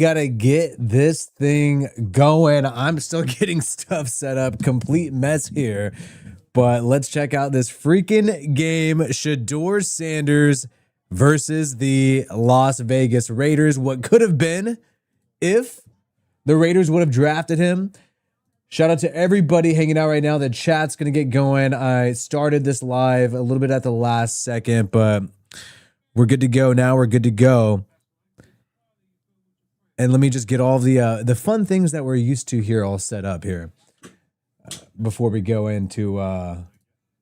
Gotta get this thing going. I'm still getting stuff set up. Complete mess here. But let's check out this freaking game. Shedeur Sanders versus the Las Vegas Raiders. What could have been if the Raiders would have drafted him. Shout out to everybody hanging out right now. The chat's going to get going. I started this live a little bit at the last second, but we're good to go now. We're good to go. And let me just get all the fun things that we're used to here all set up here before we go into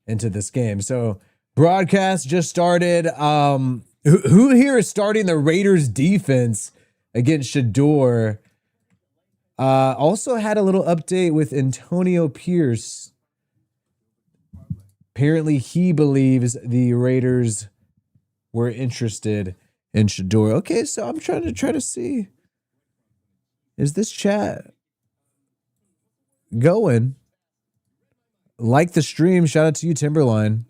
this game. So broadcast just started. Who here is starting the Raiders defense against Shedeur? Also had a little update with Antonio Pierce. Apparently he believes the Raiders were interested in Shedeur. Okay, so I'm trying to see. Is this chat going? Like the stream. Shout out to you, Timberline.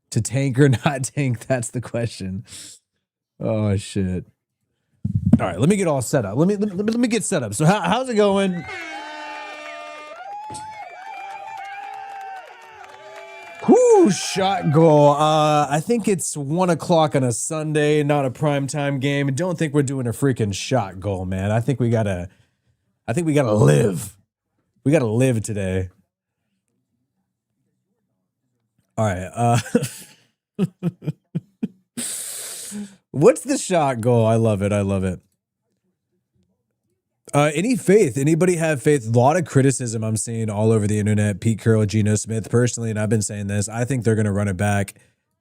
To tank or not tank? That's the question. Oh, shit. All right, let me get all set up. Let me get set up. So how's it going? Whoo, shot goal. I think it's 1 o'clock on a Sunday, not a primetime game. Don't think we're doing a freaking shot goal, man. I think we gotta live. We gotta live today. All right. What's the shot goal? I love it. I love it. Any faith? Anybody have faith? A lot of criticism I'm seeing all over the internet. Pete Carroll, Geno Smith, personally, and I've been saying this. I think they're going to run it back,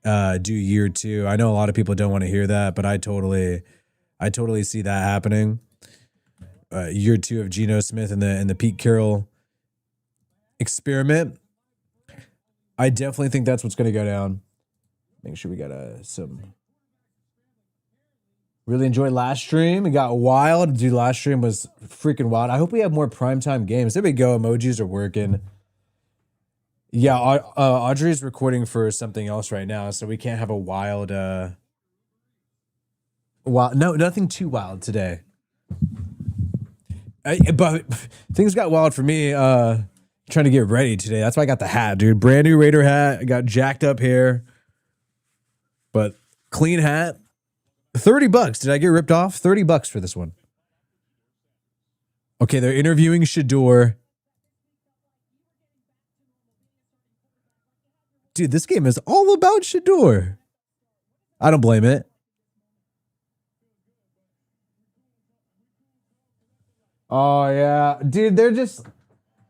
do year 2. I know a lot of people don't want to hear that, but I totally see that happening. Year 2 of Geno Smith and the Pete Carroll experiment. I definitely think that's what's going to go down. Make sure we got some. Really enjoyed last stream. It got wild. Dude, last stream was freaking wild. I hope we have more primetime games. There we go. Emojis are working. Yeah, Audrey's recording for something else right now, so we can't have a wild. No, nothing too wild today. But things got wild for me. Trying to get ready today. That's why I got the hat, dude. Brand new Raider hat. I got jacked up hair, but clean hat. $30. Did I get ripped off? $30 for this one. Okay, they're interviewing Shedeur. Dude, this game is all about Shedeur. I don't blame it. Oh, yeah. Dude,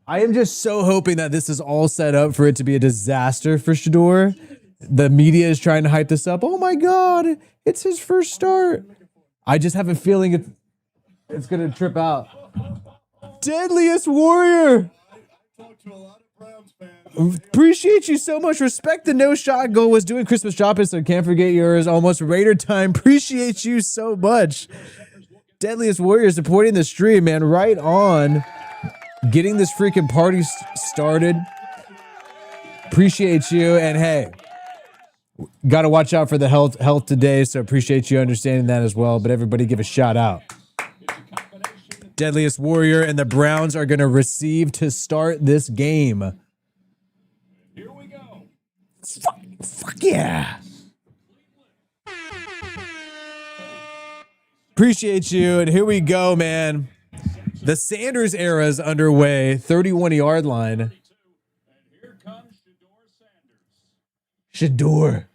I am just so hoping that this is all set up for it to be a disaster for Shedeur. The media is trying to hype this up. Oh my God, it's his first start. I just have a feeling it's going to trip out. Deadliest Warrior. Appreciate you so much. Respect the no shot goal. Was doing Christmas shopping, so can't forget yours. Almost Raider time. Appreciate you so much. Deadliest Warrior supporting the stream, man. Right on. Getting this freaking party started. Appreciate you. And hey, got to watch out for the health today, so appreciate you understanding that as well. But everybody give a shout out. Deadliest Warrior and the Browns are going to receive to start this game. Here we go. Fuck yeah. Appreciate you. And here we go, man. The Sanders era is underway. 31-yard line. And here comes Shedeur Sanders. Shedeur.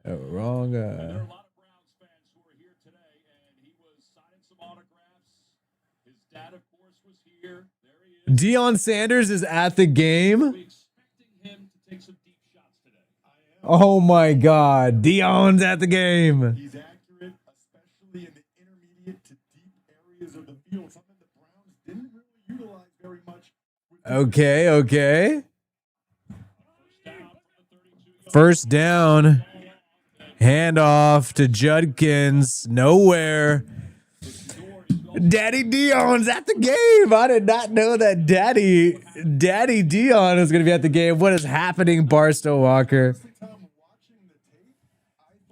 Oh, wrong. There are a lot of Browns fans who are here today, and he was signing some autographs. His dad, of course, was here. There he is. Deion Sanders is at the game. We're expecting him to take some deep shots today. Oh my God, Deion's at the game. He's accurate, especially in the intermediate to deep areas of the field. Something the Browns didn't really utilize very much. Okay. First down. Handoff to Judkins. Nowhere. Daddy Deion's at the game. I did not know that Daddy Deion was going to be at the game. What is happening, Barstow Walker?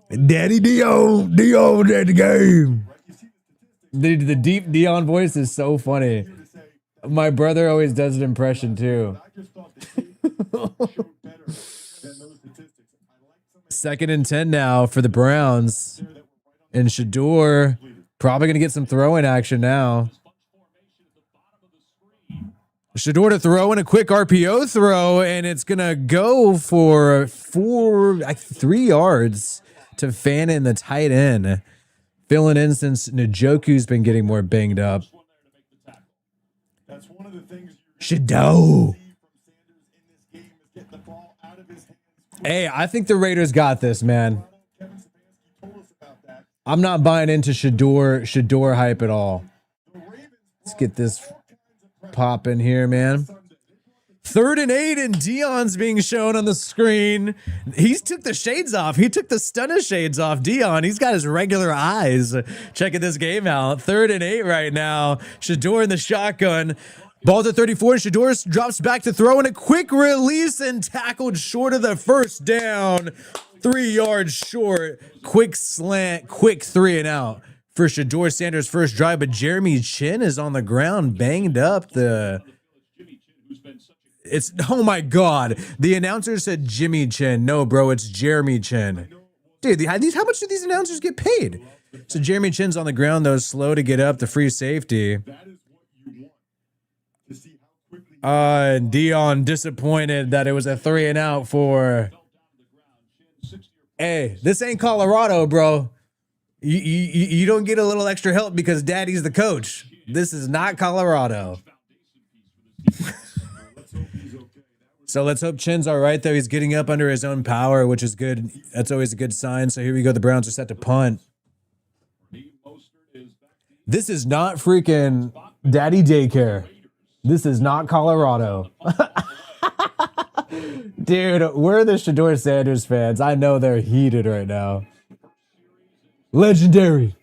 Daddy Deion at the game. The deep Dion voice is so funny. My brother always does an impression too. Second and 10 now for the Browns. And Shedeur probably going to get some throwing action now. Shedeur to throw in a quick RPO throw, and it's going to go for 3 yards to Fannin, the tight end. Filling in since Njoku's been getting more banged up. Shedeur. Hey, I think the Raiders got this, man. I'm not buying into Shedeur hype at all. Let's get this pop in here, man. 3rd and 8, and Dion's being shown on the screen. He took the shades off. He took the stunner shades off. Dion, he's got his regular eyes. Checking this game out. 3rd and 8 right now. Shedeur in the shotgun. Ball to 34. Shedeur drops back to throw in a quick release and tackled short of the first down. 3 yards short. Quick slant. Quick 3 and out for Shedeur Sanders' first drive. But Jeremy Chin is on the ground, banged up. Oh my God. The announcer said Jimmy Chin. No, bro, it's Jeremy Chin. Dude, how much do these announcers get paid? So Jeremy Chin's on the ground, though, slow to get up, the free safety. Dion disappointed that it was a 3 and out for. Hey, this ain't Colorado, bro. You don't get a little extra help because daddy's the coach. This is not Colorado. So let's hope Chin's all right, though. He's getting up under his own power, which is good. That's always a good sign. So here we go. The Browns are set to punt. This is not freaking daddy daycare. This is not Colorado. Dude, we're the Shedeur Sanders fans. I know they're heated right now. Legendary.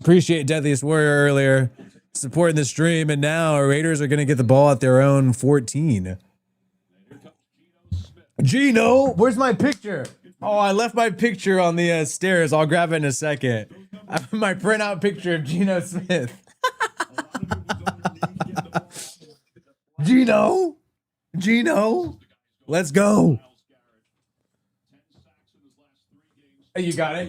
Appreciate Deadliest Warrior earlier supporting the stream, and now our Raiders are going to get the ball at their own 14. Gino, where's my picture? Oh, I left my picture on the stairs. I'll grab it in a second. I have my printout picture of Geno Smith. Gino, let's go. You got it.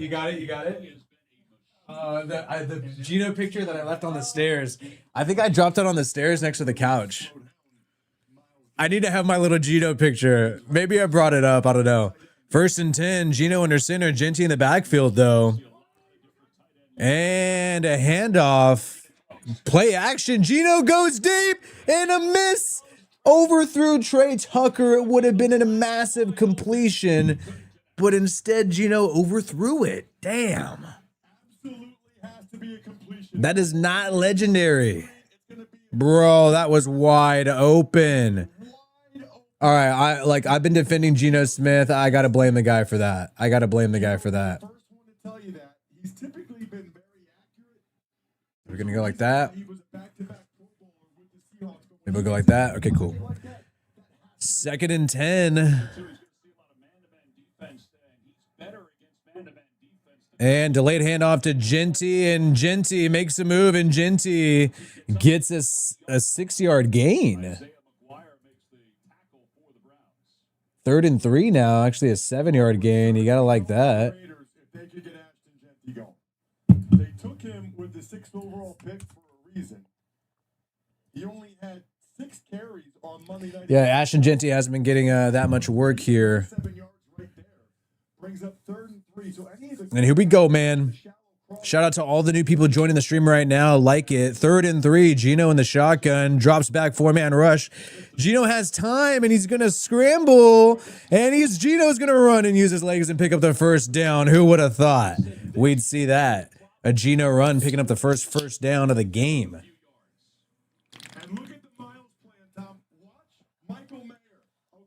The Gino picture that I left on the stairs. I think I dropped it on the stairs next to the couch. I need to have my little Gino picture. Maybe I brought it up. I don't know. 1st and 10. Gino under center. Genty in the backfield, though. And a handoff. Play action. Gino goes deep and a miss. Overthrew Trey Tucker. It would have been a massive completion, but instead Gino overthrew it. Damn. That is not legendary. Bro, that was wide open. All right, I've been defending Geno Smith. I got to blame the guy for that. We're going to go like that. Maybe we'll go like that. Okay, cool. 2nd and 10. And delayed handoff to Genty, and Genty makes a move, and Genty gets a 6-yard gain. 3rd and 3 now, actually a 7-yard gain. You gotta like that. They took him with the 6th overall pick for a reason. He only had 6 carries on Monday night. Yeah, Ashton Genty hasn't been getting that much work here. 7 yards right there. Brings up 3rd and 3. So and here we go, man. Shout out to all the new people joining the stream right now. Like it. 3rd and 3. Gino in the shotgun. Drops back 4-man rush. Gino has time, and he's going to scramble. And Gino's going to run and use his legs and pick up the first down. Who would have thought we'd see that? A Gino run picking up the first down of the game. And look at the Miles plan, Tom. Watch Michael Mayer.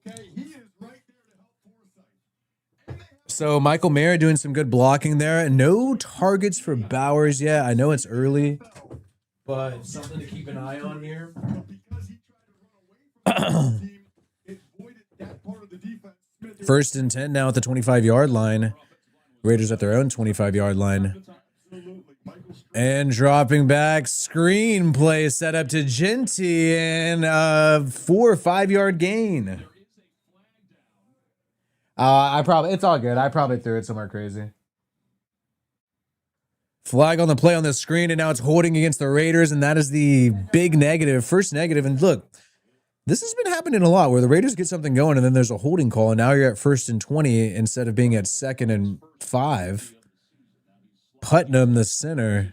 Okay, he is right there to help Forsythe. So Michael Mayer doing some good blocking there. No targets for Bowers yet. I know it's early, but something to keep an eye on here. Because he tried to run away from the team, it voided that part of the defense. 1st and 10 now at the 25-yard line. Raiders at their own 25-yard line. Absolutely. Michael Str- And dropping back, screenplay set up to Genty and a 4 or 5-yard gain. It's all good. I probably threw it somewhere crazy. Flag on the play on the screen, and now it's holding against the Raiders, and that is the big negative, first negative. And look, this has been happening a lot where the Raiders get something going, and then there's a holding call, and now you're at 1st and 20 instead of being at 2nd and 5. Putnam, the center,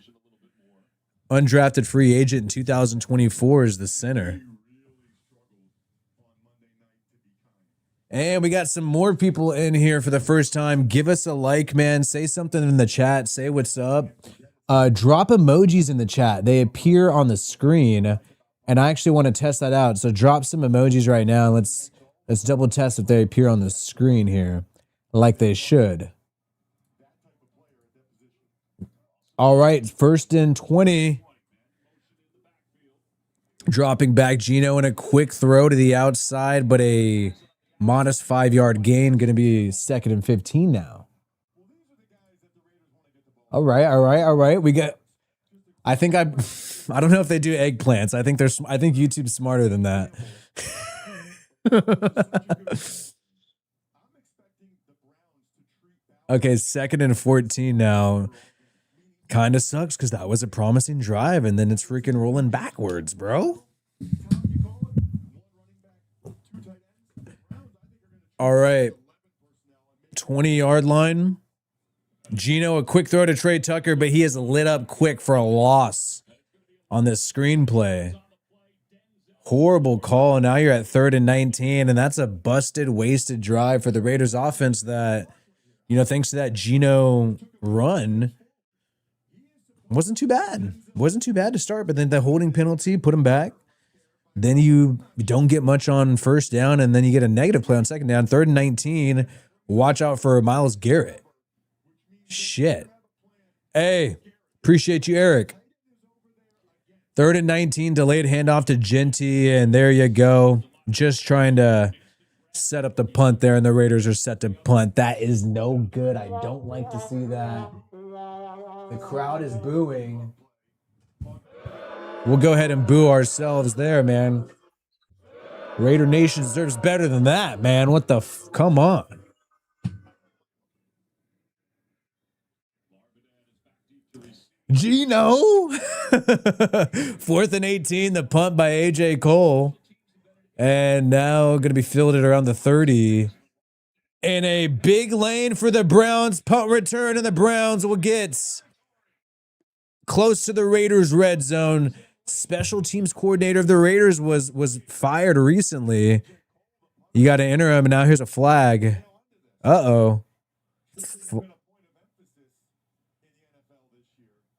undrafted free agent in 2024, is the center. And we got some more people in here for the first time. Give us a like, man. Say something in the chat. Say what's up. Drop emojis in the chat. They appear on the screen, and I actually want to test that out. So drop some emojis right now. Let's double test if they appear on the screen here, like they should. All right, 1st and 20. Dropping back, Gino in a quick throw to the outside, but a modest 5-yard gain. Going to be 2nd and 15 now. All right. We got. I don't know if they do eggplants. I think YouTube's smarter than that. Okay, 2nd and 14 now. Kind of sucks because that was a promising drive, and then it's freaking rolling backwards, bro. All right. 20-yard line. Gino, a quick throw to Trey Tucker, but he is lit up quick for a loss on this screenplay. Horrible call. Now you're at 3rd and 19, and that's a busted, wasted drive for the Raiders offense that, thanks to that Gino run, wasn't too bad. Wasn't too bad to start, but then the holding penalty put him back. Then you don't get much on 1st down, and then you get a negative play on 2nd down. 3rd and 19. Watch out for Myles Garrett. Shit. Hey, appreciate you, Eric. 3rd and 19, delayed handoff to Genty, and there you go. Just trying to set up the punt there, and the Raiders are set to punt. That is no good. I don't like to see that. The crowd is booing. We'll go ahead and boo ourselves there, man. Raider Nation deserves better than that, man. What the come on. Gino. 4th and 18, the punt by A.J. Cole. And now going to be fielded around the 30. In a big lane for the Browns. Punt return, and the Browns will get close to the Raiders' red zone. Special teams coordinator of the Raiders was fired recently. You got to enter him, and now here's a flag. Uh-oh.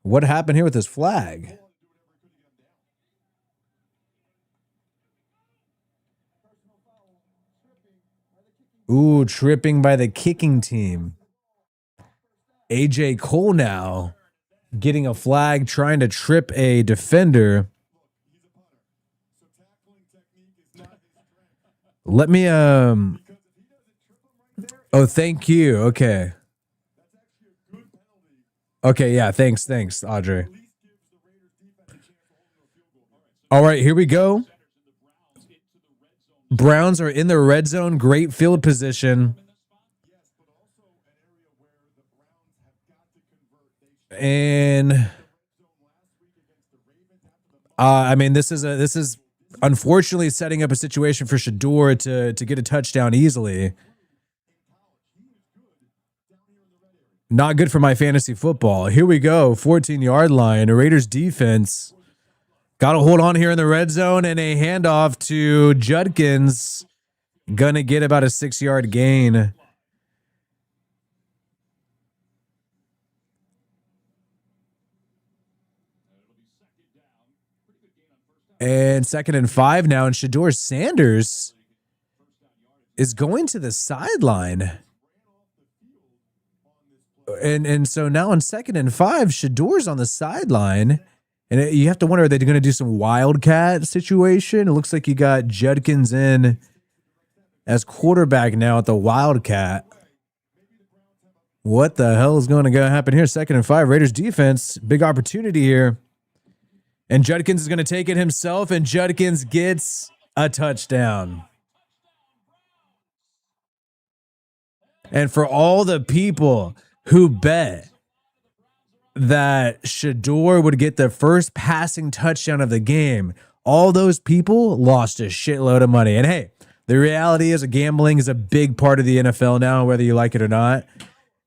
What happened here with this flag? Ooh, tripping by the kicking team. A.J. Cole now getting a flag, trying to trip a defender. Let me, oh, thank you. Okay. Okay, yeah, thanks, Audrey. All right, here we go. Browns are in the red zone. Great field position. And I mean, this is unfortunately setting up a situation for Shedeur to get a touchdown easily. Not good for my fantasy football. Here we go, 14-yard line. The Raiders defense got to hold on here in the red zone, and a handoff to Judkins. Gonna get about a 6-yard gain. And 2nd and 5 now, and Shedeur Sanders is going to the sideline. And so now on 2nd and 5, Shedeur's on the sideline. And you have to wonder, are they going to do some wildcat situation? It looks like you got Judkins in as quarterback now at the wildcat. What the hell is going to happen here? 2nd and 5. Raiders defense. Big opportunity here. And Judkins is going to take it himself, and Judkins gets a touchdown. And for all the people who bet that Shedeur would get the first passing touchdown of the game, all those people lost a shitload of money. And hey, the reality is gambling is a big part of the NFL now, whether you like it or not.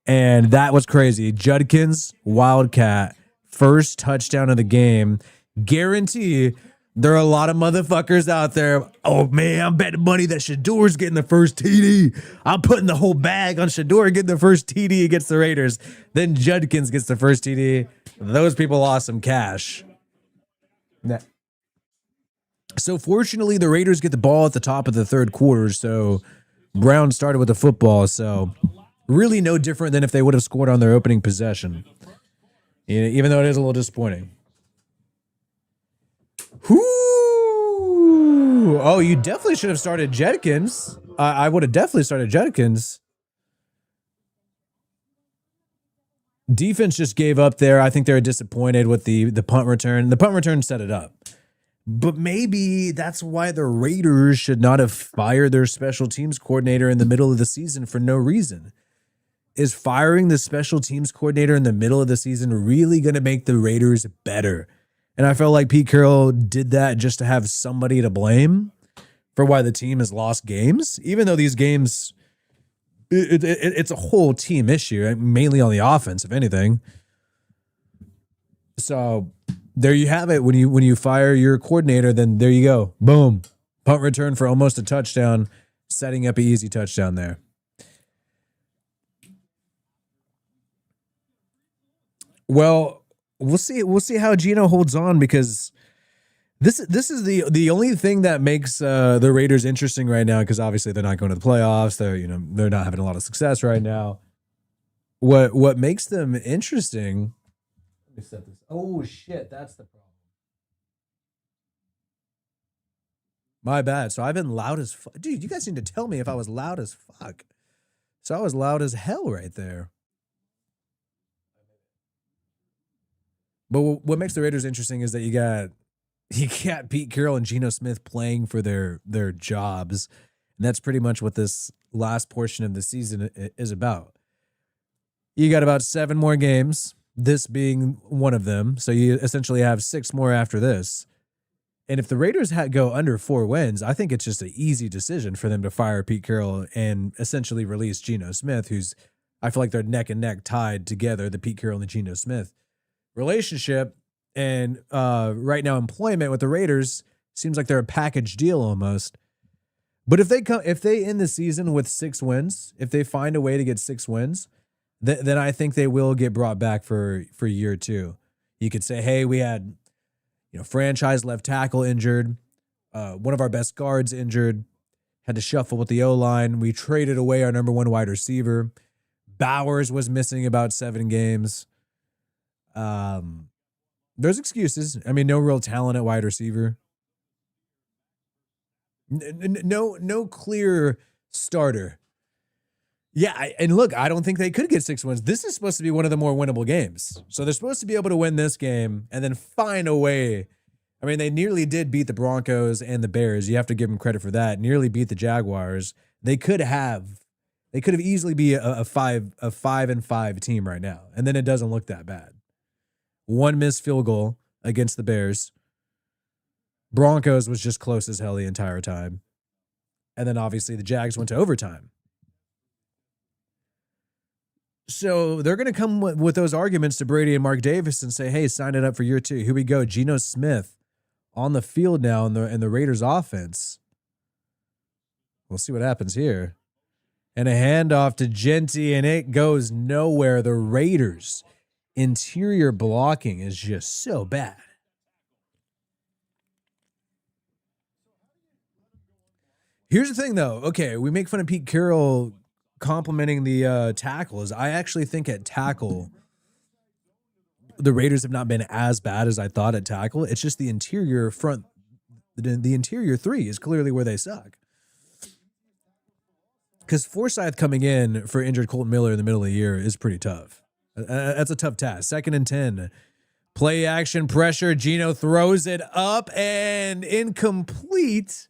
And that was crazy. Judkins, Wildcat, first touchdown of the game. Guarantee there are a lot of motherfuckers out there. Oh, man, I'm betting money that Shedeur's getting the first TD. I'm putting the whole bag on Shedeur getting the first TD against the Raiders. Then Judkins gets the first TD. Those people lost some cash. So fortunately, the Raiders get the ball at the top of the 3rd quarter. So Brown started with the football. So really no different than if they would have scored on their opening possession. Even though it is a little disappointing. Whoo! Oh, you definitely should have started Judkins. I would have definitely started Judkins. Defense just gave up there. I think they were disappointed with the punt return. The punt return set it up. But maybe that's why the Raiders should not have fired their special teams coordinator in the middle of the season for no reason. Is firing the special teams coordinator in the middle of the season really going to make the Raiders better? And I felt like Pete Carroll did that just to have somebody to blame for why the team has lost games, even though these games, it's a whole team issue, mainly on the offense, if anything. So there you have it. When you fire your coordinator, then there you go. Boom. Punt return for almost a touchdown, setting up an easy touchdown there. Well, we'll see. We'll see how Geno holds on, because this is the only thing that makes the Raiders interesting right now, because obviously they're not going to the playoffs. They're not having a lot of success right now. What makes them interesting? Let me set this. Oh shit, that's the problem. My bad. So I've been loud as fuck. Dude, you guys need to tell me if I was loud as fuck. So I was loud as hell right there. But what makes the Raiders interesting is that you got Pete Carroll and Geno Smith playing for their jobs. And that's pretty much what this last portion of the season is about. You got about 7 more games, this being one of them. So you essentially have 6 more after this. And if the Raiders go under 4 wins, I think it's just an easy decision for them to fire Pete Carroll and essentially release Geno Smith, who's, I feel like they're neck and neck tied together, the Pete Carroll and the Geno Smith relationship. And right now employment with the Raiders seems like they're a package deal almost. But if they end the season with 6 wins, if they find a way to get 6 wins, then I think they will get brought back for year 2. You could say, hey, we had franchise left tackle injured, one of our best guards injured, had to shuffle with the O-line. We traded away our number 1 wide receiver. Bowers was missing about 7 games. There's excuses. I mean, no real talent at wide receiver. No clear starter. Yeah, and look, I don't think they could get 6 wins. This is supposed to be one of the more winnable games. So they're supposed to be able to win this game and then find a way. I mean, they nearly did beat the Broncos and the Bears. You have to give them credit for that. Nearly beat the Jaguars. They could have easily be a 5-5 team right now. And then it doesn't look that bad. 1 missed field goal against the Bears. Broncos was just close as hell the entire time. And then obviously the Jags went to overtime. So they're going to come with those arguments to Brady and Mark Davis and say, hey, sign it up for year 2. Here we go. Geno Smith on the field now in the Raiders offense. We'll see what happens here. And a handoff to Genty, and it goes nowhere. The Raiders' interior blocking is just so bad. Here's the thing, though. Okay, we make fun of Pete Carroll complimenting the tackles. I actually think at tackle, the Raiders have not been as bad as I thought at tackle. It's just the interior front. The interior 3 is clearly where they suck. Because Forsyth coming in for injured Colton Miller in the middle of the year is pretty tough. That's a tough task. 2nd and 10. Play action pressure. Gino throws it up and incomplete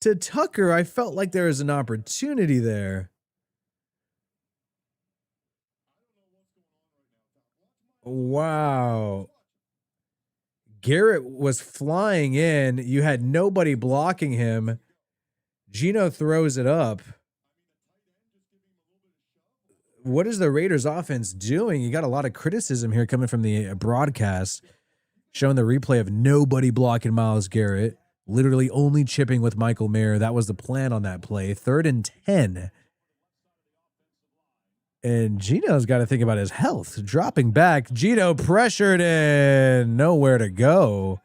to Tucker. I felt like there was an opportunity there. Wow. Garrett was flying in. You had nobody blocking him. Gino throws it up. What is the Raiders offense doing? You got a lot of criticism here coming from the broadcast, showing the replay of nobody blocking Myles Garrett, literally only chipping with Michael Mayer. That was the plan on that play. 3rd and 10. And Gino's got to think about his health. Dropping back. Gino pressured and nowhere to go.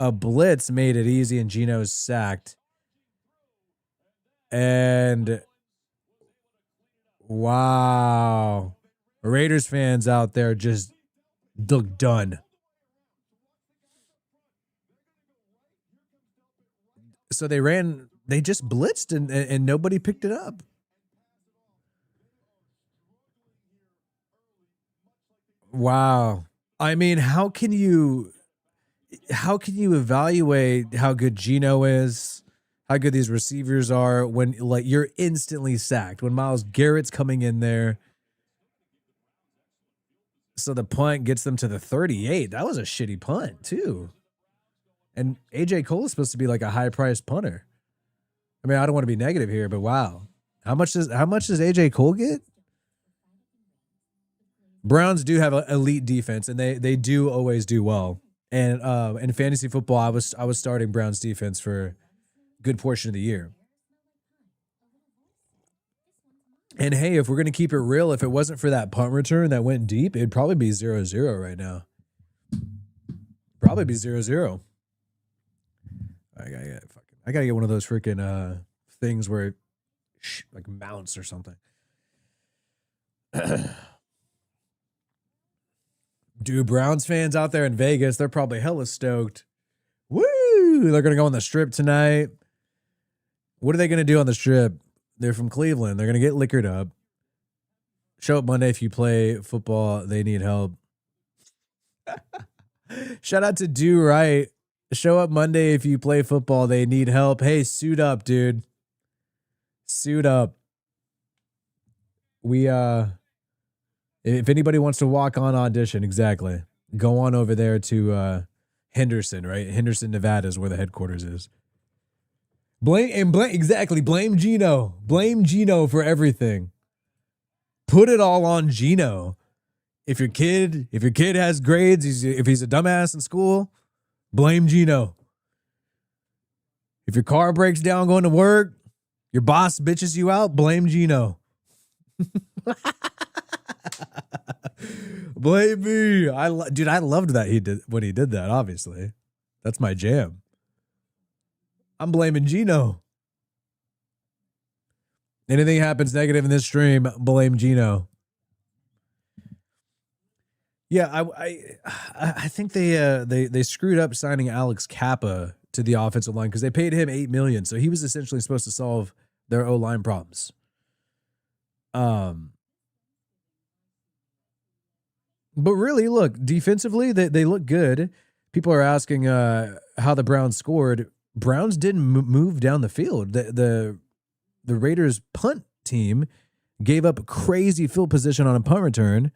A blitz made it easy and Gino's sacked. And wow. Raiders fans out there just look done. So they just blitzed and nobody picked it up. Wow. I mean, how can you evaluate how good Gino is, how good these receivers are when like you're instantly sacked when Myles Garrett's coming in there? So the punt gets them to the 38. That was a shitty punt too. And AJ Cole is supposed to be like a high-priced punter. I mean, I don't want to be negative here, but wow. How much does AJ Cole get? Browns do have an elite defense, and they do always do well. And in fantasy football, I was starting Browns defense for a good portion of the year. And hey, if we're gonna keep it real, if it wasn't for that punt return that went deep, it'd probably be 0-0 right now. Probably be 0-0. I gotta get one of those freaking things where it like mounts or something. Dude, Browns fans out there in Vegas, they're probably hella stoked. Woo! They're gonna go on the strip tonight. What are they gonna do on the strip? They're from Cleveland. They're gonna get liquored up. Show up Monday if you play football. They need help. Shout out to Do Right. Show up Monday if you play football. They need help. Hey, suit up, dude. Suit up. We if anybody wants to walk on audition, exactly. Go on over there to Henderson, right? Henderson, Nevada is where the headquarters is. Blame Gino. Blame Gino for everything. Put it all on Gino. If your kid has grades, if he's a dumbass in school, blame Gino. If your car breaks down going to work, your boss bitches you out, blame Gino. Blame me. Dude, I loved that he did that, obviously. That's my jam. I'm blaming Gino. Anything happens negative in this stream, blame Gino. Yeah, I think they screwed up signing Alex Kappa to the offensive line because they paid him $8 million, so he was essentially supposed to solve their O-line problems. But really, look, defensively, they look good. People are asking how the Browns scored. Browns didn't move down the field. The Raiders punt team gave up crazy field position on a punt return,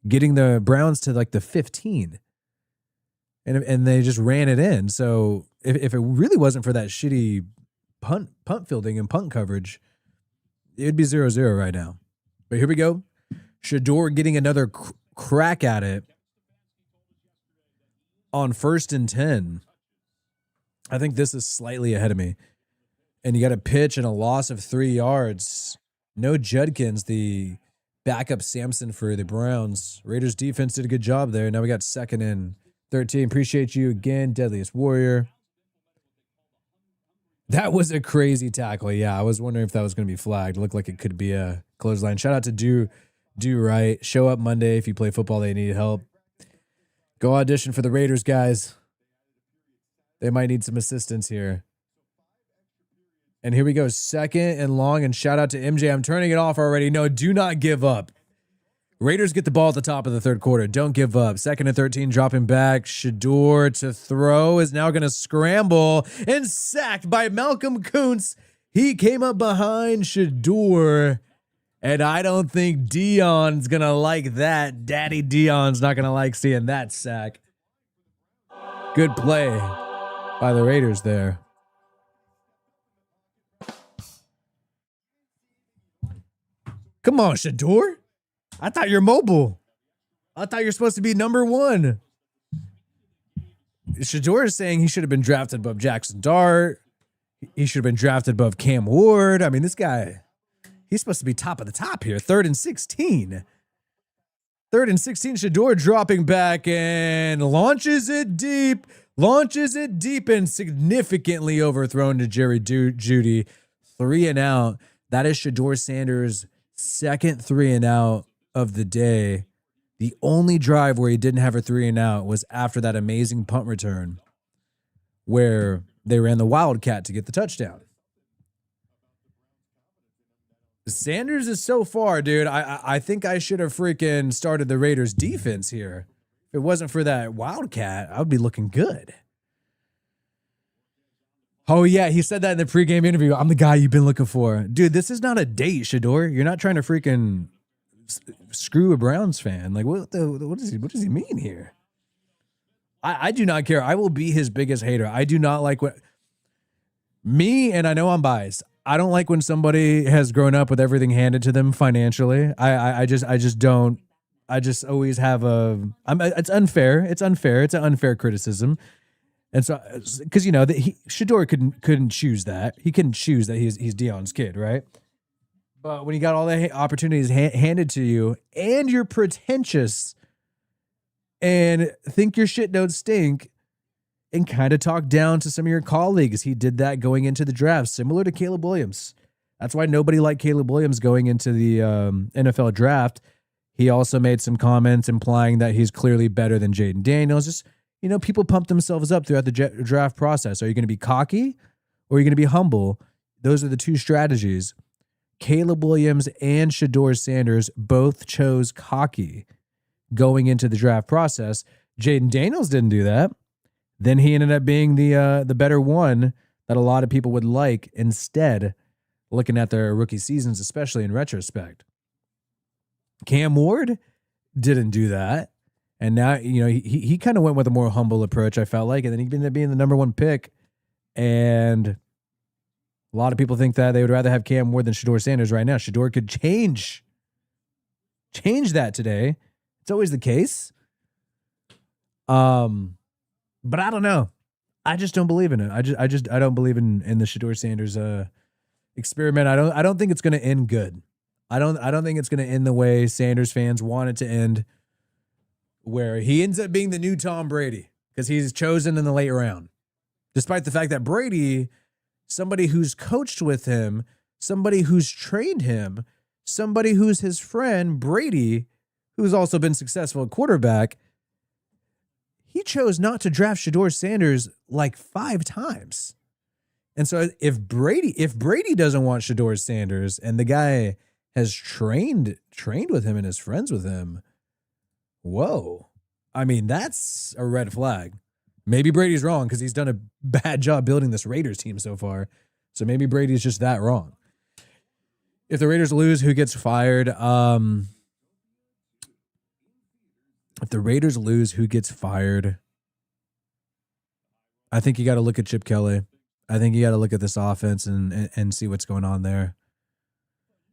getting the Browns to like the 15. And they just ran it in. So if it really wasn't for that shitty punt fielding and punt coverage, it'd be 0-0 right now. But here we go. Shedeur getting another crack at it on 1st and 10. I think this is slightly ahead of me. And you got a pitch and a loss of 3 yards. No Judkins, the backup Samson for the Browns. Raiders defense did a good job there. Now we got 2nd and 13. Appreciate you again, Deadliest Warrior. That was a crazy tackle. Yeah, I was wondering if that was going to be flagged. It looked like it could be a clothesline. Shout out to Do Right. Show up Monday if you play football. They need help. Go audition for the Raiders, guys. They might need some assistance here. And here we go. 2nd and long. And shout out to MJ. I'm turning it off already. No, do not give up. Raiders get the ball at the top of the 3rd quarter. Don't give up. 2nd and 13, dropping back. Shedeur to throw is now going to scramble and sacked by Malcolm Kuntz. He came up behind Shedeur, and I don't think Dion's going to like that. Daddy Dion's not going to like seeing that sack. Good play by the Raiders there. Come on, Shedeur. I thought you're mobile. I thought you're supposed to be number 1. Shedeur is saying he should have been drafted above Jackson Dart. He should have been drafted above Cam Ward. I mean, this guy, he's supposed to be top of the top here. 3rd and 16. 3rd and 16, Shedeur dropping back and launches it deep. And significantly overthrown to Jerry Jeudy. 3 and out. That is Shedeur Sanders' 2nd 3 and out of the day. The only drive where he didn't have a 3 and out was after that amazing punt return where they ran the Wildcat to get the touchdown. Sanders is so far, dude. I think I should have freaking started the Raiders defense here. If it wasn't for that Wildcat, I would be looking good. Oh, yeah, he said that in the pregame interview. I'm the guy you've been looking for. Dude, this is not a date, Shedeur. You're not trying to freaking screw a Browns fan. Like, what does he mean here? I do not care. I will be his biggest hater. I do not like and I know I'm biased. I don't like when somebody has grown up with everything handed to them financially. I just don't. I just always have it's unfair. It's unfair. It's an unfair criticism. And so, because Shedeur couldn't choose that. He couldn't choose that he's Dion's kid, right? But when you got all the opportunities handed to you, and you're pretentious, and think your shit don't stink, and kind of talk down to some of your colleagues, he did that going into the draft, similar to Caleb Williams. That's why nobody liked Caleb Williams going into the NFL draft. He also made some comments implying that he's clearly better than Jaden Daniels. Just, people pump themselves up throughout the draft process. Are you going to be cocky or are you going to be humble? Those are the two strategies. Caleb Williams and Shedeur Sanders both chose cocky going into the draft process. Jaden Daniels didn't do that. Then he ended up being the better one that a lot of people would like instead, looking at their rookie seasons, especially in retrospect. Cam Ward didn't do that. And now, he kind of went with a more humble approach, I felt like. And then he ended up being the number 1 pick. And a lot of people think that they would rather have Cam Ward than Shedeur Sanders right now. Shedeur could change that today. It's always the case. But I don't know. I just don't believe in it. I don't believe in the Shedeur Sanders experiment. I don't think it's going to end good. I don't think it's going to end the way Sanders fans want it to end, where he ends up being the new Tom Brady because he's chosen in the late round. Despite the fact that Brady, somebody who's coached with him, somebody who's trained him, somebody who's his friend, Brady, who's also been successful at quarterback, he chose not to draft Shedeur Sanders like 5 times. And so if Brady doesn't want Shedeur Sanders and the guy has trained with him and is friends with him, whoa. I mean, that's a red flag. Maybe Brady's wrong because he's done a bad job building this Raiders team so far. So maybe Brady's just that wrong. If the Raiders lose, who gets fired? If the Raiders lose, who gets fired? I think you got to look at Chip Kelly. I think you got to look at this offense and see what's going on there.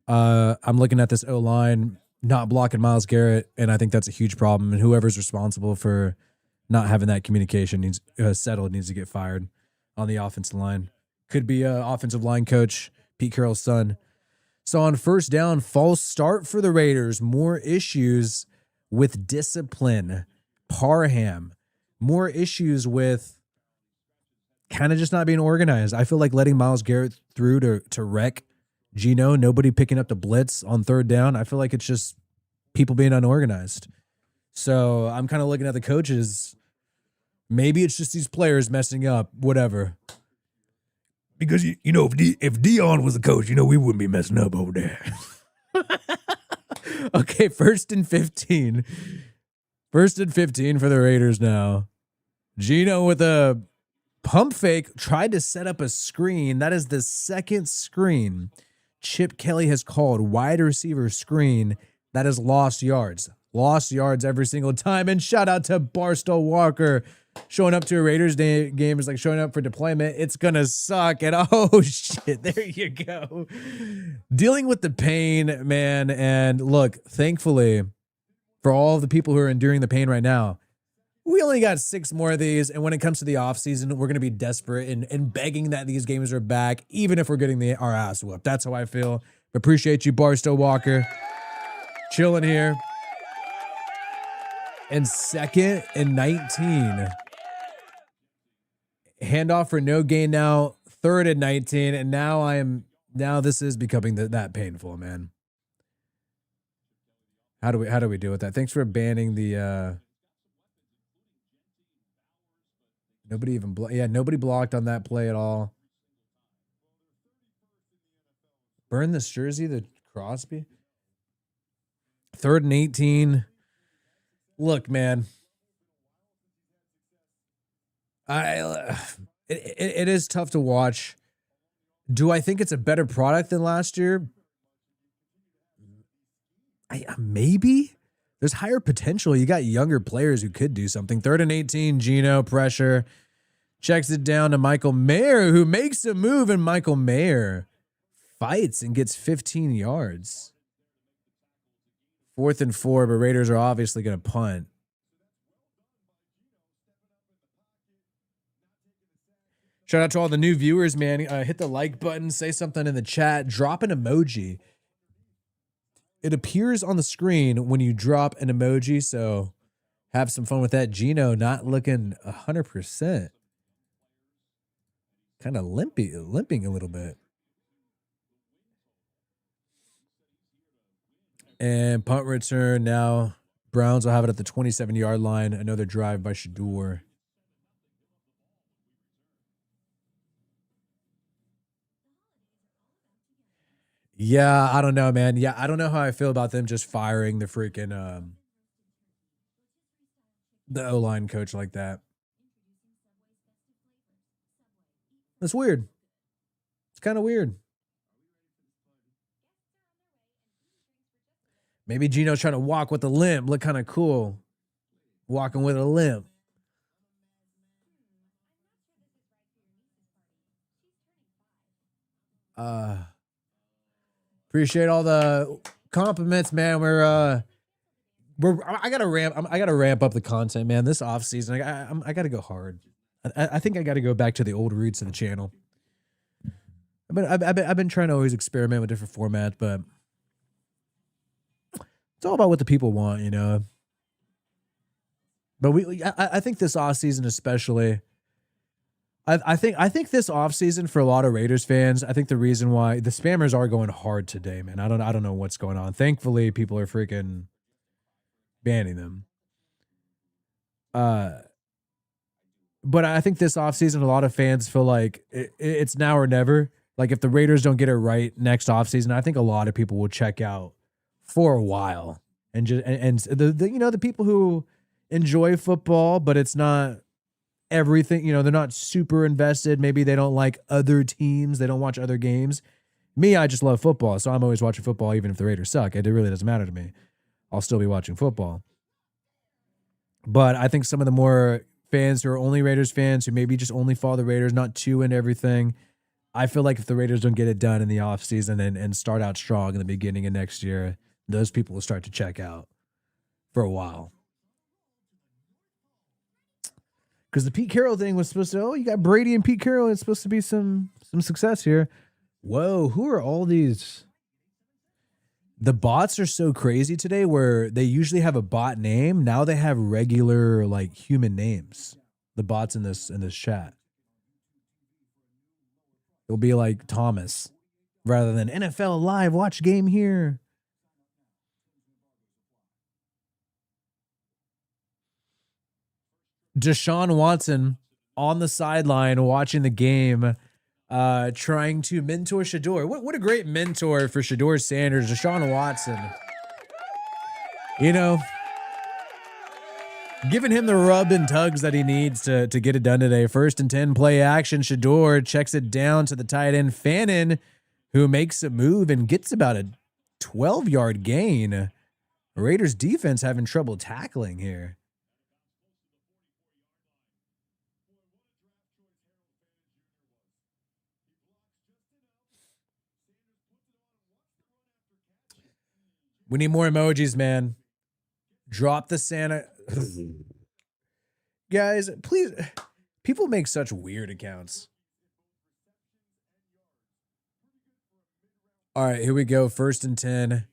I'm looking at this O-line not blocking Myles Garrett, and I think that's a huge problem. And whoever's responsible for not having that communication needs to get fired on the offensive line. Could be offensive line coach Pete Carroll's son. So on first down, false start for the Raiders. More issues with discipline. Parham. More issues with kind of just not being organized. I feel like letting Myles Garrett through to wreck Geno, nobody picking up the blitz on third down. I feel like it's just people being unorganized. So I'm kind of looking at the coaches. Maybe it's just these players messing up, whatever. Because, you know, if Dion was the coach, you know, we wouldn't be messing up over there. Okay, 1st and 15. 1st and 15 for the Raiders now. Gino with a pump fake tried to set up a screen. That is the second screen Chip Kelly has called wide receiver screen that has lost yards. Lost yards every single time. And shout out to Barstow Walker. Showing up to a Raiders game is like showing up for deployment. It's going to suck. And oh, shit, there you go. Dealing with the pain, man. And look, thankfully, for all of the people who are enduring the pain right now, we only got 6 more of these. And when it comes to the offseason, we're going to be desperate and begging that these games are back, even if we're getting our ass whooped. That's how I feel. Appreciate you, Barstow Walker. Chilling here. And 2nd and 19. Handoff for no gain now. 3rd and 19. And now this is becoming that painful, man. How do we deal with that? Thanks for banning the nobody even nobody blocked on that play at all. Burn this jersey, the Crosby. 3rd and 18. Look, man. It is tough to watch. Do I think it's a better product than last year? Maybe. There's higher potential. You got younger players who could do something. 3rd and 18, Gino, pressure. Checks it down to Michael Mayer, who makes a move, and Michael Mayer fights and gets 15 yards. 4th and 4, but Raiders are obviously going to punt. Shout out to all the new viewers, man. Hit the like button, say something in the chat, drop an emoji. It appears on the screen when you drop an emoji, so have some fun with that. Gino not looking 100%. Kind of limping a little bit. And punt return now. Browns will have it at the 27-yard line. Another drive by Shedeur. Yeah, I don't know, man. Yeah, I don't know how I feel about them just firing the freaking the O-line coach like that. That's weird. It's kind of weird. Maybe Gino's trying to walk with a limp. Look kind of cool. Walking with a limp. Appreciate all the compliments, man. I gotta ramp up the content, man. This off season, I gotta go hard. I think I gotta go back to the old roots of the channel. I've been trying to always experiment with different formats, but it's all about what the people want, you know. But I think this off season especially. I think this offseason for a lot of Raiders fans, I think the reason why the spammers are going hard today, man. I don't know what's going on. Thankfully, people are freaking banning them. But I think this offseason, a lot of fans feel like it's now or never. Like if the Raiders don't get it right next offseason, I think a lot of people will check out for a while. And the people who enjoy football, but it's not everything, they're not super invested. Maybe they don't like other teams. They don't watch other games. Me, I just love football. So I'm always watching football, even if the Raiders suck. It really doesn't matter to me. I'll still be watching football. But I think some of the more fans who are only Raiders fans, who maybe just only follow the Raiders, not too into everything, I feel like if the Raiders don't get it done in the offseason and start out strong in the beginning of next year, those people will start to check out for a while. Because the Pete Carroll thing was supposed to, you got Brady and Pete Carroll. It's supposed to be some success here. Whoa, who are all these? The bots are so crazy today where they usually have a bot name. Now they have regular like human names. The bots in this chat. It'll be like Thomas rather than NFL Live, watch game here. Deshaun Watson on the sideline watching the game. trying to mentor Shedeur. What a great mentor for Shedeur Sanders, Deshaun Watson. You know, giving him the rub and tugs that he needs to get it done today. 1st and 10, play action. Shedeur checks it down to the tight end, Fannin, who makes a move and gets about a 12-yard gain. Raiders defense having trouble tackling here. We need more emojis, man. Drop the Santa. Guys, please. People make such weird accounts. All right, here we go. 1st and 10.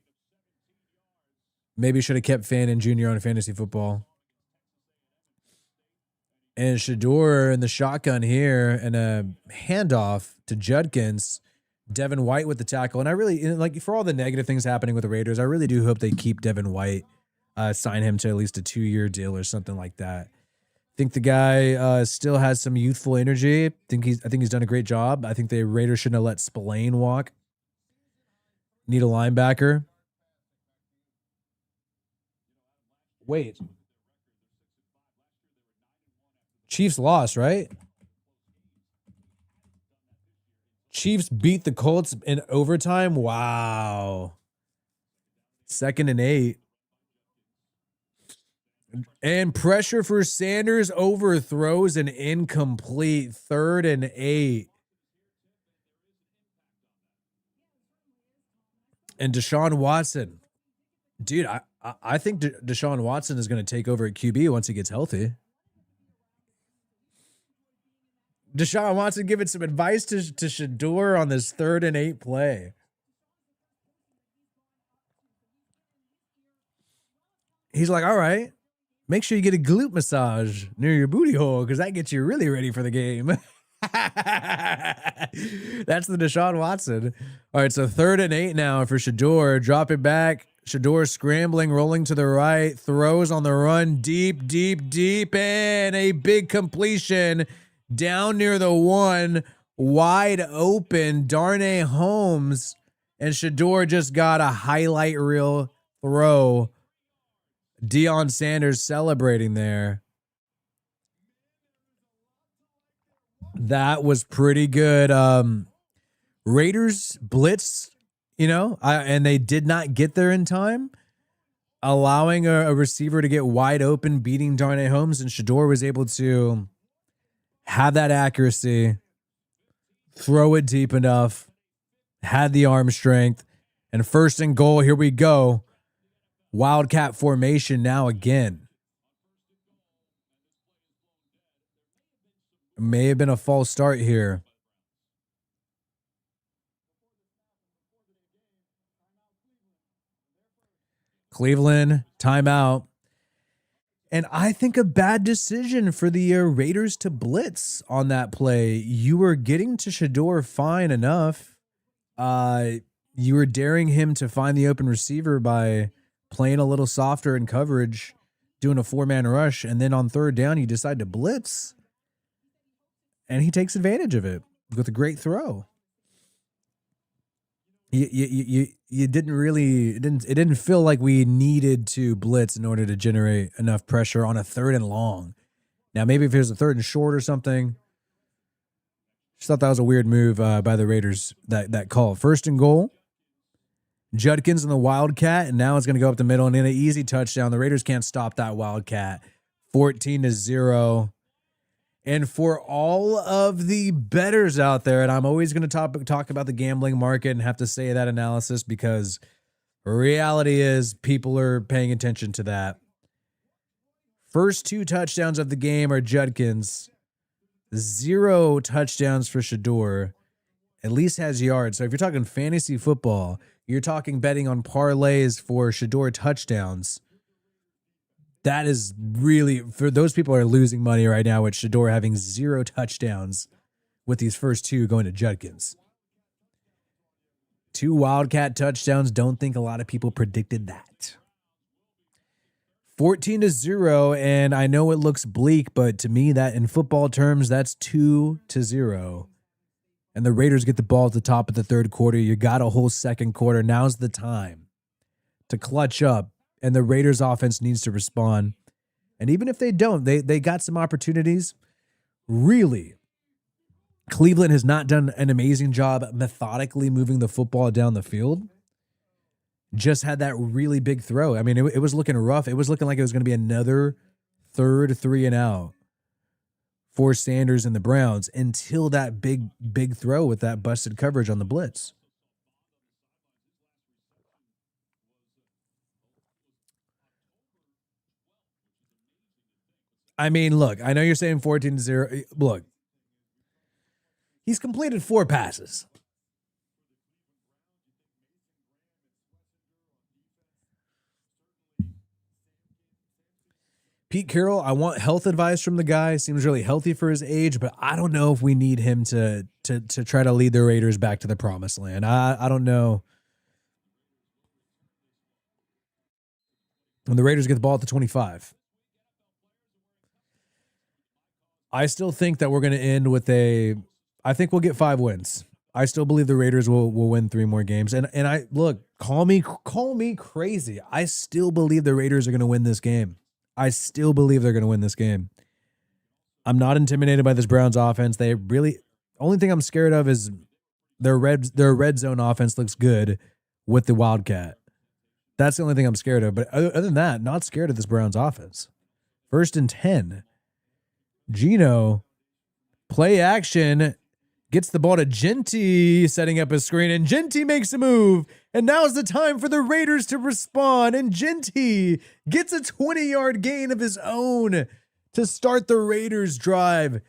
Maybe should have kept Fannin Jr. on fantasy football. And Shedeur in the shotgun here and a handoff to Judkins. Devin White with the tackle. And I really, like, for all the negative things happening with the Raiders, I really do hope they keep Devin White, sign him to at least a 2-year deal or something like that. I think the guy still has some youthful energy. I think he's done a great job. I think the Raiders shouldn't have let Spillane walk. Need a linebacker. Wait. Chiefs lost, right? Chiefs beat the Colts in overtime. Wow. 2nd and 8. And pressure for Sanders, overthrows an incomplete. 3rd and 8. And Deshaun Watson. Dude, I think Deshaun Watson is going to take over at QB once he gets healthy. Deshaun Watson giving some advice to Shedeur on this 3rd and 8 play. He's like, all right, make sure you get a glute massage near your booty hole because that gets you really ready for the game. That's the Deshaun Watson. All right, so 3rd and 8 now for Shedeur. Drop it back. Shedeur scrambling, rolling to the right, throws on the run, deep, and a big completion down near the 1, wide open. Darnay Holmes, and Shedeur just got a highlight reel throw. Deion Sanders celebrating there. That was pretty good. Raiders blitz, and they did not get there in time, allowing a receiver to get wide open, beating Darnay Holmes, and Shedeur was able to have that accuracy, throw it deep enough, had the arm strength, and 1st and goal. Here we go. Wildcat formation now again. May have been a false start here. Cleveland, timeout. And I think a bad decision for the Raiders to blitz on that play. You were getting to Shedeur fine enough. You were daring him to find the open receiver by playing a little softer in coverage, doing a 4-man rush, and then on 3rd down, you decide to blitz. And he takes advantage of it with a great throw. You didn't really, it didn't feel like we needed to blitz in order to generate enough pressure on a 3rd and long. Now, maybe if it was a 3rd and short or something, just thought that was a weird move by the Raiders, that call. 1st and goal. Judkins and the Wildcat, and now it's going to go up the middle and in an easy touchdown. The Raiders can't stop that Wildcat. 14-0. And for all of the bettors out there, and I'm always going to talk about the gambling market and have to say that analysis because reality is people are paying attention to that. First 2 touchdowns of the game are Judkins. 0 touchdowns for Shedeur. At least has yards. So if you're talking fantasy football, you're talking betting on parlays for Shedeur touchdowns. That is really, for those people who are losing money right now with Shedeur having 0 touchdowns with these first 2 going to Judkins. 2 Wildcat touchdowns. Don't think a lot of people predicted that. 14-0, and I know it looks bleak, but to me, that in football terms, that's 2-0. and the Raiders get the ball at the top of the third quarter. You got a whole second quarter. Now's the time to clutch up, and the Raiders offense needs to respond. And even if they don't, they got some opportunities. Really, Cleveland has not done an amazing job methodically moving the football down the field. Just had that really big throw. I mean, it was looking rough. It was looking like it was going to be another third 3-and-out for Sanders and the Browns until that big throw with that busted coverage on the blitz. I mean, look, I know you're saying 14-0. Look, he's completed 4 passes. Pete Carroll, I want health advice from the guy. Seems really healthy for his age, but I don't know if we need him to try to lead the Raiders back to the promised land. I don't know. When the Raiders get the ball at the 25. I still think that we're going to end with I think we'll get 5 wins. I still believe the Raiders will win 3 more games. And I look, call me crazy. I still believe the Raiders are going to win this game. I still believe they're going to win this game. I'm not intimidated by this Browns offense. They really, only thing I'm scared of is their red zone offense looks good with the Wildcat. That's the only thing I'm scared of. But other than that, not scared of this Browns offense. 1st and 10. Geno, play action, gets the ball to Genty, setting up a screen, and Genty makes a move. And now's the time for the Raiders to respond. And Genty gets a 20-yard gain of his own to start the Raiders drive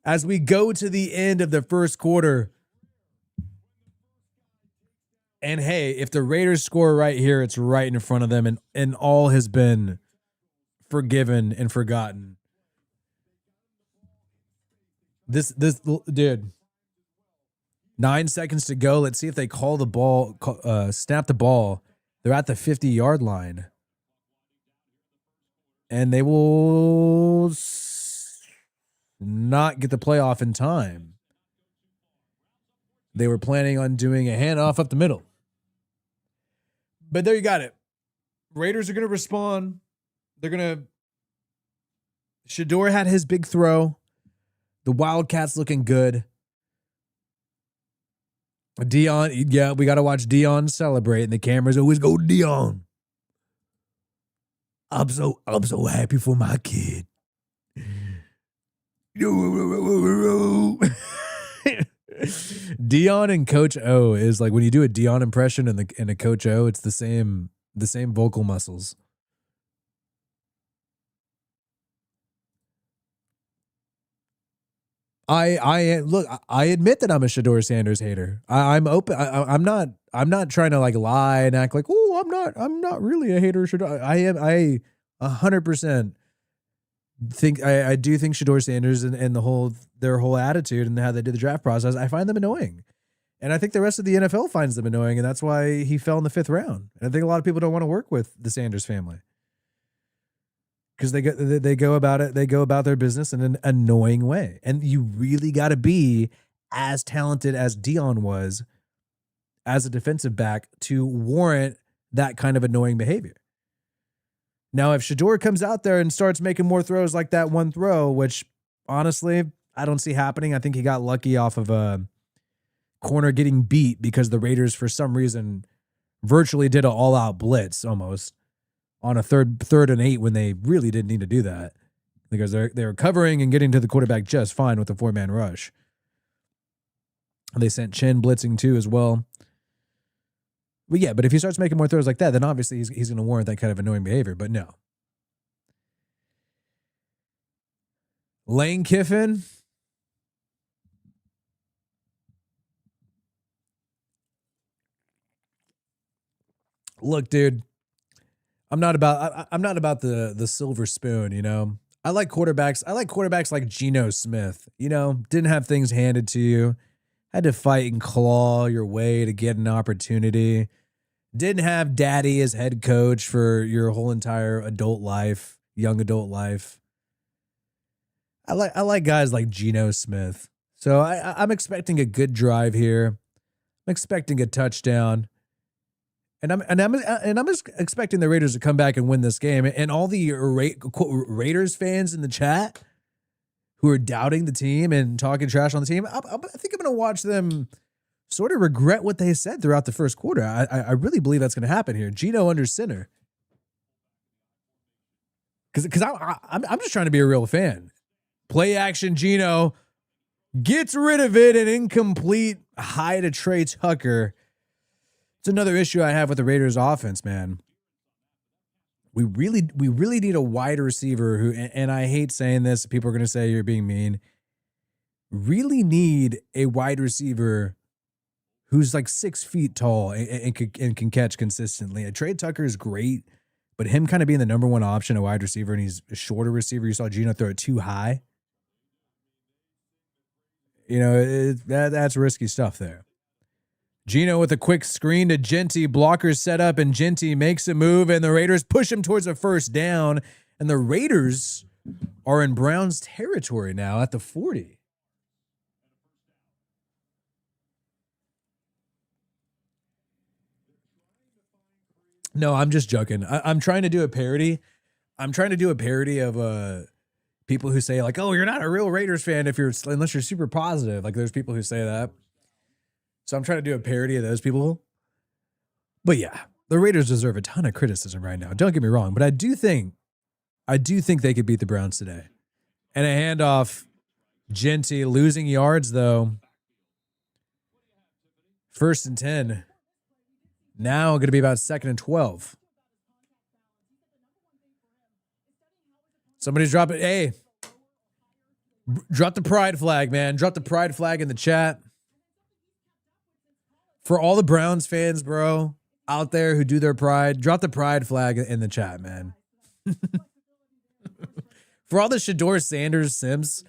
as we go to the end of the first quarter. And hey, if the Raiders score right here, it's right in front of them, and all has been forgiven and forgotten. This dude, 9 seconds to go. Let's see if they call the ball, snap the ball. They're at the 50-yard line. And they will not get the play off in time. They were planning on doing a handoff up the middle. But there you got it. Raiders are going to respond. They're going to... Shedeur had his big throw. The Wildcats looking good. Dion, yeah, we got to watch Dion celebrate, and the cameras always go, Dion. I'm so happy for my kid. Dion and Coach O is like when you do a Dion impression and a Coach O, it's the same vocal muscles. I look, I admit that I'm a Shedeur Sanders hater. I'm open. I'm not trying to like lie and act like, oh, I'm not really a hater of Shedeur. I 100% think I do think Shedeur Sanders and their whole attitude and how they did the draft process, I find them annoying. And I think the rest of the NFL finds them annoying, and that's why he fell in the 5th round. And I think a lot of people don't want to work with the Sanders family. Because they go about it, they go about their business in an annoying way. And you really got to be as talented as Dion was as a defensive back to warrant that kind of annoying behavior. Now, if Shedeur comes out there and starts making more throws like that one throw, which honestly, I don't see happening. I think he got lucky off of a corner getting beat because the Raiders, for some reason, virtually did an all-out blitz almost on a third and 8 when they really didn't need to do that because they were covering and getting to the quarterback just fine with a 4-man rush. They sent Chin blitzing too as well. But yeah, but if he starts making more throws like that, then obviously he's going to warrant that kind of annoying behavior. But no. Lane Kiffin. Look, dude. I'm not about the silver spoon, you know. I like quarterbacks like Geno Smith, you know, didn't have things handed to you. Had to fight and claw your way to get an opportunity. Didn't have daddy as head coach for your whole entire adult life, young adult life. I like guys like Geno Smith. So I'm expecting a good drive here. I'm expecting a touchdown. And I'm expecting the Raiders to come back and win this game. And all the Raiders fans in the chat who are doubting the team and talking trash on the team, I think I'm going to watch them sort of regret what they said throughout the first quarter. I really believe that's going to happen here. Geno under center. Because I'm just trying to be a real fan. Play action, Geno gets rid of it, an incomplete high to Trey Tucker. It's another issue I have with the Raiders offense, man. We really need a wide receiver who, and I hate saying this, people are going to say you're being mean. Really need a wide receiver who's like 6 feet tall and can catch consistently. Trey Tucker is great, but him kind of being the number one option, a wide receiver, and he's a shorter receiver. You saw Geno throw it too high. You know, that's risky stuff there. Geno with a quick screen to Genty. Blockers set up, and Genty makes a move, and the Raiders push him towards a first down. And the Raiders are in Browns territory now at the 40. No, I'm just joking. I'm trying to do a parody. I'm trying to do a parody of people who say like, "Oh, you're not a real Raiders fan unless you're super positive." Like there's people who say that. So I'm trying to do a parody of those people. But yeah, the Raiders deserve a ton of criticism right now. Don't get me wrong, but I do think they could beat the Browns today. And a handoff, Genty losing yards though. 1st and 10. Now going to be about 2nd and 12. Somebody's dropping. Hey, drop the pride flag, man. Drop the pride flag in the chat. For all the Browns fans, bro, out there who do their pride, drop the pride flag in the chat, man. For all the Shedeur Sanders Sims,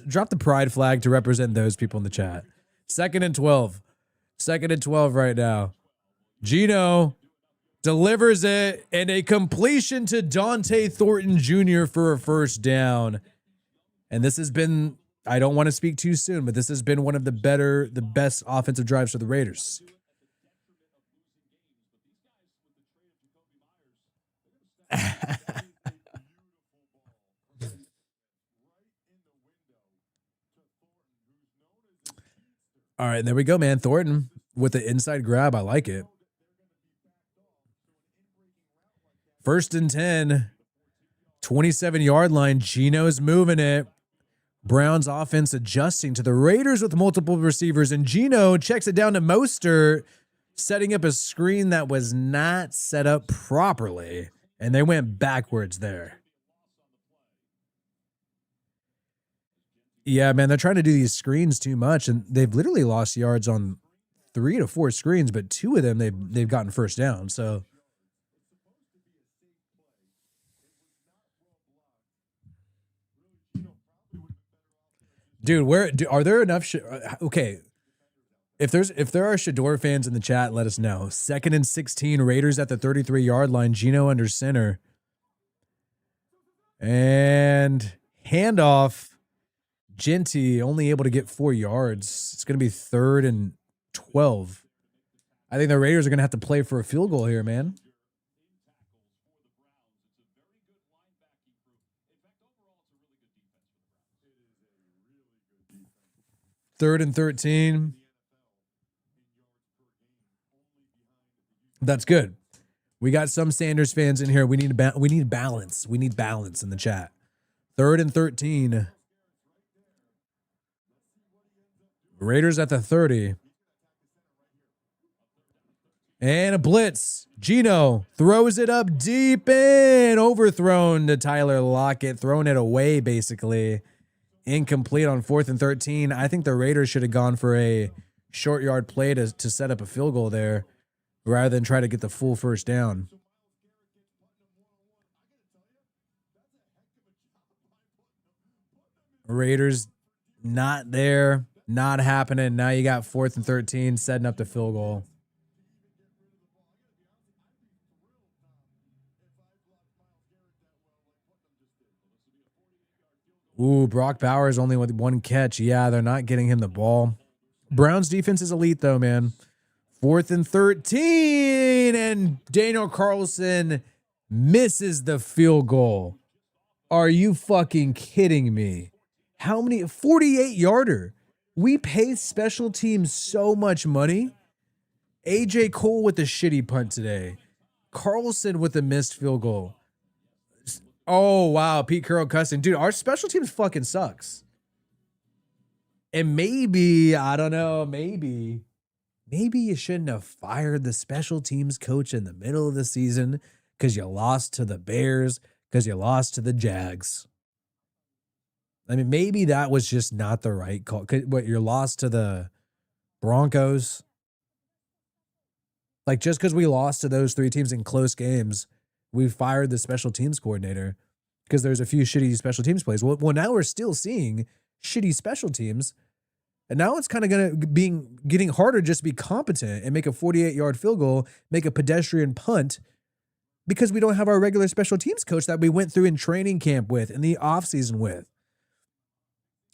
drop the pride flag to represent those people in the chat. 2nd and 12. 2nd and 12 right now. Geno delivers it, and a completion to Dante Thornton Jr. for a first down. And this has been, I don't want to speak too soon, but this has been one of the best offensive drives for the Raiders. All right, there we go, man. Thornton with the inside grab. I like it. 1st and 10, 27-yard line. Geno's moving it. Browns offense adjusting to the Raiders with multiple receivers, and Geno checks it down to Mostert, setting up a screen that was not set up properly, and they went backwards there. Yeah, man, they're trying to do these screens too much, and they've literally lost yards on 3 to 4 screens, but 2 of them they've gotten first down. So dude, are there enough okay, if there are Shedeur fans in the chat, let us know. 2nd and 16, Raiders at the 33-yard line. Geno under center. And handoff. Genty only able to get 4 yards. It's going to be 3rd and 12. I think the Raiders are going to have to play for a field goal here, man. 3rd and 13. That's good. We got some Sanders fans in here. We need balance. We need balance in the chat. 3rd and 13. Raiders at the 30. And a blitz. Geno throws it up deep and overthrown to Tyler Lockett, throwing it away basically. Incomplete on 4th and 13. I think the Raiders should have gone for a short yard play to set up a field goal there rather than try to get the full first down. Raiders not there, not happening. Now you got 4th and 13, setting up the field goal. Ooh, Brock Bowers only with 1 catch. Yeah, they're not getting him the ball. Browns defense is elite though, man. 4th and 13, and Daniel Carlson misses the field goal. Are you fucking kidding me? How many? 48-yarder. We pay special teams so much money. AJ Cole with the shitty punt today. Carlson with the missed field goal. Oh, wow. Pete Carroll cussing. Dude, our special teams fucking sucks. And maybe, I don't know, maybe you shouldn't have fired the special teams coach in the middle of the season because you lost to the Bears, because you lost to the Jags. I mean, maybe that was just not the right call. What, you're lost to the Broncos? Like, just because we lost to those 3 teams in close games, we fired the special teams coordinator because there's a few shitty special teams plays. Well, now we're still seeing shitty special teams. And now it's kind of getting harder just to be competent and make a 48-yard field goal, make a pedestrian punt, because we don't have our regular special teams coach that we went through in training camp with, in the offseason with.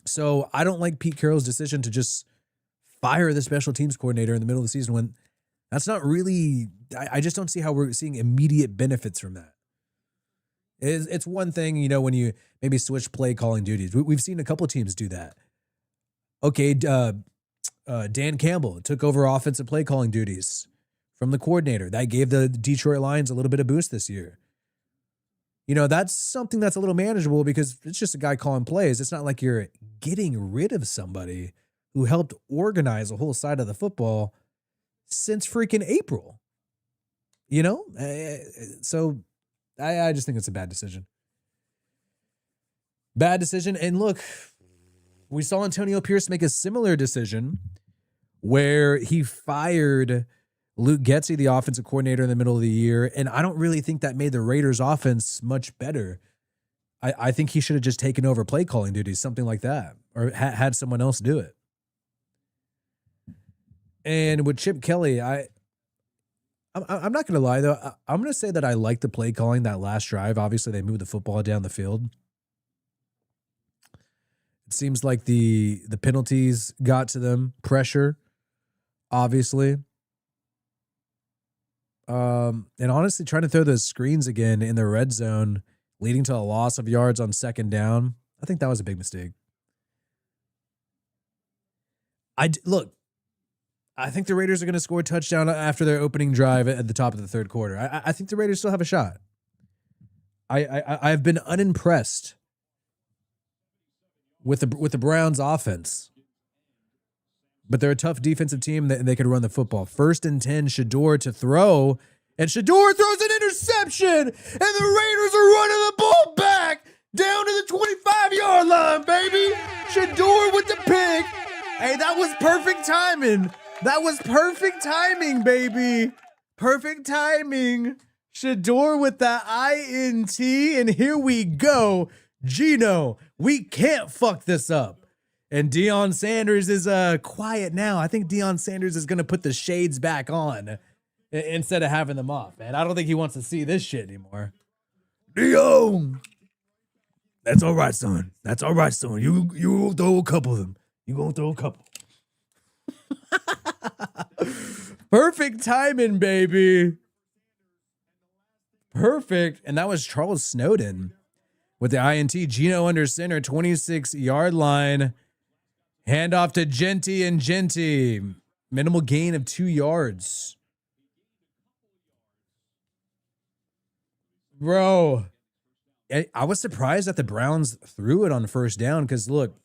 So I don't like Pete Carroll's decision to just fire the special teams coordinator in the middle of the season when that's not really, I just don't see how we're seeing immediate benefits from that. It's one thing, you know, when you maybe switch play calling duties. We've seen a couple of teams do that. Okay, Dan Campbell took over offensive play calling duties from the coordinator. That gave the Detroit Lions a little bit of boost this year. You know, that's something that's a little manageable because it's just a guy calling plays. It's not like you're getting rid of somebody who helped organize a whole side of the football since freaking April. You know? So I just think it's a bad decision. Bad decision. And look, we saw Antonio Pierce make a similar decision where he fired Luke Getsy, the offensive coordinator, in the middle of the year, and I don't really think that made the Raiders' offense much better. I think he should have just taken over play calling duties, something like that, or had someone else do it. And with Chip Kelly, I'm not going to lie, though. I'm going to say that I like the play calling that last drive. Obviously, they moved the football down the field. It seems like the penalties got to them. Pressure, obviously. And honestly, trying to throw those screens again in the red zone, leading to a loss of yards on 2nd down, I think that was a big mistake. Look, I think the Raiders are going to score a touchdown after their opening drive at the top of the 3rd quarter. I think the Raiders still have a shot. I've been unimpressed with the Browns offense, but they're a tough defensive team that they could run the football. 1st and 10, Shedeur to throw, and Shedeur throws an interception, and the Raiders are running the ball back down to the 25-yard line, baby. Shedeur with the pick. Hey, that was perfect timing. That was perfect timing, baby. Perfect timing. Shedeur with that INT, and here we go. Gino, we can't fuck this up. And Deion Sanders is quiet now. I think Deion Sanders is going to put the shades back on instead of having them off, man. I don't think he wants to see this shit anymore. Deion! That's all right, son. That's all right, son. You throw a couple of them. You gonna throw a couple. Perfect timing, baby. Perfect. And that was Charles Snowden with the INT. Gino under center, 26-yard line. Handoff to Genty, and Genty. Minimal gain of 2 yards. Bro, I was surprised that the Browns threw it on 1st down because, look,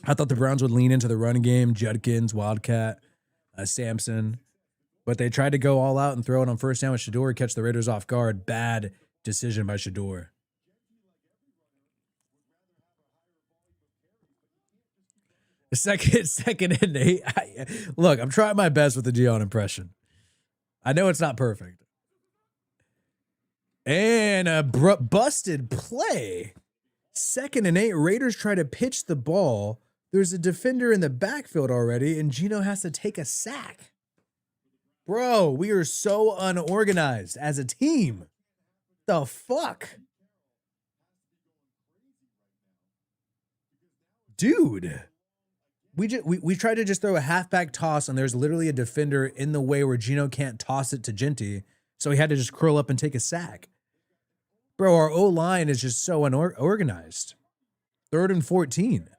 I thought the Browns would lean into the run game, Judkins, Wildcat, Sampson. But they tried to go all out and throw it on 1st down with Shedeur, catch the Raiders off guard. Bad decision by Shedeur. Second and 8. Look, I'm trying my best with the Deion impression. I know it's not perfect. And a busted play. 2nd and 8. Raiders try to pitch the ball. There's a defender in the backfield already, and Gino has to take a sack. Bro, we are so unorganized as a team. The fuck? Dude. We tried to just throw a halfback toss, and there's literally a defender in the way where Gino can't toss it to Ginty, so he had to just curl up and take a sack. Bro, our O-line is just so unorganized. 3rd and 14.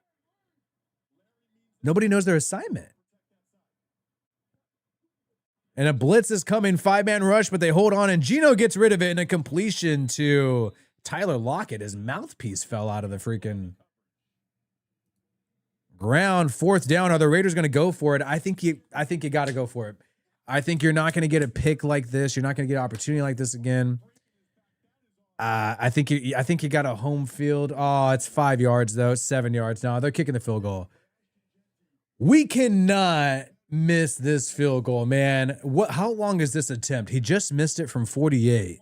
Nobody knows their assignment. And a blitz is coming, 5-man rush, but they hold on, and Gino gets rid of it, and a completion to Tyler Lockett. His mouthpiece fell out of the freaking ground. 4th down. Are the Raiders going to go for it? I think you got to go for it. I think you're not going to get a pick like this. You're not going to get an opportunity like this again. I think you got a home field. Oh, it's 5 yards though. 7 yards. No, they're kicking the field goal. We cannot miss this field goal, man. How long is this attempt? He just missed it from 48.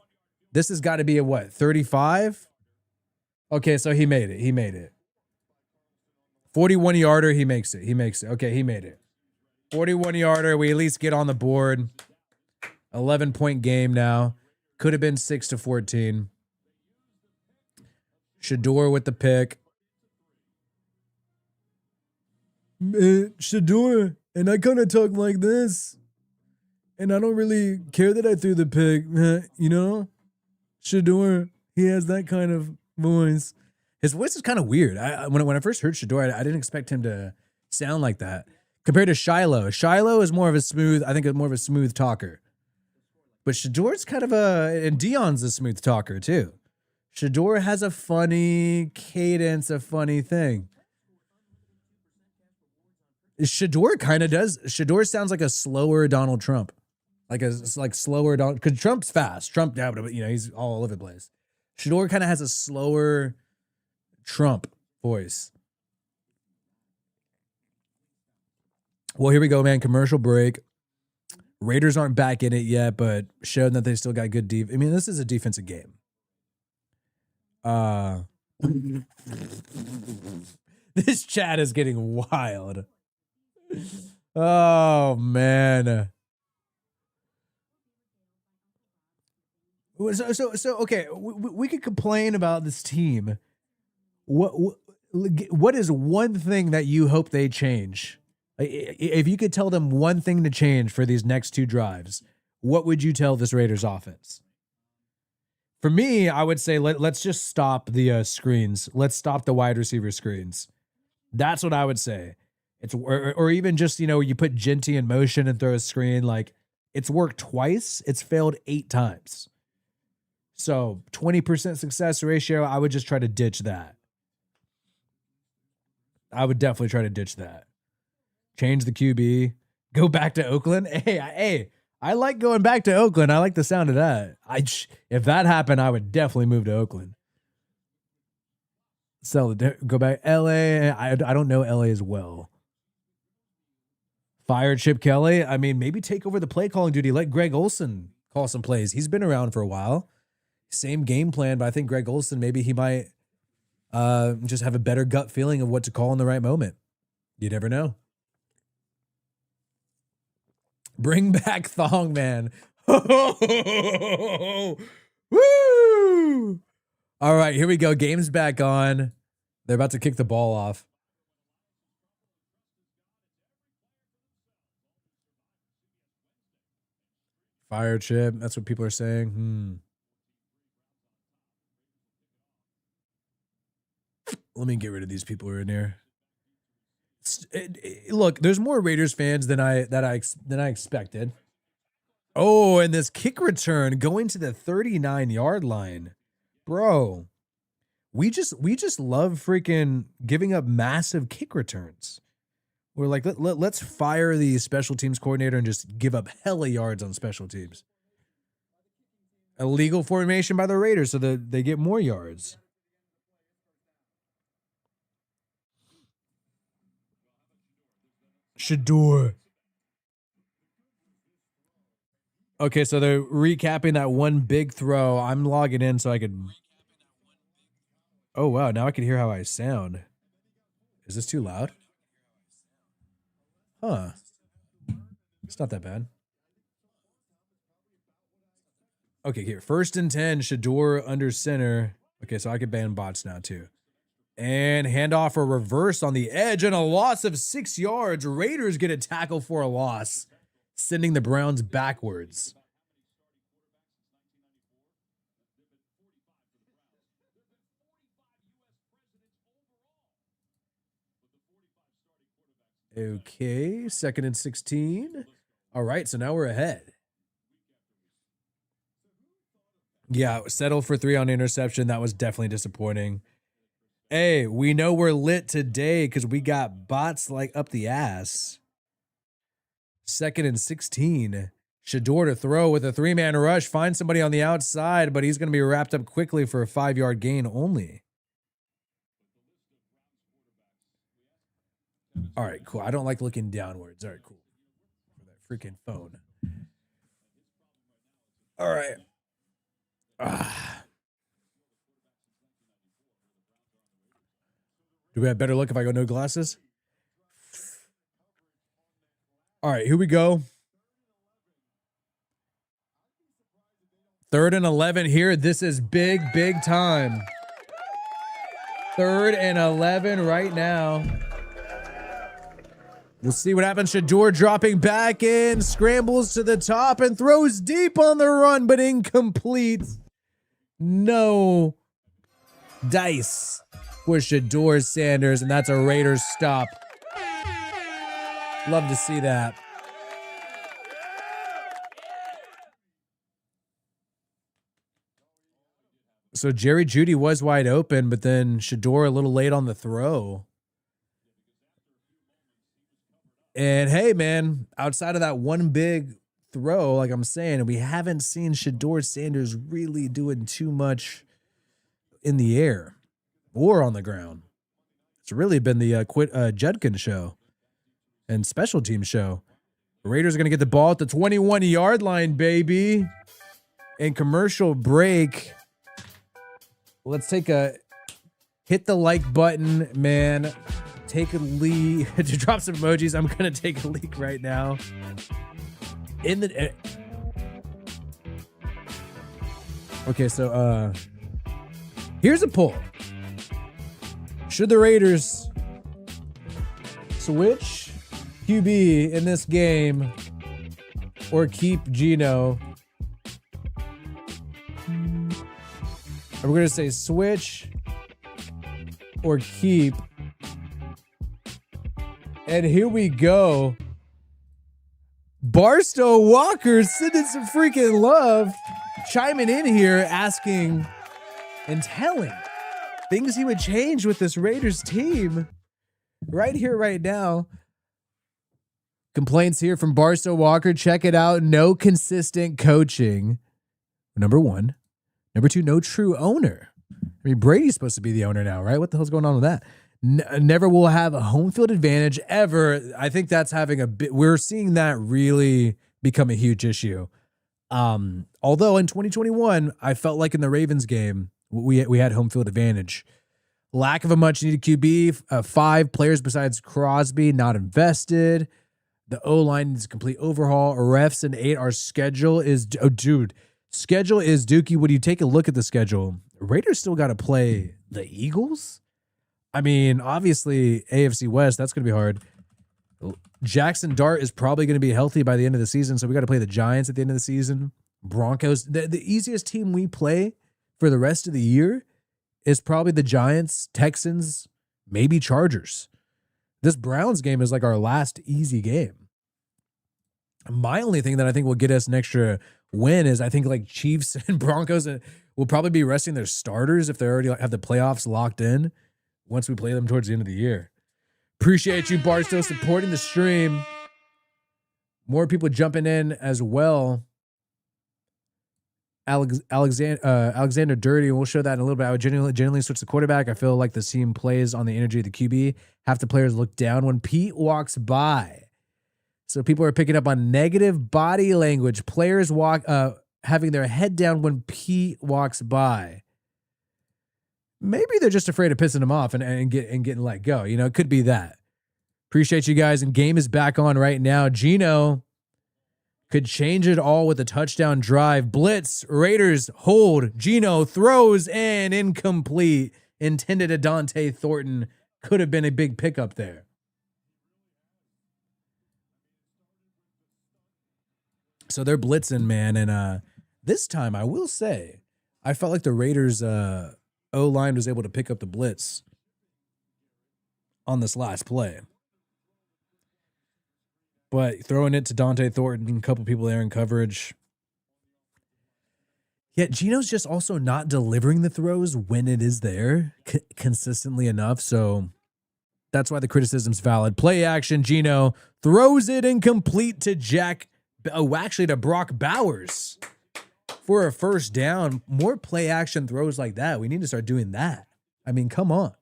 This has got to be a what? 35? Okay, so he made it. He made it. 41-yarder, he makes it. He makes it. Okay, he made it. 41-yarder, we at least get on the board. 11-point game now. Could have been 6-14. Shedeur with the pick. Shedeur, and I kind of talk like this. And I don't really care that I threw the pick. You know? Shedeur, he has that kind of voice. His voice is kind of weird. When I first heard Shedeur, I didn't expect him to sound like that. Compared to Shiloh. Shiloh is more of a smooth, I think more of a smooth talker. But Shedeur's kind of and Dion's a smooth talker too. Shedeur has a funny cadence, a funny thing. Shedeur kind of does. Shedeur sounds like a slower Donald Trump. Like slower Donald, because Trump's fast. Trump, yeah, but you know, he's all over the place. Shedeur kind of has a slower Trump voice. Well, here we go, man. Commercial break. Raiders aren't back in it yet, but showed that they still got good defense. I mean, this is a defensive game. This chat is getting wild. Oh, man. So okay, we could complain about this team. What is one thing that you hope they change? If you could tell them one thing to change for these next 2 drives, what would you tell this Raiders offense? For me, I would say let's just stop the screens. Let's stop the wide receiver screens. That's what I would say. It's or even just, you know, you put Ginty in motion and throw a screen. Like, it's worked twice. It's failed 8 times. So 20% success ratio, I would just try to ditch that. I would definitely try to ditch that. Change the QB. Go back to Oakland. Hey, I like going back to Oakland. I like the sound of that. If that happened, I would definitely move to Oakland. Go back LA. I don't know LA as well. Fire Chip Kelly. I mean, maybe take over the play calling duty. Let Greg Olsen call some plays. He's been around for a while. Same game plan, but I think Greg Olsen, maybe he might just have a better gut feeling of what to call in the right moment. You never know. Bring back Thong Man. Woo! All right, here we go. Game's back on. They're about to kick the ball off. Fire Chip. That's what people are saying. Let me get rid of these people who are in here. Look, there's more Raiders fans than I expected. Oh, and this kick return going to the 39-yard line. Bro, we just love freaking giving up massive kick returns. We're like, let's fire the special teams coordinator and just give up hella yards on special teams. Illegal formation by the Raiders so that they get more yards. Shedeur. Okay, so they're recapping that one big throw. I'm logging in so I could. Oh, wow. Now I can hear how I sound. Is this too loud? Huh. It's not that bad. Okay, here. 1st and 10. Shedeur under center. Okay, so I can ban bots now too. And handoff or reverse on the edge and a loss of 6 yards. Raiders get a tackle for a loss, sending the Browns backwards. Okay, 2nd and 16. All right, so now we're ahead. Yeah, settle for 3 on interception. That was definitely disappointing. Hey, we know we're lit today because we got bots like up the ass. 2nd and 16. Shedeur to throw with a 3-man rush. Find somebody on the outside, but he's going to be wrapped up quickly for a 5-yard gain only. All right, cool. I don't like looking downwards. All right, cool. For that freaking phone. All right. Do we have better luck if I go no glasses? All right, here we go. 3rd and 11 here. This is big, big time. 3rd and 11 right now. We'll see what happens. Shedeur dropping back in, scrambles to the top and throws deep on the run, but incomplete. No dice for Shedeur Sanders, and that's a Raiders stop. Love to see that. So Jerry Jeudy was wide open, but then Shedeur a little late on the throw. And hey, man, outside of that one big throw, like I'm saying, we haven't seen Shedeur Sanders really doing too much in the air or on the ground. It's really been the Judkins show and special team show. The Raiders are going to get the ball at the 21-yard line, baby. And commercial break. Let's take a hit the like button, man. Take a leak to drop some emojis. I'm going to take a leak right now. Okay, so here's a poll. Should the Raiders switch QB in this game or keep Geno? We're going to say switch or keep. And here we go. Barstow Walker sending some freaking love, chiming in here, asking and telling things he would change with this Raiders team. Right here, right now. Complaints here from Barstow Walker. Check it out. No consistent coaching. Number 1. Number 2, no true owner. I mean, Brady's supposed to be the owner now, right? What the hell's going on with that? Never will have a home field advantage ever. I think that's having a bit. We're seeing that really become a huge issue. Although in 2021, I felt like in the Ravens game, we had home field advantage. Lack of a much needed QB. 5 players besides Crosby not invested. The O-line needs a complete overhaul. Refs and 8. Our schedule is, oh, dude. Schedule is dookie. When you take a look at the schedule, Raiders still got to play the Eagles. I mean, obviously, AFC West, that's going to be hard. Jackson Dart is probably going to be healthy by the end of the season, so we got to play the Giants at the end of the season. Broncos. The easiest team we play for the rest of the year is probably the Giants, Texans, maybe Chargers. This Browns game is like our last easy game. My only thing that I think will get us an extra win is I think like Chiefs and Broncos will probably be resting their starters if they already have the playoffs locked in once we play them towards the end of the year. Appreciate you, Barstow, supporting the stream. More people jumping in as well. Alexander Dirty, we'll show that in a little bit. I would genuinely switch the quarterback. I feel like the team plays on the energy of the QB. Half the players look down when Pete walks by. So people are picking up on negative body language. Players having their head down when Pete walks by. Maybe they're just afraid of pissing him off and getting let go. You know, it could be that. Appreciate you guys. And game is back on right now. Geno could change it all with a touchdown drive. Blitz, Raiders hold. Geno throws and incomplete. intended to Dante Thornton could have been a big pickup there. So they're blitzing, man. And this time, I will say, I felt like the Raiders' O-line was able to pick up the blitz on this last play. But throwing it to Dante Thornton, a couple people there in coverage. Yet Geno's just also not delivering the throws when it is there consistently enough. So that's why the criticism's valid. Play action, Geno throws it incomplete to to Brock Bowers for a first down. More play action throws like that. We need to start doing that. I mean, come on.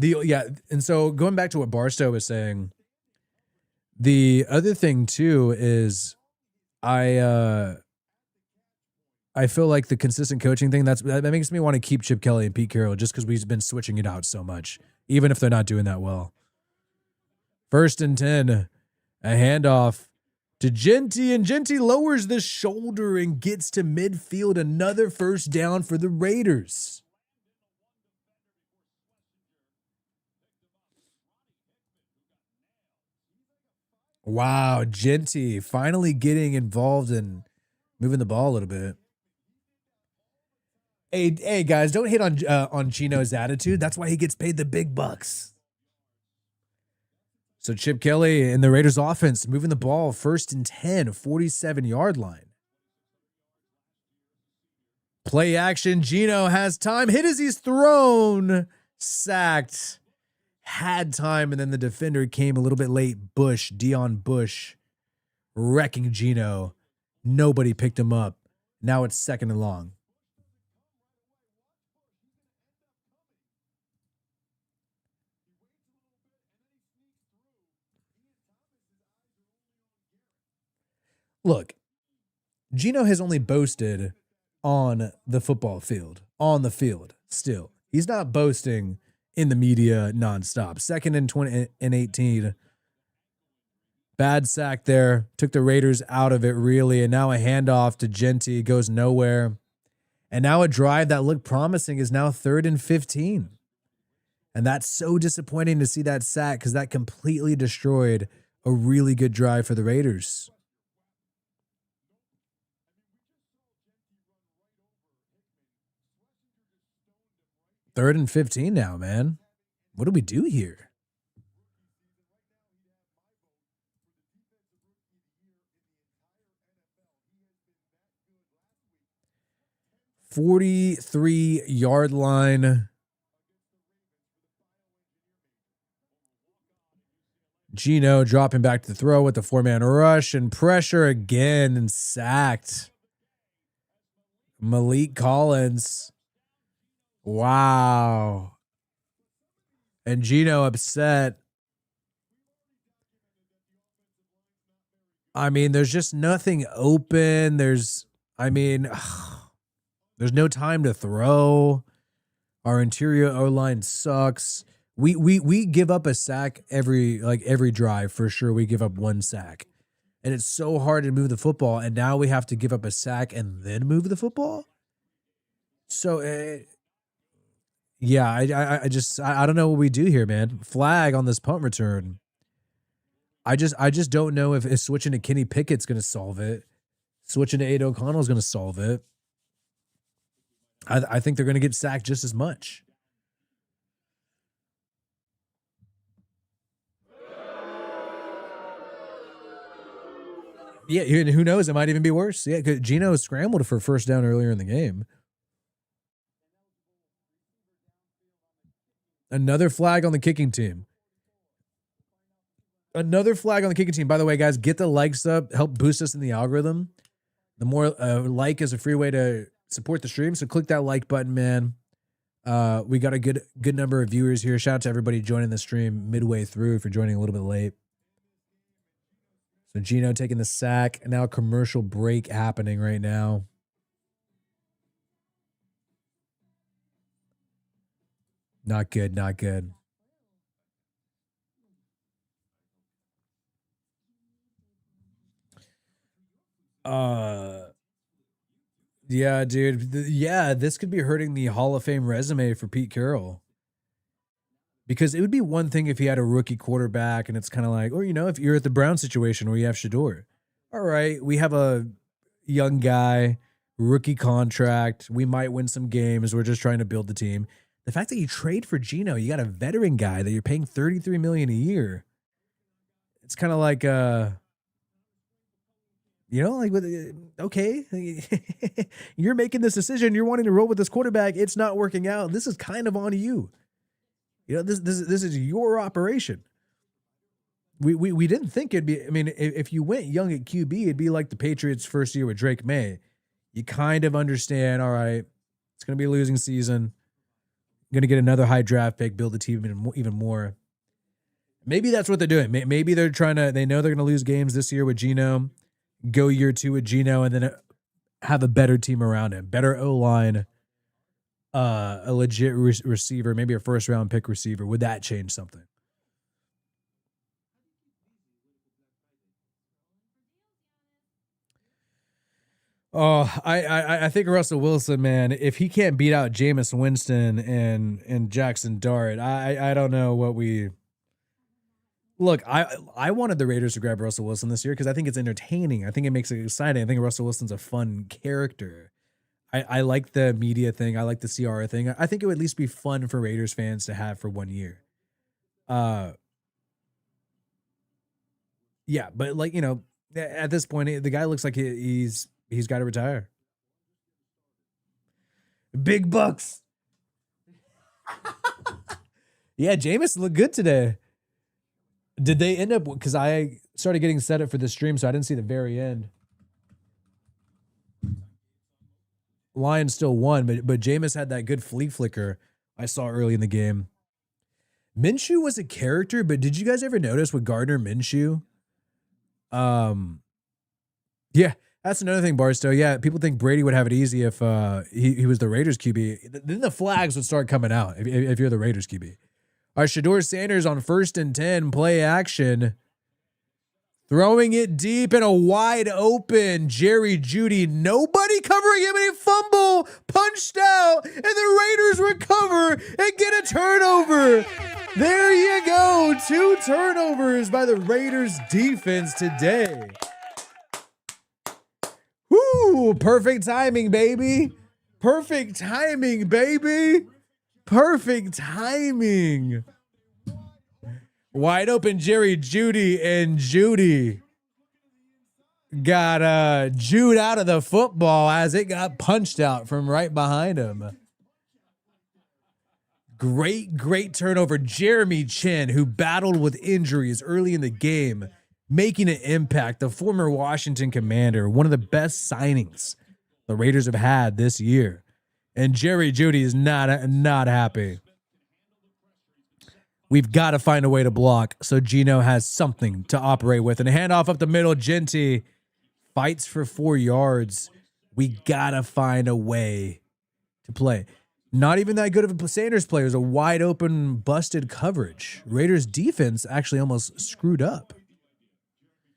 And so going back to what Barstow was saying, the other thing too is I feel like the consistent coaching thing that makes me want to keep Chip Kelly and Pete Carroll just because we've been switching it out so much, even if they're not doing that well. 1st and 10, a handoff to Genty, and Genty lowers the shoulder and gets to midfield. Another first down for the Raiders. Wow, Genty finally getting involved in moving the ball a little bit. Hey guys, don't hate on Geno's attitude. That's why he gets paid the big bucks. So Chip Kelly and the Raiders offense moving the ball 1st and 10, 47-yard line. Play action. Geno has time. Hit as he's thrown. Sacked. Had time, and then the defender came a little bit late. Dion Bush, wrecking Geno. Nobody picked him up. Now it's 2nd and long. Look, Geno has only boasted on the football field, on the field still. He's not boasting in the media nonstop. 2nd and 20 and 18. Bad sack there. Took the Raiders out of it, really. And now a handoff to Genty. Goes nowhere. And now a drive that looked promising is now 3rd and 15. And that's so disappointing to see that sack because that completely destroyed a really good drive for the Raiders. 3rd and 15 now, man. What do we do here? "43-yard line." Geno dropping back to the throw with the 4-man rush and pressure again and sacked. Malik Collins. Wow. And Geno upset. I mean, there's just nothing open. There's no time to throw. Our interior O-line sucks. We give up a sack every drive for sure. We give up 1 sack. And it's so hard to move the football, and now we have to give up a sack and then move the football? So yeah, I don't know what we do here, man. Flag on this punt return. I just don't know if switching to Kenny Pickett's going to solve it. Switching to Aiden O'Connell is going to solve it. I think they're going to get sacked just as much. Yeah, who knows? It might even be worse. Yeah, because Geno scrambled for 1st down earlier in the game. Another flag on the kicking team. Another flag on the kicking team. By the way, guys, get the likes up. Help boost us in the algorithm. The more like is a free way to support the stream. So click that like button, man. We got a good number of viewers here. Shout out to everybody joining the stream midway through if you're joining a little bit late. So Geno taking the sack. And now a commercial break happening right now. Not good, not good. Yeah, dude. Yeah, this could be hurting the Hall of Fame resume for Pete Carroll. Because it would be one thing if he had a rookie quarterback and it's kind of like, or, if you're at the Brown situation where you have Shedeur. All right, we have a young guy, rookie contract. We might win some games. We're just trying to build the team. The fact that you trade for Geno, you got a veteran guy that you're paying $33 million a year. It's kind of like, okay, you're making this decision. You're wanting to roll with this quarterback. It's not working out. This is kind of on you. This is your operation. We didn't think it'd be. I mean, if you went young at QB, it'd be like the Patriots' first year with Drake May. You kind of understand. All right, it's going to be a losing season. Going to get another high draft pick, build the team even more. Maybe that's what they're doing. Maybe they're trying to. They know they're going to lose games this year with Geno. Go year 2 with Geno, and then have a better team around him, better O-line, a legit receiver, maybe a first-round pick receiver. Would that change something? Oh, I think Russell Wilson, man, if he can't beat out Jameis Winston and Jackson Dart, I don't know what we. Look, I wanted the Raiders to grab Russell Wilson this year because I think it's entertaining. I think it makes it exciting. I think Russell Wilson's a fun character. I like the media thing. I like the CR thing. I think it would at least be fun for Raiders fans to have for 1 year. Yeah, but at this point, the guy looks like he's got to retire. Big bucks. Yeah, Jameis looked good today. Did they end up, because I started getting set up for the stream, so I didn't see the very end. Lions still won, but Jameis had that good flea flicker I saw early in the game. Minshew was a character, but did you guys ever notice with Gardner Minshew? Yeah, that's another thing, Barstow. Yeah, people think Brady would have it easy if he was the Raiders QB. Then the flags would start coming out if you're the Raiders QB. All right, Shedeur Sanders on 1st and 10, play action. Throwing it deep and a wide open Jerry Jeudy. Nobody covering him, and a fumble punched out, and the Raiders recover and get a turnover. There you go. 2 turnovers by the Raiders defense today. Woo! Perfect timing, baby. Perfect timing, baby. Perfect timing. Wide open Jerry Jeudy, and Jeudy got Jude out of the football as it got punched out from right behind him. Great turnover. Jeremy Chin, who battled with injuries early in the game, making an impact. The former Washington Commander, one of the best signings the Raiders have had this year. And Jerry Jeudy is not happy. We've got to find a way to block so Geno has something to operate with. And a handoff up the middle. Genty fights for 4 yards. We got to find a way to play. Not even that good of a Sanders play. It was a wide open, busted coverage. Raiders defense actually almost screwed up.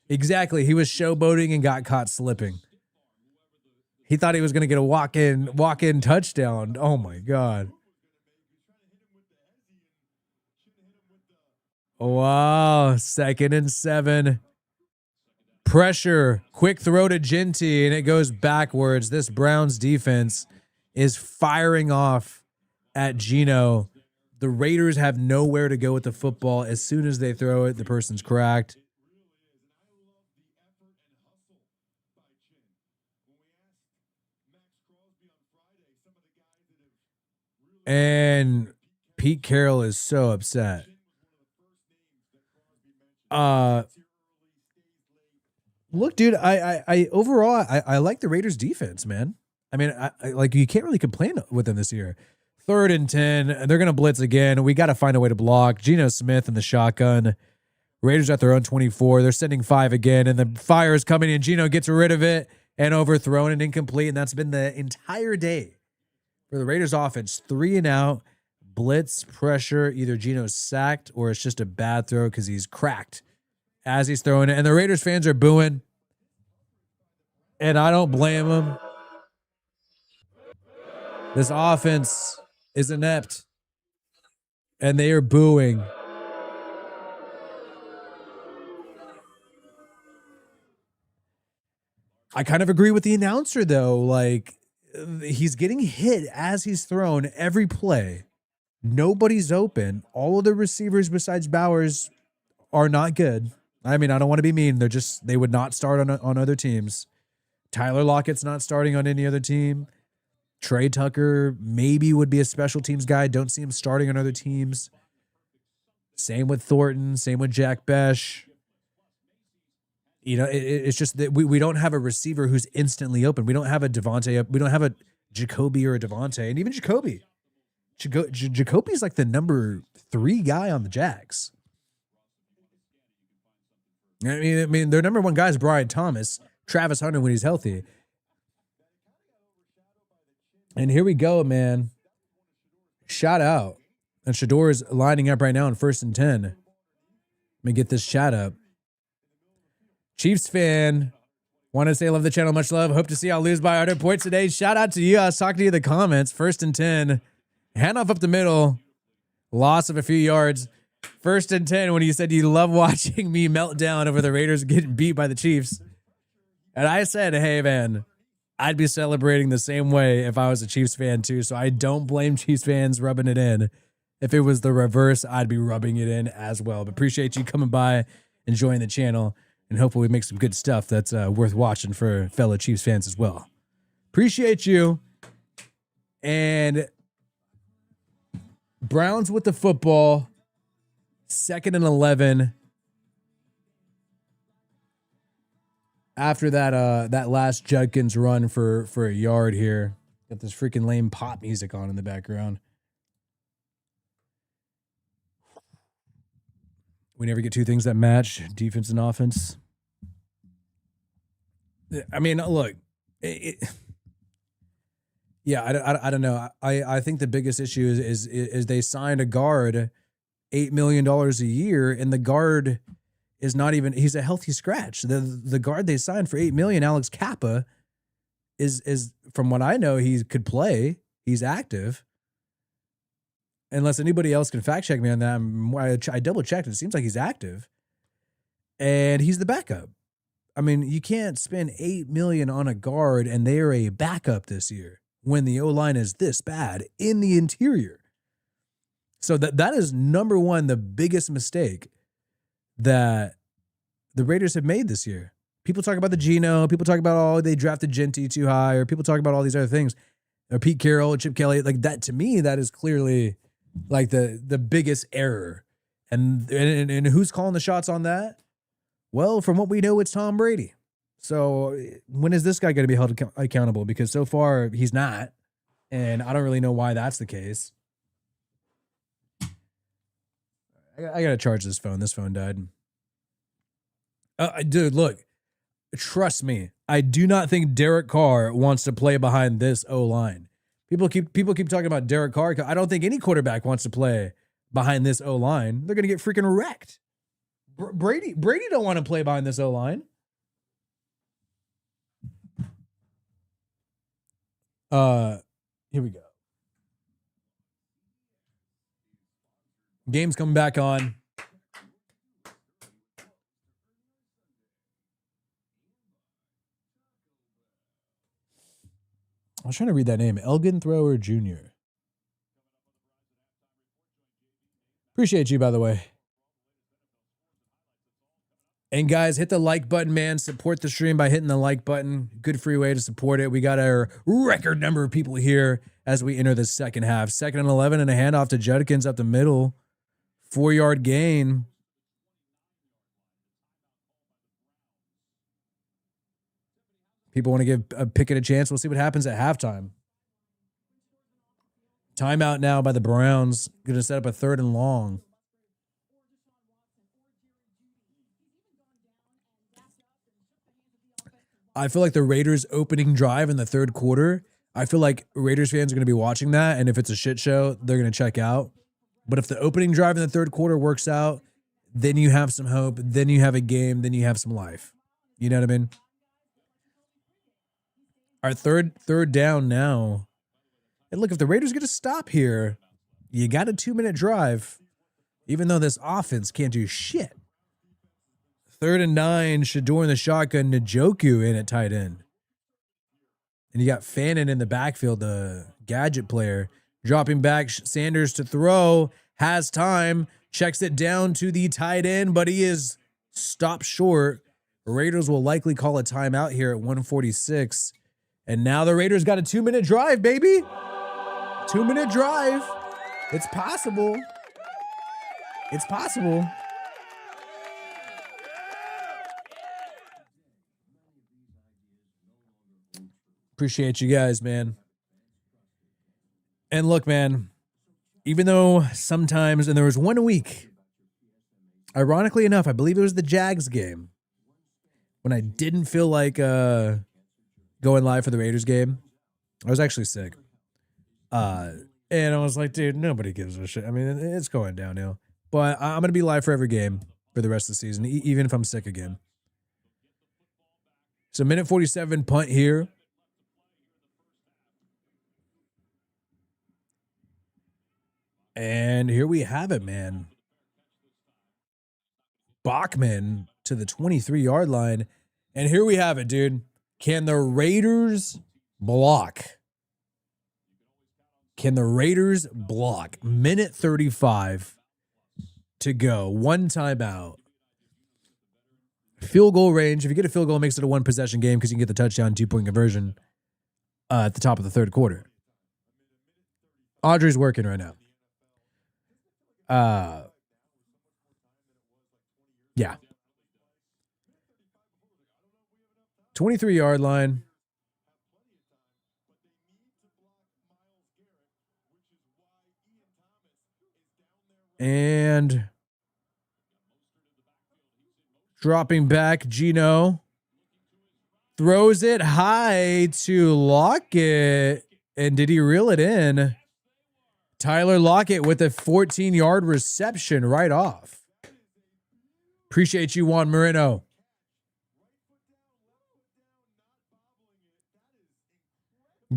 Exactly. He was showboating and got caught slipping. He thought he was going to get a walk-in touchdown. Oh my God. Wow. 2nd and 7. Pressure. Quick throw to Genty, and it goes backwards. This Browns defense is firing off at Geno. The Raiders have nowhere to go with the football. As soon as they throw it, the person's cracked. And Pete Carroll is so upset. Look, dude, I overall I like the Raiders defense, man. I mean, I like, you can't really complain with them this year. 3rd and 10, they're going to blitz again. We got to find a way to block. Geno Smith in the shotgun. Raiders at their own 24. They're sending 5 again, and the fire is coming in. Geno gets rid of it and overthrown and incomplete, and that's been the entire day for the Raiders offense. 3 and out, blitz, pressure. Either Geno's sacked or it's just a bad throw because he's cracked as he's throwing it. And the Raiders fans are booing, and I don't blame them. This offense is inept. And they are booing. I kind of agree with the announcer, though. Like, he's getting hit as he's thrown every play. Nobody's open. All of the receivers besides Bowers are not good. I mean, I don't want to be mean. They would not start on other teams. Tyler Lockett's not starting on any other team. Trey Tucker maybe would be a special teams guy. Don't see him starting on other teams. Same with Thornton. Same with Jack Besh. You know, it's just that we don't have a receiver who's instantly open. We don't have a Devontae. We don't have a Jacoby or a Devontae. And even Jacoby. Jacoby's like the number 3 guy on the Jags. I mean, their number 1 guy is Brian Thomas. Travis Hunter when he's healthy. And here we go, man. Shout out. And Shedeur is lining up right now on 1st and 10. Let me get this chat up. Chiefs fan. Want to say love the channel. Much love. Hope to see y'all lose by 100 points today. Shout out to you. I was talking to you in the comments. 1st and 10. Handoff up the middle. Loss of a few yards. 1st and 10 when you said you love watching me melt down over the Raiders getting beat by the Chiefs. And I said, hey, man, I'd be celebrating the same way if I was a Chiefs fan too. So I don't blame Chiefs fans rubbing it in. If it was the reverse, I'd be rubbing it in as well. But appreciate you coming by, enjoying the channel, and hopefully we make some good stuff that's worth watching for fellow Chiefs fans as well. Appreciate you. And Browns with the football. 2nd and 11. After that last Judkins run for a yard here. Got this freaking lame pop music on in the background. We never get 2 things that match, defense and offense. I mean, look, yeah, I don't know. I think the biggest issue is they signed a guard $8 million a year, and the guard is not even, he's a healthy scratch. The guard they signed for $8 million, Alex Kappa, is from what I know, he could play. He's active. Unless anybody else can fact check me on that. I double checked. It seems like he's active. And he's the backup. I mean, you can't spend $8 million on a guard and they are a backup this year when the O-line is this bad in the interior. So that is number 1, the biggest mistake that the Raiders have made this year. People talk about the Geno. People talk about, they drafted Genty too high, or people talk about all these other things. Or Pete Carroll, Chip Kelly. Like that, to me, that is clearly like the biggest error. And who's calling the shots on that? Well, from what we know, it's Tom Brady. So when is this guy going to be held accountable? Because so far he's not. And I don't really know why that's the case. I got to charge this phone. This phone died. Dude, look, trust me. I do not think Derek Carr wants to play behind this O-line. People keep talking about Derek Carr. I don't think any quarterback wants to play behind this O-line. They're going to get freaking wrecked. Brady don't want to play behind this O-line. Here we go. Game's coming back on. I was trying to read that name. Elgin Thrower Jr. Appreciate you, by the way. And guys, hit the like button, man. Support the stream by hitting the like button. Good free way to support it. We got our record number of people here as we enter the second half. 2nd and 11 and a handoff to Judkins up the middle. 4-yard gain. People want to give Pickett a chance. We'll see what happens at halftime. Timeout now by the Browns. Going to set up a 3rd and long. I feel like the Raiders opening drive in the 3rd quarter, I feel like Raiders fans are going to be watching that. And if it's a shit show, they're going to check out. But if the opening drive in the 3rd quarter works out, then you have some hope. Then you have a game. Then you have some life. You know what I mean? Our third down now And look, if the Raiders get a stop here, you got a 2-minute drive, even though this offense can't do shit. 3rd and 9, Shedeur in the shotgun, Njoku in at tight end. And you got Fannin in the backfield, the gadget player. Dropping back, Sanders to throw, has time, checks it down to the tight end, but he is stopped short. Raiders will likely call a timeout here at 1:46. And now the Raiders got a 2-minute drive, baby. 2-minute drive. It's possible. It's possible. Appreciate you guys, man. And look, man, even though sometimes, and there was 1 week, ironically enough, I believe it was the Jags game, when I didn't feel like going live for the Raiders game. I was actually sick. And I was like, dude, nobody gives a shit. I mean, it's going downhill. But I'm going to be live for every game for the rest of the season, even if I'm sick again. So minute 47 punt here. And here we have it, man. Bachman to the 23-yard line. And here we have it, dude. Can the Raiders block? Can the Raiders block? Minute 35 to go. 1 timeout. Field goal range. If you get a field goal, it makes it a 1-possession game because you can get the touchdown, 2-point conversion at the top of the 3rd quarter. Audrey's working right now. Yeah. 23-yard line. And dropping back, Gino throws it high to Lockett. And did he reel it in? Tyler Lockett with a 14-yard reception right off. Appreciate you, Juan Moreno.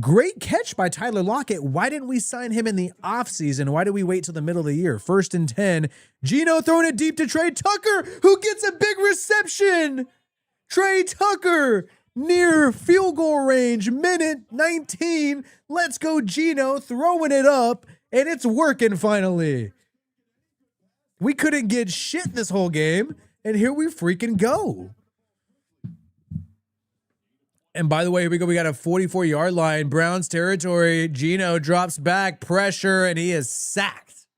Great catch by Tyler Lockett. Why didn't we sign him in the offseason? Why did we wait till the middle of the year? 1st and 10. Gino throwing it deep to Trey Tucker, who gets a big reception. Trey Tucker near field goal range. Minute 19. Let's go, Gino, throwing it up. And it's working finally. We couldn't get shit this whole game, and here we freaking go. And by the way, here we go. We got a 44-yard line. Browns territory. Gino drops back, pressure, and he is sacked.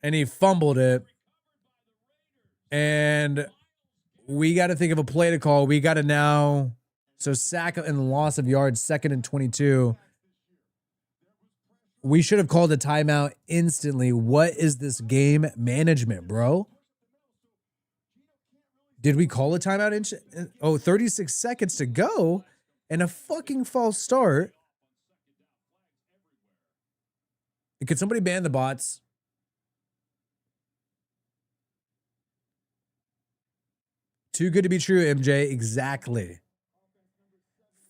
And he fumbled it. And we got to think of a play to call. We got to now, so sack and loss of yards, 2nd and 22. We should have called a timeout instantly. What is this game management, bro? Did we call a timeout? 36 seconds to go and a fucking false start. Could somebody ban the bots? Too good to be true, MJ. Exactly.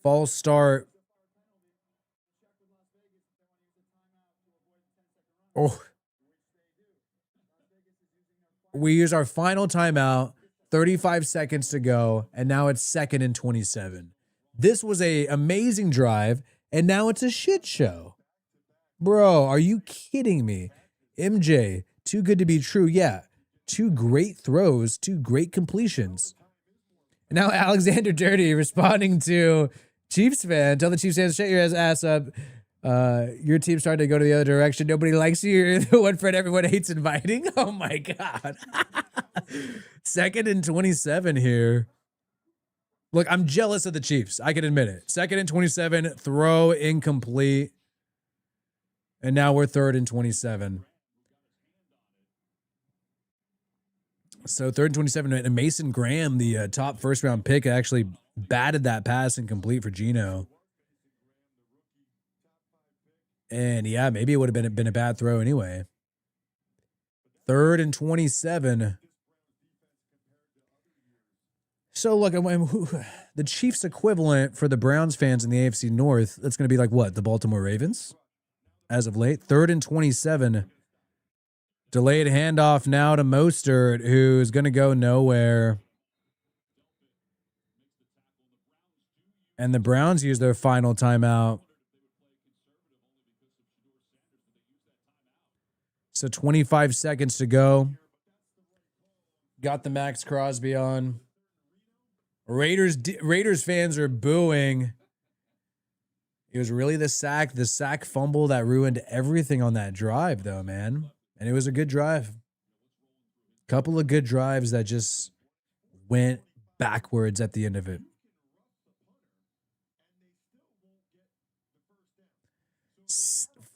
False start. Oh, we use our final timeout, 35 seconds to go, and now it's 2nd and 27. This was a amazing drive, and now it's a shit show. Bro, are you kidding me? MJ, too good to be true. Yeah, 2 great throws, 2 great completions. And now Alexander Dirty responding to Chiefs fan. Tell the Chiefs fans, shut your ass up. Your team's starting to go to the other direction. Nobody likes you. You're the one friend everyone hates inviting. Oh my God. 2nd and 27 here. Look, I'm jealous of the Chiefs. I can admit it. 2nd and 27, throw incomplete. And now we're 3rd and 27. So 3rd and 27, and Mason Graham, the top 1st-round pick, actually batted that pass incomplete for Gino. And yeah, maybe it would have been a bad throw anyway. 3rd and 27. So look, the Chiefs equivalent for the Browns fans in the AFC North, that's going to be like what? The Baltimore Ravens as of late. 3rd and 27. Delayed handoff now to Mostert, who's going to go nowhere. And the Browns use their final timeout. So 25 seconds to go. Got the Max Crosby on. Raiders fans are booing. It was really the sack fumble that ruined everything on that drive, though, man. And it was a good drive. Couple of good drives that just went backwards at the end of it.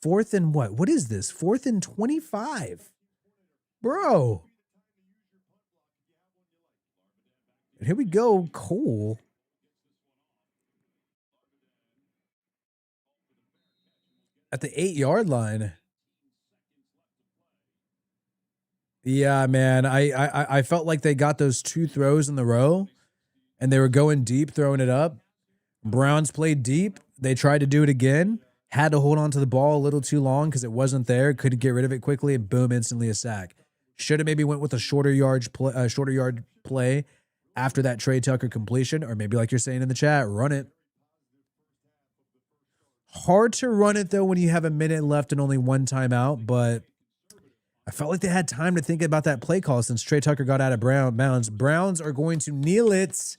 4th and what? What is this? 4th and 25. Bro. And here we go, Cole. At the 8-yard line. Yeah, man. I felt like they got those 2 throws in the row and they were going deep, throwing it up. Browns played deep. They tried to do it again. Had to hold on to the ball a little too long because it wasn't there. Couldn't get rid of it quickly, and boom, instantly a sack. Should have maybe went with a shorter yard play after that Trey Tucker completion, or maybe like you're saying in the chat, run it. Hard to run it though when you have a minute left and only 1 timeout, but I felt like they had time to think about that play call since Trey Tucker got out of bounds. Browns are going to kneel it.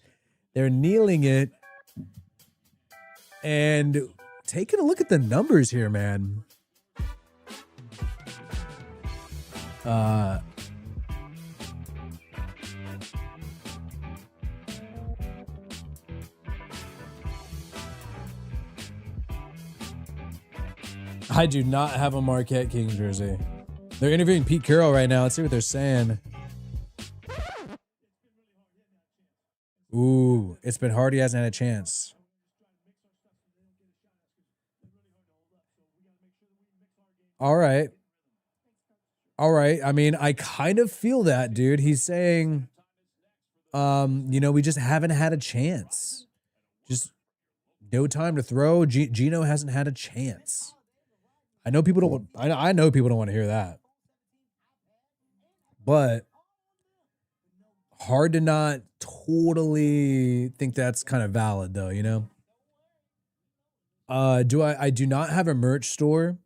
They're kneeling it. And taking a look at the numbers here, man. I do not have a Marquette King jersey. They're interviewing Pete Carroll right now. Let's see what they're saying. Ooh, it's been hard. He hasn't had a chance. All right. All right. I mean, I kind of feel that, dude. He's saying, we just haven't had a chance. Just no time to throw. Gino hasn't had a chance. I know people don't. I know people don't want to hear that, but hard to not totally think that's kind of valid, though. I do not have a merch store.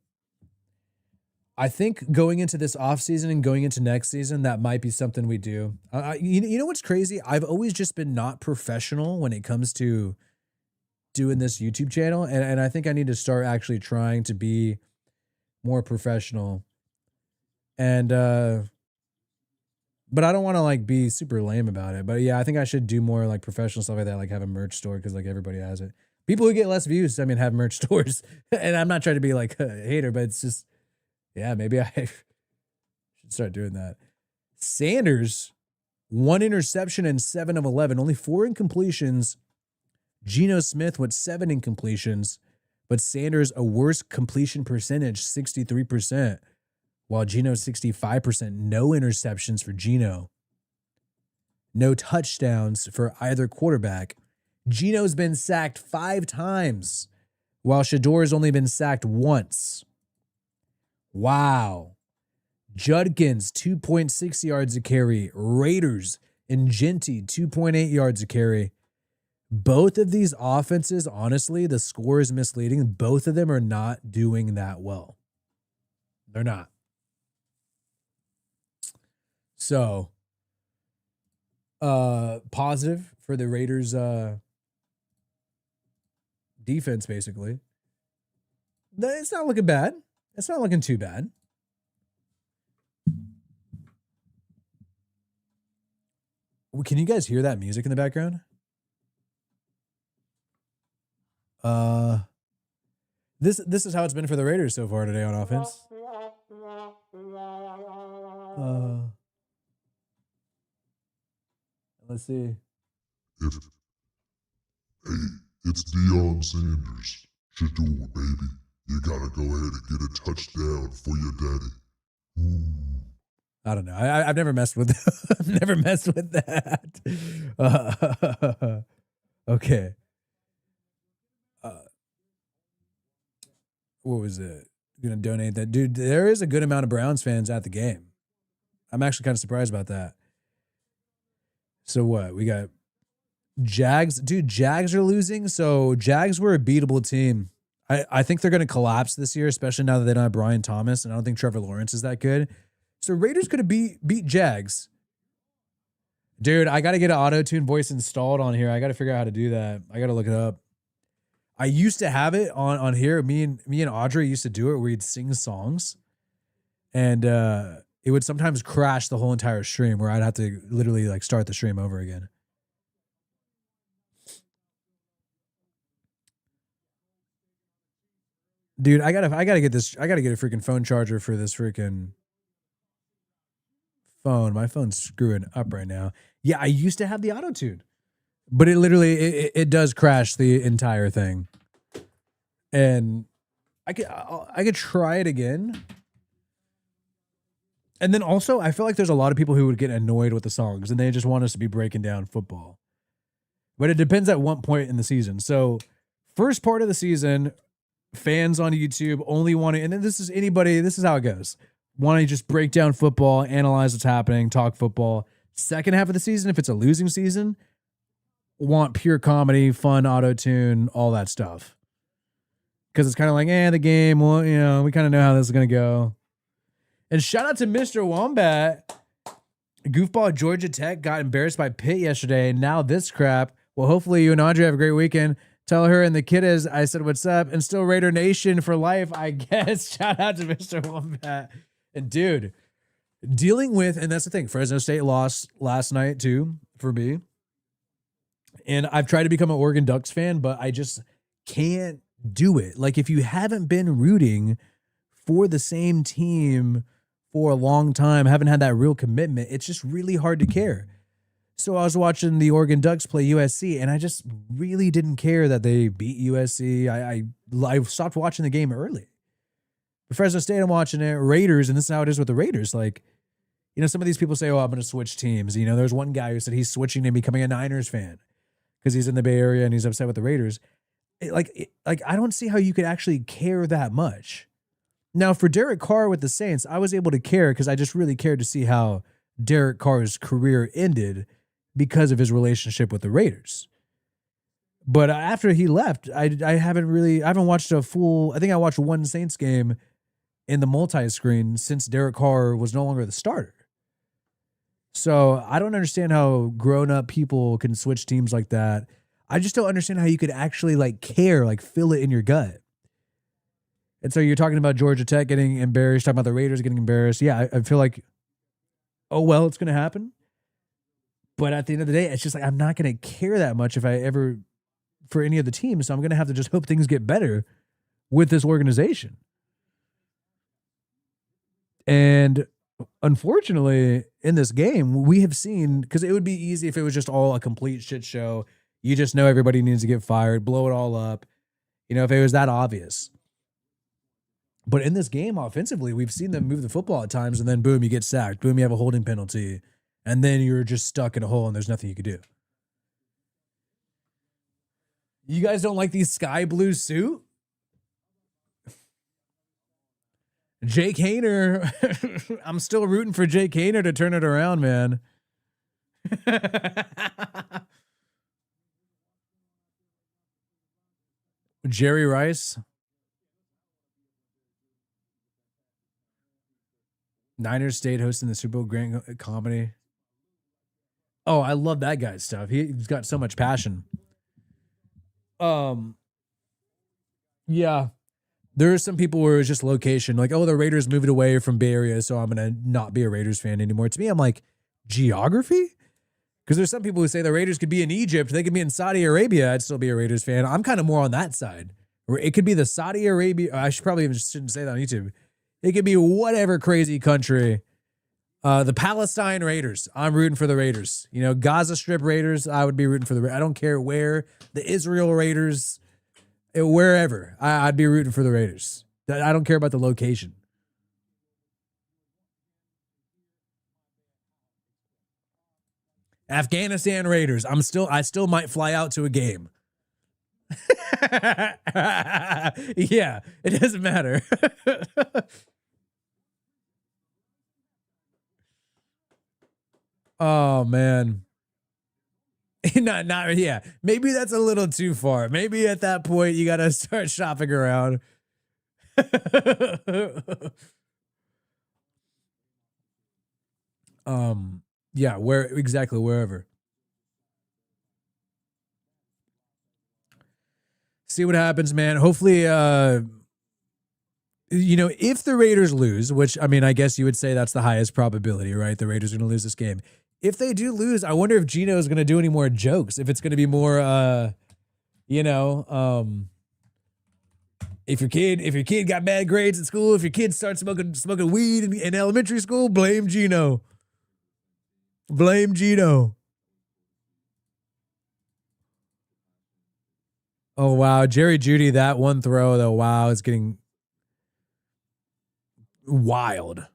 I think going into this offseason and going into next season, that might be something we do. You know what's crazy? I've always just been not professional when it comes to doing this YouTube channel, and I think I need to start actually trying to be more professional. And but I don't want to like be super lame about it. But yeah, I think I should do more like professional stuff like that, like have a merch store, because like everybody has it. People who get less views, I mean, have merch stores. And I'm not trying to be like a hater, but it's just, yeah, maybe I should start doing that. Sanders, 1 interception and 7 of 11, only 4 incompletions. Geno Smith with 7 incompletions, but Sanders a worse completion percentage, 63%, while Geno 65%. No interceptions for Geno. No touchdowns for either quarterback. Geno's been sacked 5 times, while Shedeur has only been sacked once. Wow. Judkins, 2.6 yards a carry. Raiders and Genty, 2.8 yards a carry. Both of these offenses, honestly, the score is misleading. Both of them are not doing that well. They're not. So, positive for the Raiders defense, basically. It's not looking bad. It's not looking too bad. Can you guys hear that music in the background? This is how it's been for the Raiders so far today on offense. Let's see. It's Deion Sanders. Shedeur, baby. You gotta go ahead and get a touchdown for your daddy. Ooh. I don't know. I've never messed with I've never messed with that. Okay. What was it? Gonna donate that. Dude, there is a good amount of Browns fans at the game. I'm actually kind of surprised about that. So what? We got Jags. Dude, Jags are losing. So Jags were a beatable team. I think they're going to collapse this year, especially now that they don't have Brian Thomas, and I don't think Trevor Lawrence is that good. So Raiders could have beat Jags. Dude, I got to get an auto-tune voice installed on here. I got to figure out how to do that. I got to look it up. I used to have it on here. Me and Audrey used to do it where we'd sing songs. And it would sometimes crash the whole entire stream where I'd have to literally like start the stream over again. Dude, I gotta get this. I gotta get a freaking phone charger for this freaking phone. My phone's screwing up right now. Yeah, I used to have the auto tune, but it literally it does crash the entire thing. And I could try it again. And then also, I feel like there's a lot of people who would get annoyed with the songs and they just want us to be breaking down football. But it depends at what point in the season. So, first part of the season, fans on YouTube only want to, and then this is anybody, this is how it goes. Want to just break down football, analyze what's happening, talk football. Second half of the season, if it's a losing season, want pure comedy, fun, auto-tune, all that stuff. Because it's kind of like, the game, well, you know, we kind of know how this is going to go. And shout out to Mr. Wombat. Goofball Georgia Tech got embarrassed by Pitt yesterday. Now this crap. Well, hopefully you and Audrey have a great weekend. Tell her and the kiddas I said what's up, and still Raider Nation for life, I guess. Shout out to Mr. Wombat. And dude, dealing with, and that's the thing, Fresno State lost last night too for me. And I've tried to become an Oregon Ducks fan, but I just can't do it. Like if you haven't been rooting for the same team for a long time, haven't had that real commitment, it's just really hard to care. So I was watching the Oregon Ducks play USC, and I just really didn't care that they beat USC. I stopped watching the game early. But Fresno State, I'm watching it. Raiders, and this is how it is with the Raiders. Like, you know, some of these people say, I'm going to switch teams. You know, there's one guy who said he's switching and becoming a Niners fan because he's in the Bay Area and he's upset with the Raiders. I don't see how you could actually care that much. Now, for Derek Carr with the Saints, I was able to care because I just really cared to see how Derek Carr's career ended because of his relationship with the Raiders. But after he left, I haven't watched a full, I think I watched one Saints game in the multi-screen since Derek Carr was no longer the starter. So I don't understand how grown-up people can switch teams like that. I just don't understand how you could actually like care, like feel it in your gut. And so you're talking about Georgia Tech getting embarrassed, talking about the Raiders getting embarrassed. Yeah, I feel like, it's going to happen. But at the end of the day, it's just like I'm not going to care that much if I ever for any of the teams. So I'm going to have to just hope things get better with this organization. And unfortunately, in this game, we have seen, because it would be easy if it was just all a complete shit show. You just know everybody needs to get fired, blow it all up. You know, if it was that obvious. But in this game, offensively, we've seen them move the football at times, and then boom, you get sacked. Boom, you have a holding penalty. And then you're just stuck in a hole and there's nothing you could do. You guys don't like the sky blue suit? Jake Hayner. I'm still rooting for Jake Hayner to turn it around, man. Jerry Rice. Niners State hosting the Super Bowl Grand Comedy. Oh, I love that guy's stuff. He's got so much passion. Yeah. There are some people where it's just location, like, the Raiders moved away from Bay Area, so I'm going to not be a Raiders fan anymore. To me, I'm like, geography? Because there's some people who say the Raiders could be in Egypt, they could be in Saudi Arabia, I'd still be a Raiders fan. I'm kind of more on that side. Where it could be the Saudi Arabia, I should probably even shouldn't say that on YouTube. It could be whatever crazy country. The Palestine Raiders. I'm rooting for the Raiders. You know, Gaza Strip Raiders. I would be rooting for the Raiders. I don't care where. The Israel Raiders. Wherever. I'd be rooting for the Raiders. I don't care about the location. Afghanistan Raiders. I still might fly out to a game. Yeah, it doesn't matter. Oh man. Not yeah. Maybe that's a little too far. Maybe at that point you gotta start shopping around. Yeah, wherever. See what happens, man. Hopefully, if the Raiders lose, which I mean, I guess you would say that's the highest probability, right? The Raiders are going to lose this game. If they do lose, I wonder if Gino is going to do any more jokes. If it's going to be more, if your kid got bad grades at school, if your kid starts smoking weed in elementary school, blame Gino. Blame Gino. Oh wow, Jerry Jeudy, that one throw though, wow, it's getting wild.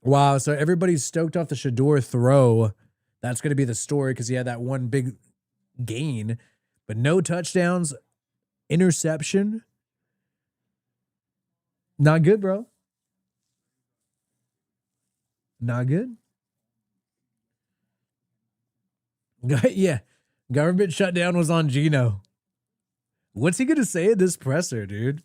Wow, so everybody's stoked off the Shedeur throw. That's going to be the story because he had that one big gain, but no touchdowns, interception. Not good, bro. Not good. Yeah, government shutdown was on Gino. What's he going to say at this presser, dude?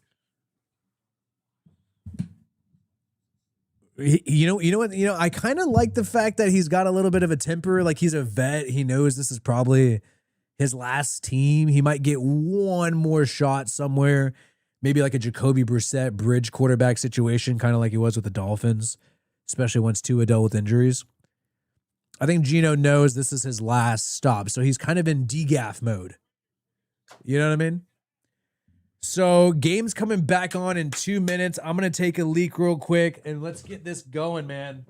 You know what? I kind of like the fact that he's got a little bit of a temper. Like he's a vet. He knows this is probably his last team. He might get one more shot somewhere, maybe like a Jacoby Brissett bridge quarterback situation, kind of like he was with the Dolphins, especially once Tua dealt with injuries. I think Gino knows this is his last stop, so he's kind of in DGAF mode. You know what I mean? So game's coming back on in 2 minutes. I'm going to take a leak real quick and let's get this going, man.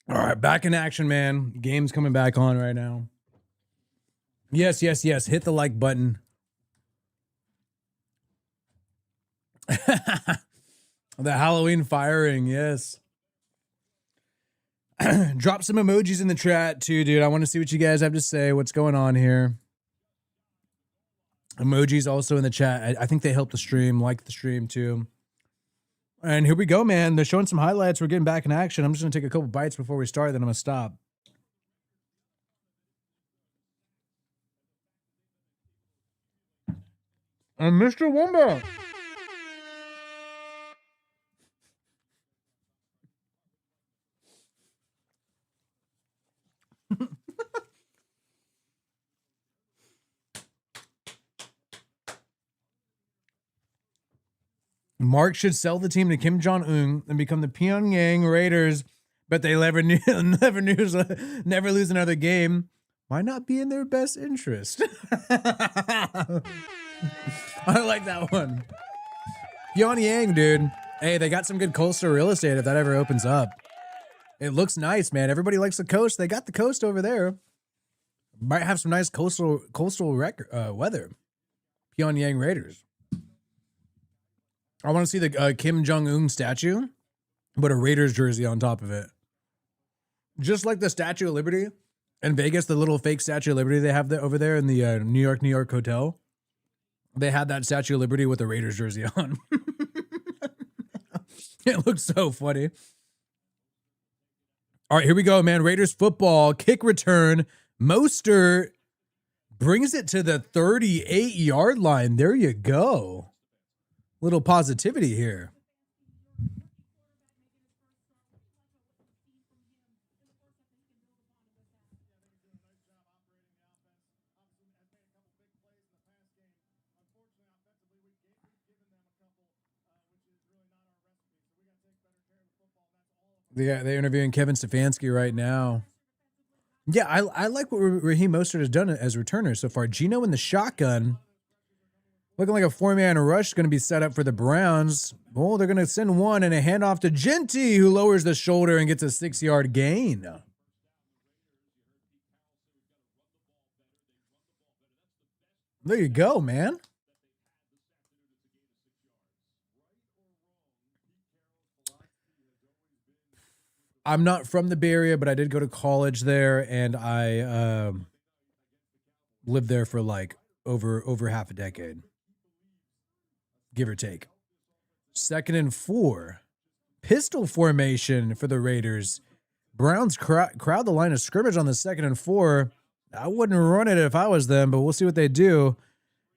All right, back in action, man. Game's coming back on right now. Yes. Hit the like button. The Halloween firing, yes. Drop some emojis in the chat too, dude. I want to see what you guys have to say. What's going on here? Emojis also in the chat. I think they help the stream, like the stream too. And here we go, man. They're showing some highlights. We're getting back in action. I'm just going to take a couple bites before we start, then I'm going to stop. And Mr. Wombat. Mark should sell the team to Kim Jong-un and become the Pyongyang Raiders, but they never lose another game. Might not be in their best interest. I like that one. Pyongyang, dude. Hey, they got some good coastal real estate if that ever opens up. It looks nice, man. Everybody likes the coast. They got the coast over there. Might have some nice coastal weather. Pyongyang Raiders. I want to see the Kim Jong-un statue, but a Raiders jersey on top of it. Just like the Statue of Liberty in Vegas, the little fake Statue of Liberty they have over there in the New York hotel. They had that Statue of Liberty with a Raiders jersey on. It looks so funny. All right, here we go, man. Raiders football, kick return. Mostert brings it to the 38-yard line. There you go. Little positivity here. They're interviewing Kevin Stefanski right now. Yeah, I like what Raheem Mostert has done as returner so far. Geno in the shotgun. Looking like a four-man rush is going to be set up for the Browns. Oh, they're going to send one and a handoff to Genty, who lowers the shoulder and gets a 6-yard gain. There you go, man. I'm not from the Bay Area, but I did go to college there, and I lived there for like over half a decade, give or take. 2nd and 4, pistol formation for the Raiders. Browns crowd the line of scrimmage on the 2nd and 4. I wouldn't run it if I was them, but we'll see what they do.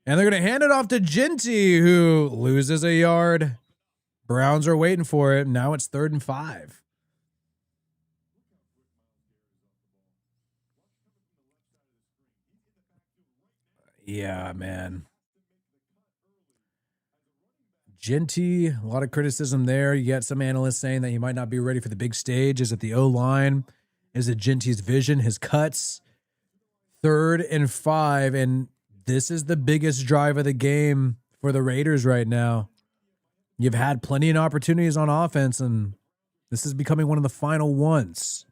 And they're going to hand it off to Genty, who loses a yard. Browns are waiting for it. Now it's 3rd and 5. Yeah, man. Genty, a lot of criticism there. You got some analysts saying that he might not be ready for the big stage. Is it the O-line? Is it Genty's vision, his cuts? 3rd and 5, and this is the biggest drive of the game for the Raiders right now. You've had plenty of opportunities on offense, and this is becoming one of the final ones.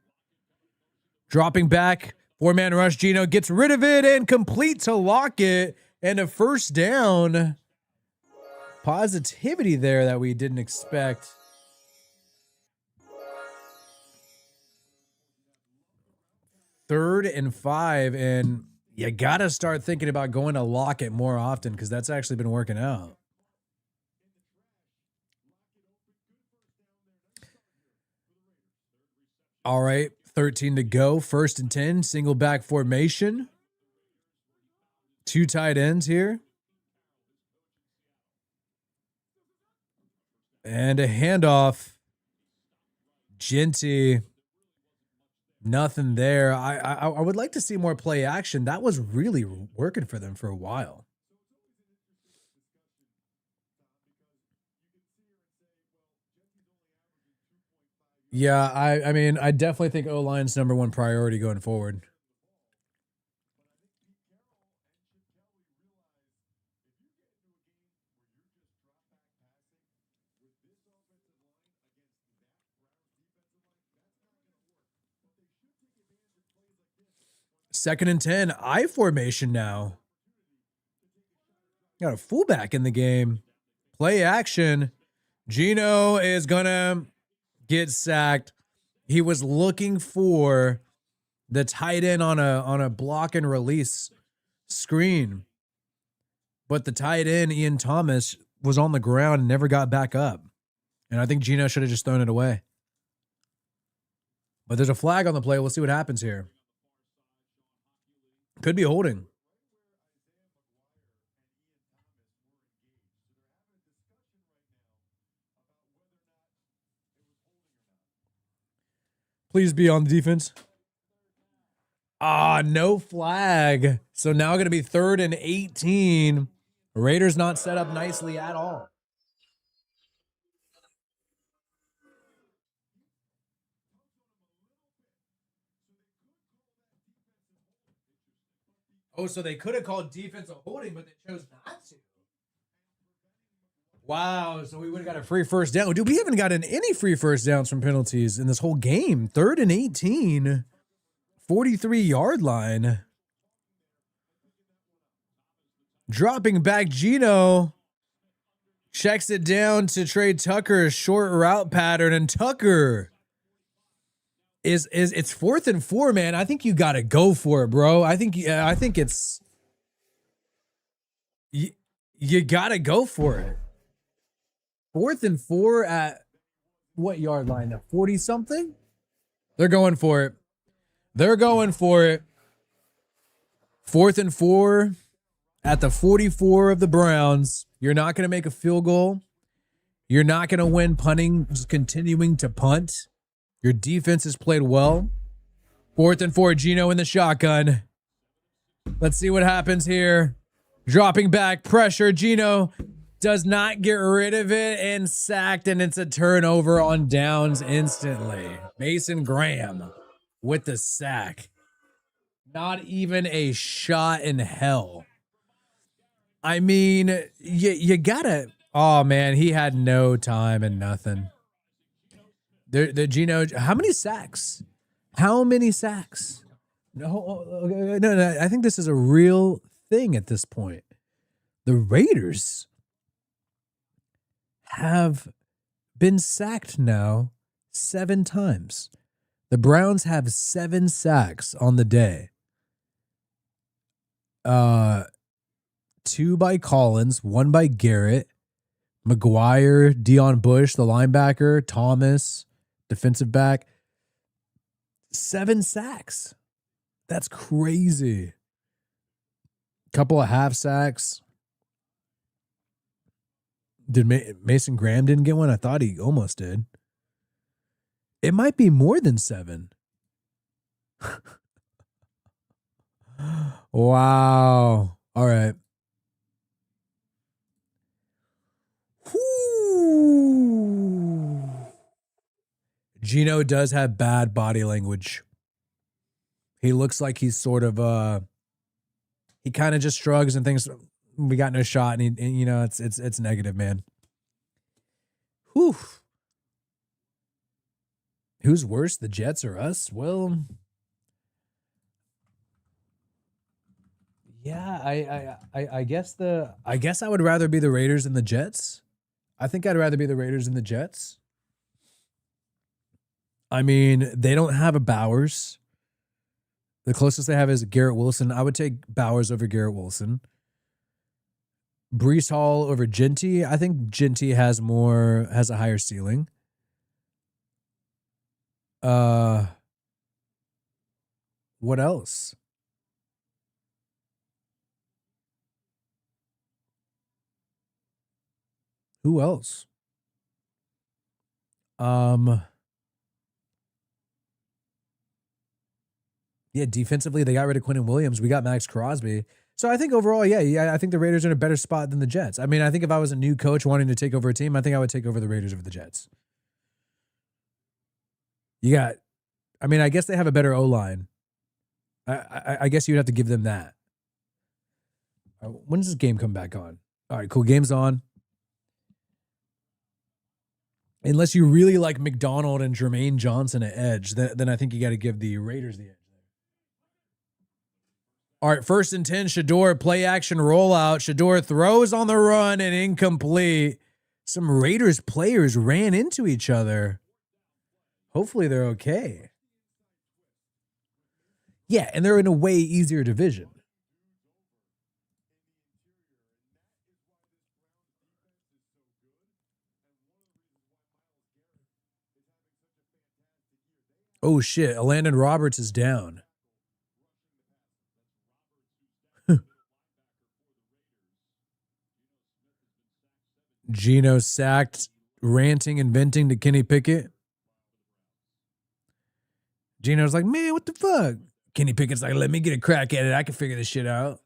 Dropping back, 4-man rush. Geno gets rid of it and complete to Lockett, and a first down. Positivity there that we didn't expect. Third and 5, and you got to start thinking about going to Lockett more often because that's actually been working out. All right, 13 to go. 1st and 10, single back formation. 2 tight ends here. And a handoff. Genty. Nothing there. I would like to see more play action. That was really working for them for a while. Yeah, I mean, I definitely think O-line's number one priority going forward. Second and 10, I formation now. Got a fullback in the game. Play action. Geno is gonna get sacked. He was looking for the tight end on a block and release screen, but the tight end Ian Thomas was on the ground and never got back up. And I think Geno should have just thrown it away. But there's a flag on the play. We'll see what happens here. Could be holding. Please be on the defense. Ah, no flag. So now going to be 3rd and 18. Raiders not set up nicely at all. Oh, so they could have called defensive holding, but they chose not to. Wow, so we would have got a free first down. Dude, we haven't gotten any free first downs from penalties in this whole game. 3rd and 18. 43-yard line. Dropping back, Gino checks it down to Trey Tucker, short route pattern, and Tucker is it's 4th and 4, man. I think you got to go for it, bro. I think it's you got to go for it. 4th and 4 at what yard line? At 40 something? They're going for it. They're going for it. 4th and 4 at the 44 of the Browns. You're not going to make a field goal. You're not going to win punting, just continuing to punt. Your defense has played well. 4th and 4, Gino in the shotgun. Let's see what happens here. Dropping back, pressure. Gino does not get rid of it and sacked, and it's a turnover on downs instantly. Mason Graham with the sack. Not even a shot in hell. I mean, you gotta. Oh man, he had no time and nothing. The Gino. How many sacks? How many sacks? No. I think this is a real thing at this point. The Raiders have been sacked now 7 times. The Browns have 7 sacks on the day. 2 by Collins, 1 by Garrett, McGuire, Deion Bush, the linebacker, Thomas, defensive back. 7 sacks. That's crazy. Couple of half sacks. Did Mason Graham didn't get one? I thought he almost did. It might be more than 7. Wow. All right. Whew. Gino does have bad body language. He looks like he's sort of he kind of just shrugs and thinks we got no shot, and you know it's negative, man. Whew. Who's worse, the Jets or us? Well, yeah, I guess I would rather be the Raiders than the Jets. I think I'd rather be the Raiders than the Jets. I mean, they don't have a Bowers. The closest they have is Garrett Wilson. I would take Bowers over Garrett Wilson. Breece Hall over Genty. I think Genty has a higher ceiling. What else? Who else? Yeah, defensively, they got rid of Quentin Williams. We got Max Crosby. So I think overall, yeah, I think the Raiders are in a better spot than the Jets. I mean, I think if I was a new coach wanting to take over a team, I think I would take over the Raiders over the Jets. I guess they have a better O-line. I guess you'd have to give them that. When does this game come back on? All right, cool. Game's on. Unless you really like McDonald and Jermaine Johnson at edge, then I think you got to give the Raiders the edge. All right, 1st and 10, Shedeur, play action rollout. Shedeur throws on the run and incomplete. Some Raiders players ran into each other. Hopefully they're okay. Yeah, and they're in a way easier division. Oh, shit. Landon Roberts is down. Gino sacked, ranting and venting to Kenny Pickett. Gino's like, man, what the fuck? Kenny Pickett's like, let me get a crack at it. I can figure this shit out.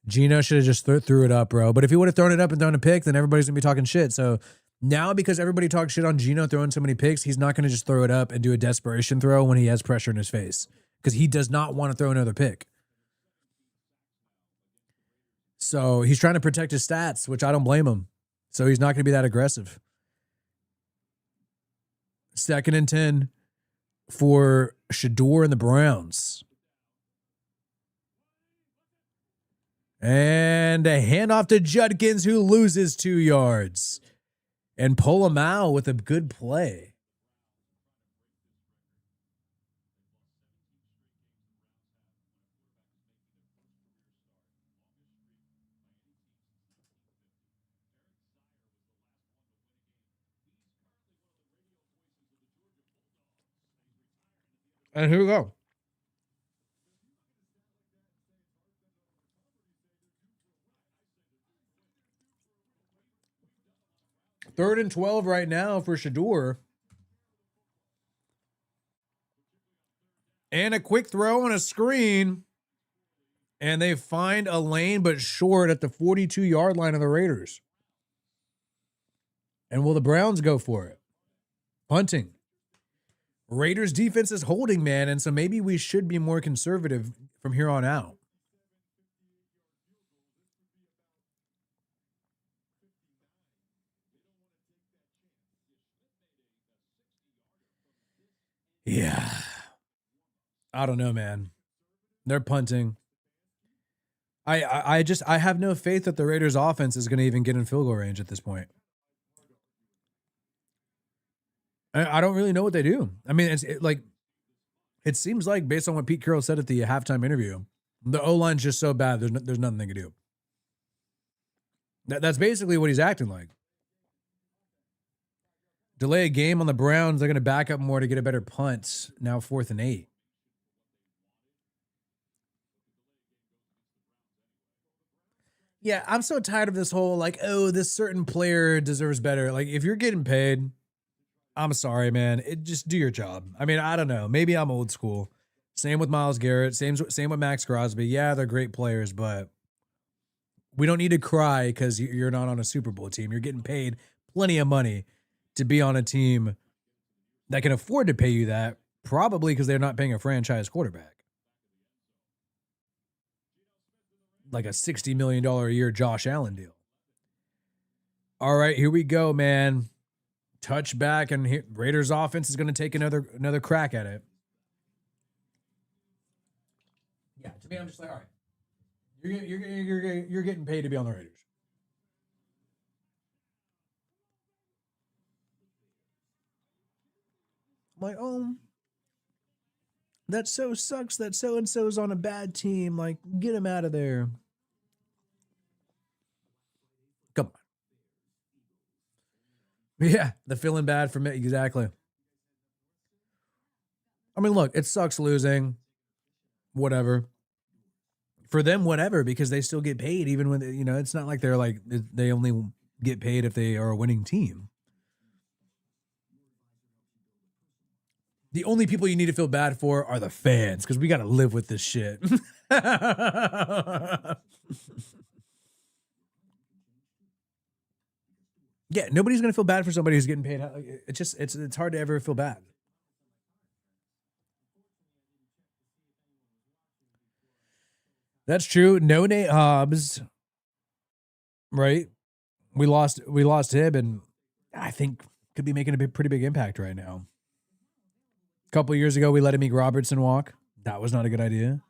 Gino should have just threw it up, bro. But if he would have thrown it up and thrown a pick, then everybody's going to be talking shit. So now, because everybody talks shit on Gino throwing so many picks, he's not going to just throw it up and do a desperation throw when he has pressure in his face, because he does not want to throw another pick. So he's trying to protect his stats, which I don't blame him. So he's not going to be that aggressive. 2nd and 10 for Shedeur and the Browns. And a handoff to Judkins, who loses 2 yards. And Polamalu with a good play. And here we go. Third and 12 right now for Shedeur. And a quick throw on a screen. And they find a lane, but short at the 42-yard line of the Raiders. And will the Browns go for it? Punting. Raiders defense is holding, man, and so maybe we should be more conservative from here on out. Yeah. I don't know, man. They're punting. I have no faith that the Raiders offense is going to even get in field goal range at this point. I don't really know what they do. I mean, it seems like, based on what Pete Carroll said at the halftime interview, the O-line's just so bad, there's nothing they can do. That's basically what he's acting like. Delay a game on the Browns. They're going to back up more to get a better punt. Now 4th and 8. Yeah, I'm so tired of this whole, like, oh, this certain player deserves better. Like, if you're getting paid, I'm sorry, man. Just do your job. I mean, I don't know. Maybe I'm old school. Same with Myles Garrett. Same with Max Crosby. Yeah, they're great players, but we don't need to cry because you're not on a Super Bowl team. You're getting paid plenty of money to be on a team that can afford to pay you that, probably because they're not paying a franchise quarterback. Like a $60 million a year Josh Allen deal. All right, here we go, man. Touchback, and Raiders offense is going to take another crack at it. Yeah, to me, I'm just like, all right, you're getting paid to be on the Raiders. I'm like, oh, that so sucks that so and so's on a bad team. Like, get him out of there. Come on. Yeah, the feeling bad for me. Exactly. I mean, look, it sucks losing. Whatever. For them, whatever, because they still get paid even when, it's not like they're like, they only get paid if they are a winning team. The only people you need to feel bad for are the fans, because we got to live with this shit. Yeah, nobody's going to feel bad for somebody who's getting paid. It's hard to ever feel bad. That's true. No Nate Hobbs, right? We lost him, and I think could be making a pretty big impact right now. A couple of years ago, we let Amik Robertson walk. That was not a good idea.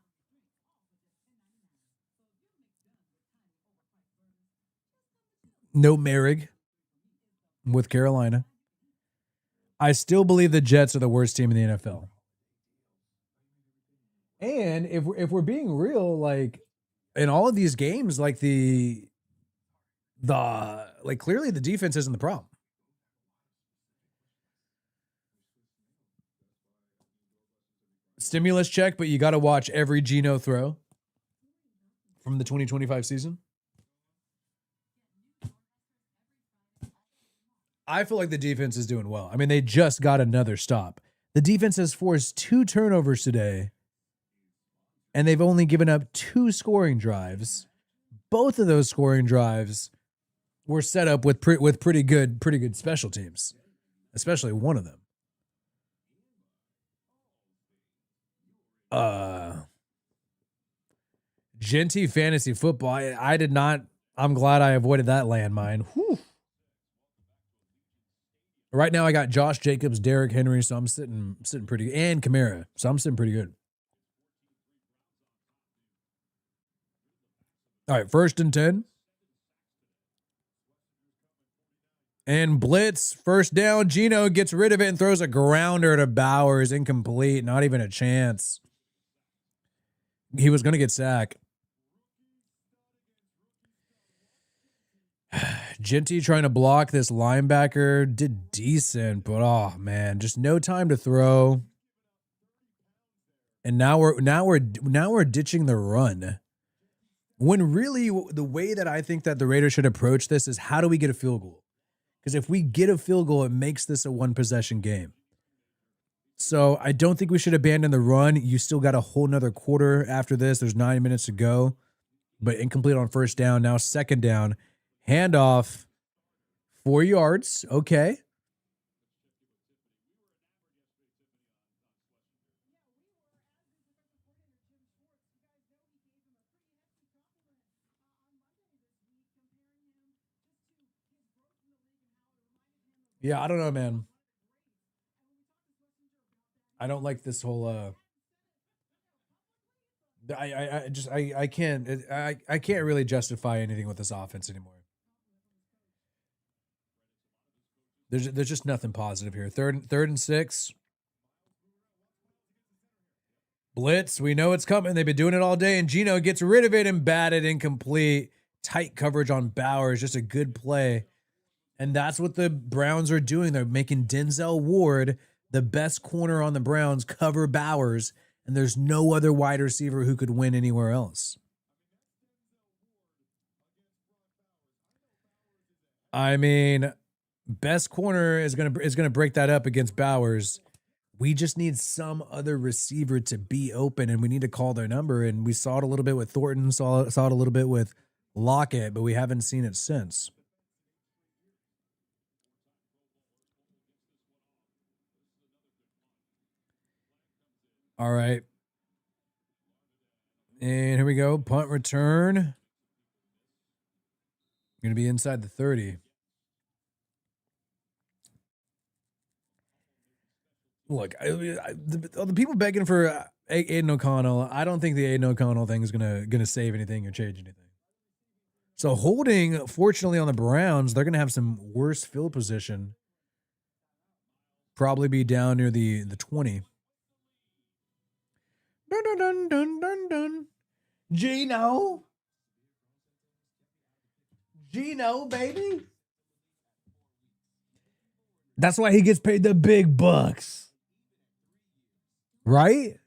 No Merrick with Carolina. I still believe the Jets are the worst team in the NFL. And if we're being real, like, in all of these games, like clearly the defense isn't the problem. Stimulus check, but you got to watch every Geno throw from the 2025 season. I feel like the defense is doing well. I mean, they just got another stop. The defense has forced 2 turnovers today, and they've only given up 2 scoring drives. Both of those scoring drives were set up with pretty good special teams, especially one of them. Genty fantasy football. I did not. I'm glad I avoided that landmine. Whew. Right now, I got Josh Jacobs, Derrick Henry, so I'm sitting pretty good, and Kamara, so I'm sitting pretty good. All right, 1st and 10. And blitz, 1st down. Geno gets rid of it and throws a grounder to Bowers. Incomplete, not even a chance. He was going to get sacked. Genty trying to block this linebacker. Did decent, but oh man, just no time to throw. And now we're ditching the run. When really the way that I think that the Raiders should approach this is, how do we get a field goal? Because if we get a field goal, it makes this a 1-possession game. So I don't think we should abandon the run. You still got a whole nother quarter after this. There's 9 minutes to go, but incomplete on 1st down. Now 2nd down, handoff, 4 yards. Okay. Yeah, I don't know, man. I don't like this whole I can't really justify anything with this offense anymore. There's just nothing positive here. Third and 6. Blitz, we know it's coming. They've been doing it all day, and Geno gets rid of it and batted incomplete. Tight coverage on Bowers, just a good play. And that's what the Browns are doing. They're making Denzel Ward, the best corner on the Browns, cover Bowers, and there's no other wide receiver who could win anywhere else. I mean, best corner is gonna break that up against Bowers. We just need some other receiver to be open, and we need to call their number. And we saw it a little bit with Thornton, saw it a little bit with Lockett, but we haven't seen it since. All right. And here we go. Punt return. Going to be inside the 30. Look, the people begging for Aiden O'Connell, I don't think the Aiden O'Connell thing is gonna save anything or change anything. So holding, fortunately, on the Browns, they're gonna have some worse field position. Probably be down near the 20. Dun dun dun dun dun dun. Geno, baby. That's why he gets paid the big bucks. Right?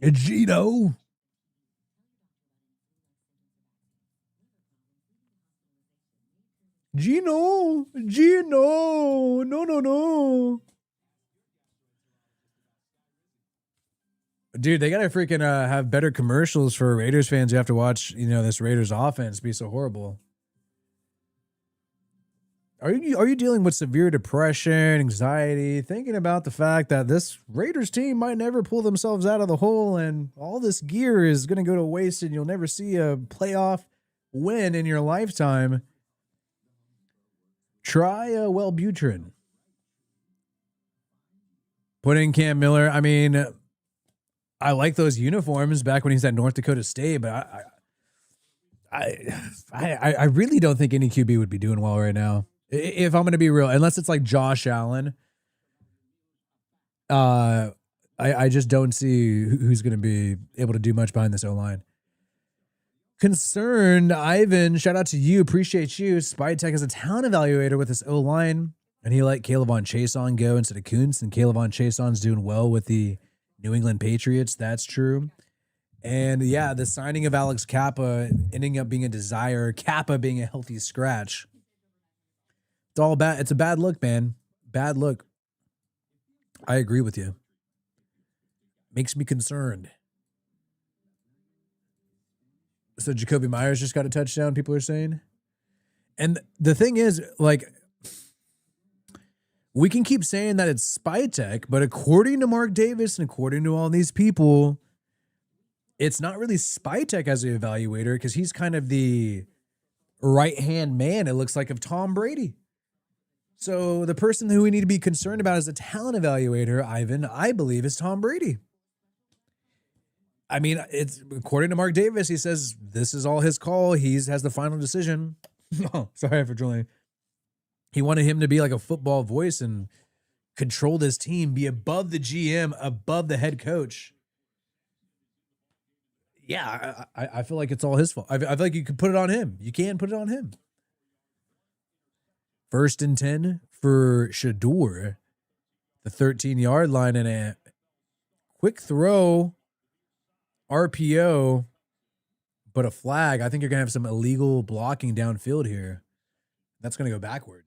It's Geno. No. Dude, they gotta freaking have better commercials for Raiders fans who have to watch, this Raiders offense be so horrible. Are you dealing with severe depression, anxiety, thinking about the fact that this Raiders team might never pull themselves out of the hole and all this gear is going to go to waste and you'll never see a playoff win in your lifetime? Try Wellbutrin. Put in Cam Miller. I mean, I like those uniforms back when he's at North Dakota State, but I really don't think any QB would be doing well right now. If I'm going to be real, unless it's like Josh Allen, I just don't see who's going to be able to do much behind this O-line. Concerned Ivan, shout out to you. Appreciate you. Spy Tech is a talent evaluator with this O-line, and he let Kayvon Chason go instead of Kuntz, and Kayvon Chason's doing well with the New England Patriots. That's true. And yeah, the signing of Alex Kappa ending up being a desire, Kappa being a healthy scratch. It's all bad. It's a bad look, man. Bad look. I agree with you. Makes me concerned. So Jacoby Myers just got a touchdown, people are saying. And the thing is, like, we can keep saying that it's spy tech, but according to Mark Davis and according to all these people, it's not really spy tech as an evaluator because he's kind of the right-hand man, it looks like, of Tom Brady. So the person who we need to be concerned about as a talent evaluator, Ivan, I believe, is Tom Brady. I mean, it's according to Mark Davis, he says this is all his call. He has the final decision. Oh, sorry for trolling. He wanted him to be like a football voice and control this team, be above the GM, above the head coach. Yeah, I feel like it's all his fault. I feel like you could put it on him. You can put it on him. 1st and 10 for Shedeur. The 13-yard line and a quick throw. RPO, but a flag. I think you're going to have some illegal blocking downfield here. That's going to go backwards.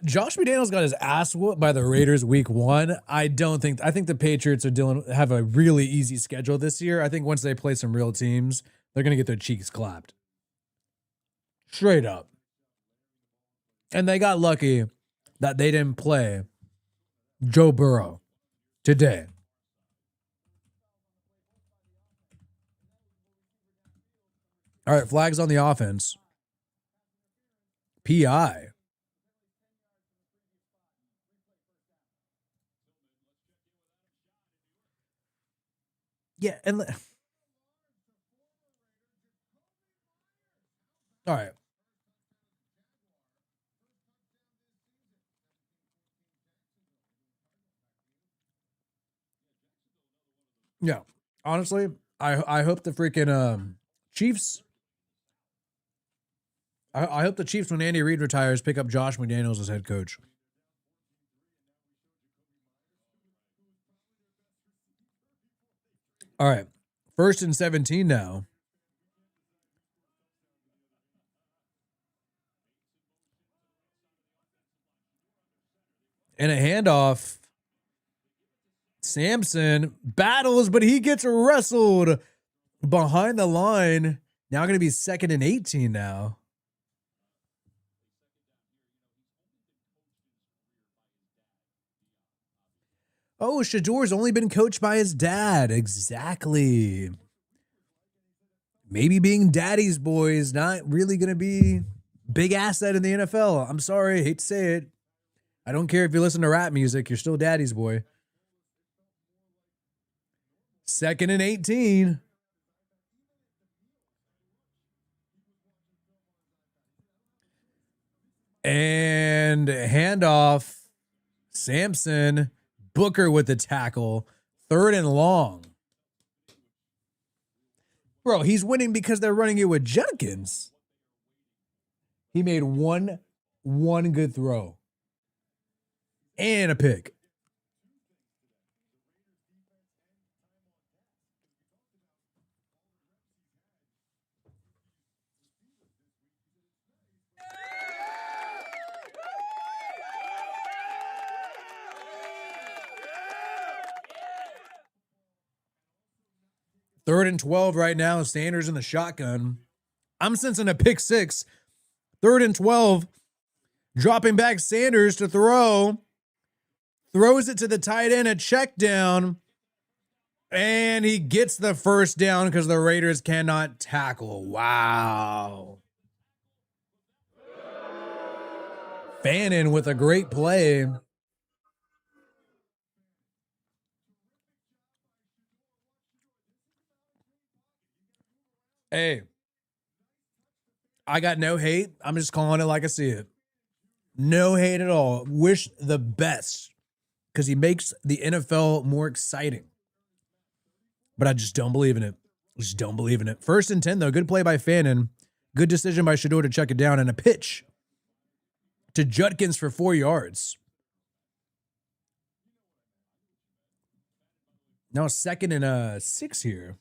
Josh McDaniels got his ass whooped by the Raiders week 1. I think the Patriots have a really easy schedule this year. I think once they play some real teams, they're going to get their cheeks clapped. Straight up. And they got lucky that they didn't play Joe Burrow today. All right, flags on the offense. PI. Yeah, and all right. Yeah. Honestly, I hope the freaking Chiefs. I hope the Chiefs, when Andy Reid retires, pick up Josh McDaniels as head coach. All right. 1st and 17 now. And a handoff. Sampson battles, but he gets wrestled behind the line. Now going to be 2nd and 18 now. Oh, Shedeur's only been coached by his dad. Exactly. Maybe being daddy's boy is not really going to be big asset in the NFL. I'm sorry. Hate to say it. I don't care if you listen to rap music. You're still daddy's boy. 2nd and 18. And handoff. Sampson. Booker with the tackle. 3rd and long. Bro, he's winning because they're running it with Jenkins. He made one good throw. And a pick. Third and 12 right now. Sanders in the shotgun. I'm sensing a pick 6. 3rd and 12. Dropping back Sanders to throw. Throws it to the tight end, a check down. And he gets the 1st down because the Raiders cannot tackle. Wow. Fannin with a great play. Hey, I got no hate. I'm just calling it like I see it. No hate at all. Wish the best because he makes the NFL more exciting. But I just don't believe in it. Just don't believe in it. 1st and 10, though. Good play by Fannin. Good decision by Shedeur to check it down and a pitch. to Judkins for 4 yards. Now 2nd and 6 here.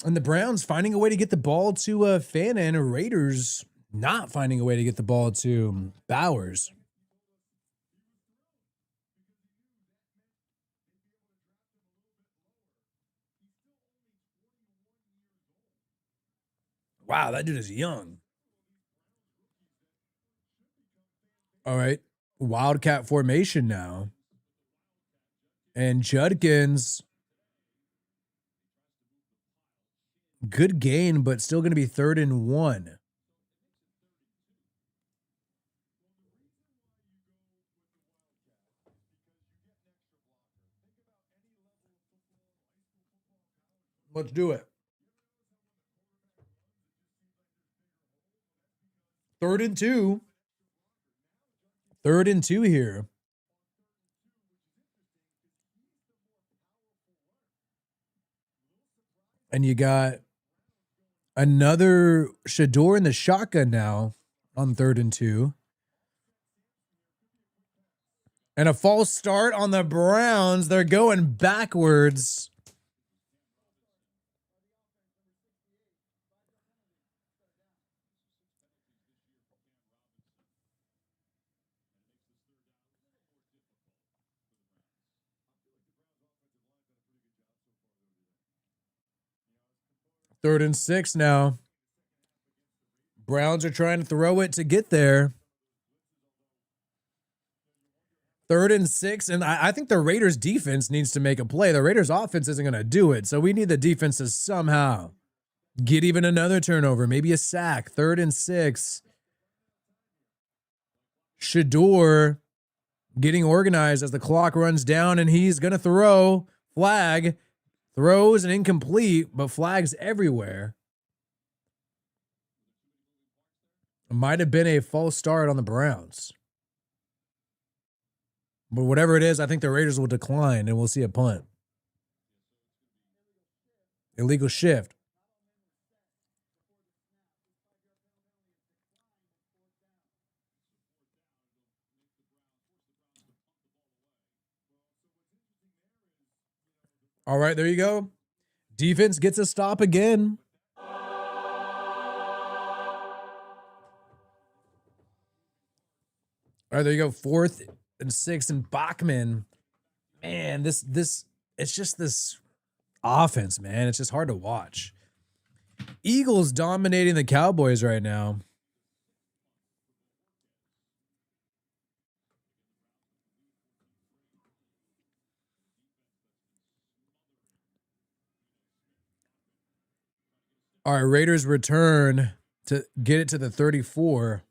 And the Browns finding a way to get the ball to Fannin. Raiders not finding a way to get the ball to Bowers. Wow, that dude is young. All right. Wildcat formation now. And Judkins, good gain, but still going to be 3rd and 1. Let's do it. 3rd and 2. 3rd and 2 here. And you got another Shedeur in the shotgun now on 3rd and 2. And a false start on the Browns. They're going backwards. Third and 6 now. Browns are trying to throw it to get there. 3rd and 6, and I think the Raiders defense needs to make a play. The Raiders offense isn't going to do it, so we need the defense to somehow get even another turnover, maybe a sack. 3rd and 6. Shedeur getting organized as the clock runs down, and he's going to throw. Flag. Throws and incomplete, but flags everywhere. It might have been a false start on the Browns. But whatever it is, I think the Raiders will decline and we'll see a punt. Illegal shift. All right, there you go. Defense gets a stop again. All right, there you go. 4th and 6, and Bachman. Man, this it's just this offense, man. It's just hard to watch. Eagles dominating the Cowboys right now. All right, Raiders return to get it to the 34.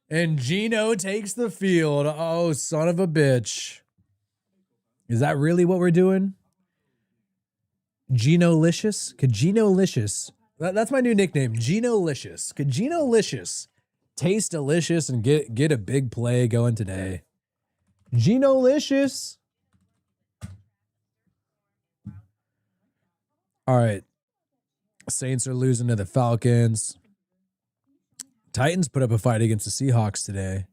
And Geno takes the field. Oh, son of a bitch. Is that really what we're doing? Geno-licious? Could Geno-licious? That's my new nickname, Geno-licious. Could Geno-licious taste delicious and get a big play going today? Geno-licious. All right. Saints are losing to the Falcons. Titans put up a fight against the Seahawks today.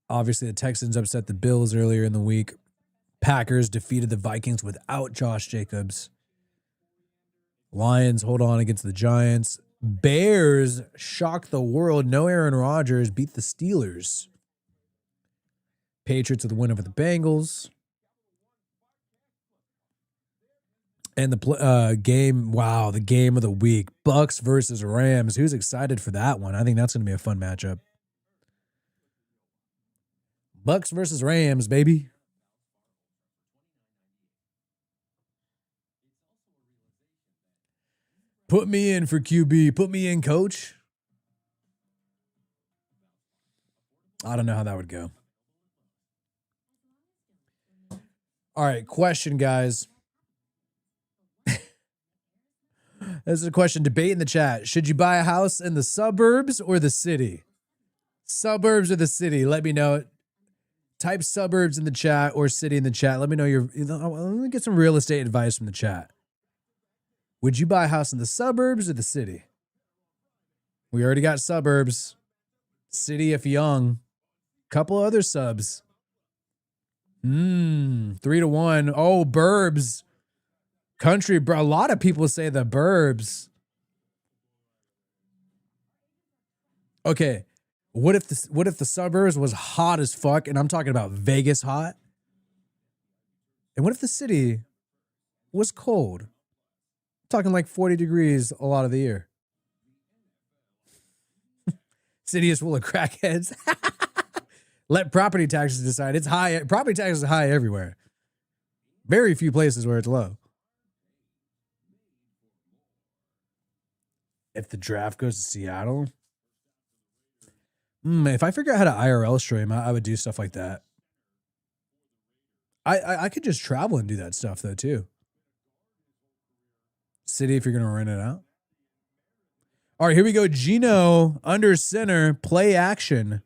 Obviously, the Texans upset the Bills earlier in the week. Packers defeated the Vikings without Josh Jacobs. Lions hold on against the Giants. Bears shock the world. No Aaron Rodgers, beat the Steelers. Patriots with a win over the Bengals. And the game, wow, the game of the week, Bucks versus Rams. Who's excited for that one? I think that's going to be a fun matchup. Bucks versus Rams, baby. Put me in for QB. Put me in, coach. I don't know how that would go. All right, question, guys. This is a question. Debate in the chat. Should you buy a house in the suburbs or the city? Suburbs or the city? Let me know. Type suburbs in the chat or city in the chat. Let me know let me get some real estate advice from the chat. Would you buy a house in the suburbs or the city? We already got suburbs. City if young. Couple other subs. 3-1. Oh, burbs. Country, bro. A lot of people say the burbs. Okay. What if the suburbs was hot as fuck, and I'm talking about Vegas hot? And what if the city was cold? I'm talking like 40 degrees a lot of the year. City is full of crackheads. Let property taxes decide. It's high. Property taxes are high everywhere. Very few places where it's low. If the draft goes to Seattle, if I figure out how to IRL stream, I would do stuff like that. I could just travel and do that stuff though too. City, if you're gonna rent it out. All right, here we go. Gino under center, play action.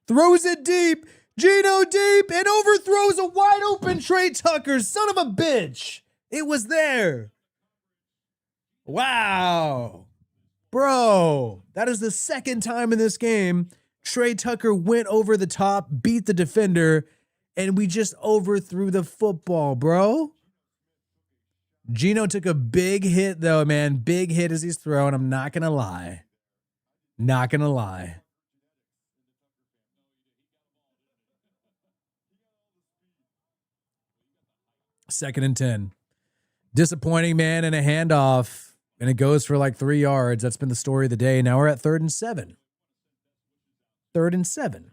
Throws it deep. Gino deep and overthrows a wide open Trey Tucker. Son of a bitch. It was there. Wow. Bro, that is the second time in this game Trey Tucker went over the top, beat the defender, and we just overthrew the football, bro. Gino took a big hit, though, man. Big hit as he's throwing. I'm not going to lie. Not going to lie. Second and 10. Disappointing, man, and a handoff. And it goes for like 3 yards. That's been the story of the day. Now we're at 3rd and 7. 3rd and 7.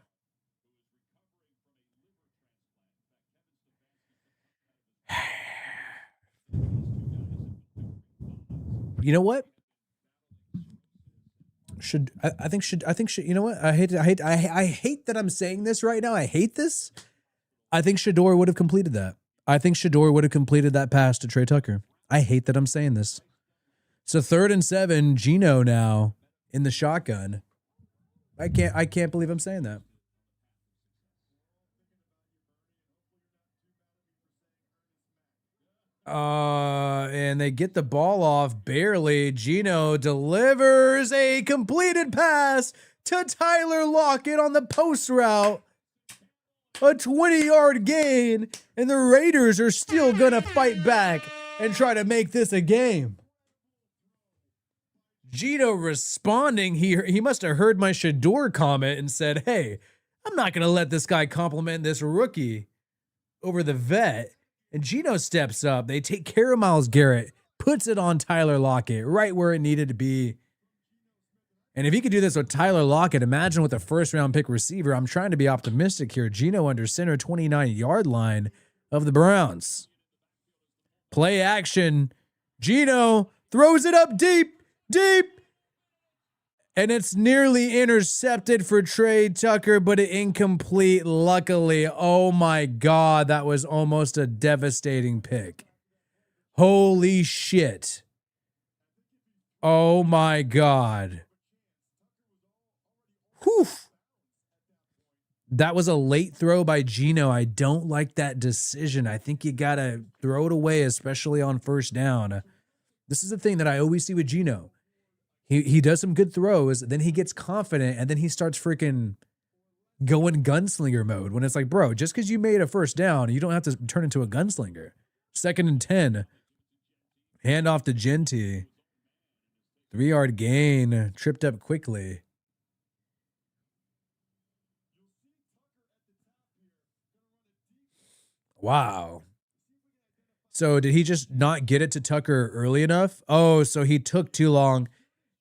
You know what? I think you know what? I hate that I'm saying this right now. I hate this. I think Shedeur would have completed that. I think Shedeur would have completed that pass to Trey Tucker. I hate that I'm saying this. So 3rd and 7, Gino now in the shotgun. I can't believe I'm saying that. And they get the ball off barely. Gino delivers a completed pass to Tyler Lockett on the post route. A 20-yard gain, and the Raiders are still gonna fight back and try to make this a game. Gino responding here. He must have heard my Shedeur comment and said, hey, I'm not gonna let this guy compliment this rookie over the vet. And Gino steps up. They take care of Myles Garrett, puts it on Tyler Lockett right where it needed to be. And if he could do this with Tyler Lockett, imagine with a first-round pick receiver. I'm trying to be optimistic here. Gino under center, 29-yard line of the Browns. Play action. Gino throws it up deep. And it's nearly intercepted for Trey Tucker, but incomplete, luckily. Oh, my God. That was almost a devastating pick. Holy shit. Oh, my God. Whew. That was a late throw by Gino. I don't like that decision. I think you got to throw it away, especially on first down. This is the thing that I always see with Gino. He does some good throws, then he gets confident, and then he starts freaking going gunslinger mode when it's like, bro, just because you made a first down, you don't have to turn into a gunslinger. 2nd and 10. Handoff to Genty. 3-yard gain. Tripped up quickly. Wow. So did he just not get it to Tucker early enough? Oh, so he took too long.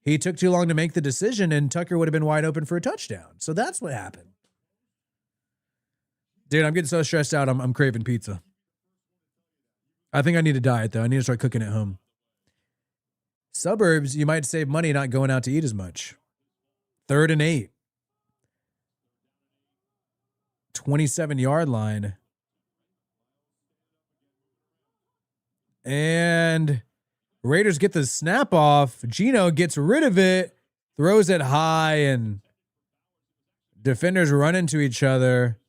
He took too long to make the decision, and Tucker would have been wide open for a touchdown. So that's what happened. Dude, I'm getting so stressed out. I'm craving pizza. I think I need a diet, though. I need to start cooking at home. Suburbs, you might save money not going out to eat as much. 3rd and 8. 27-yard line. And Raiders get the snap off. Gino gets rid of it, throws it high, and defenders run into each other.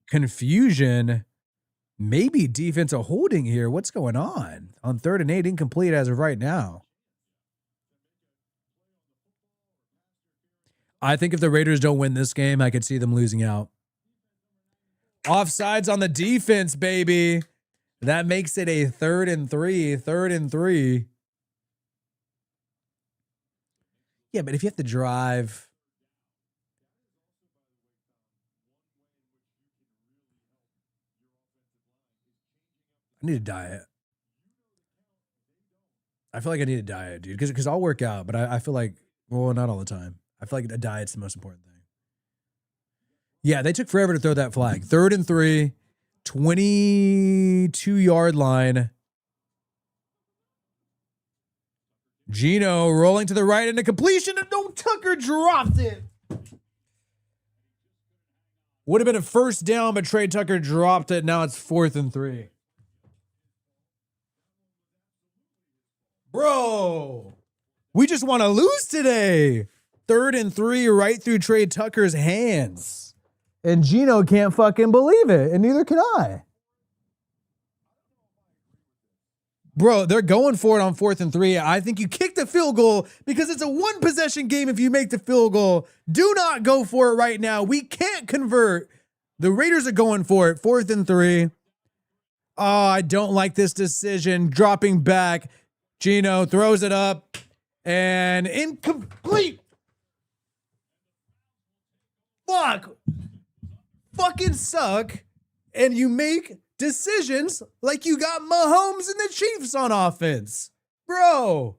Confusion. Maybe defensive holding here. What's going on On 3rd and 8, incomplete as of right now. I think if the Raiders don't win this game, I could see them losing out. Offsides on the defense, baby. That makes it a 3rd and 3. 3rd and 3. Yeah, but if you have to drive. I need a diet. I feel like I need a diet, dude. Because I'll work out, but I feel like, well, not all the time. I feel like a diet's the most important thing. Yeah, they took forever to throw that flag. 3rd and 3, 22-yard line. Gino rolling to the right and a completion, and no, Tucker dropped it. Would have been a first down, but Trey Tucker dropped it. Now it's 4th and 3. Bro, we just want to lose today. 3rd and 3 right through Trey Tucker's hands. And Gino can't fucking believe it, and neither can I. Bro, they're going for it on 4th and 3. I think you kick the field goal because it's a one-possession game if you make the field goal. Do not go for it right now. We can't convert. The Raiders are going for it. 4th and 3. Oh, I don't like this decision. Dropping back. Gino throws it up and incomplete. Fuck. Fucking suck. And you make decisions like you got Mahomes and the Chiefs on offense. Bro.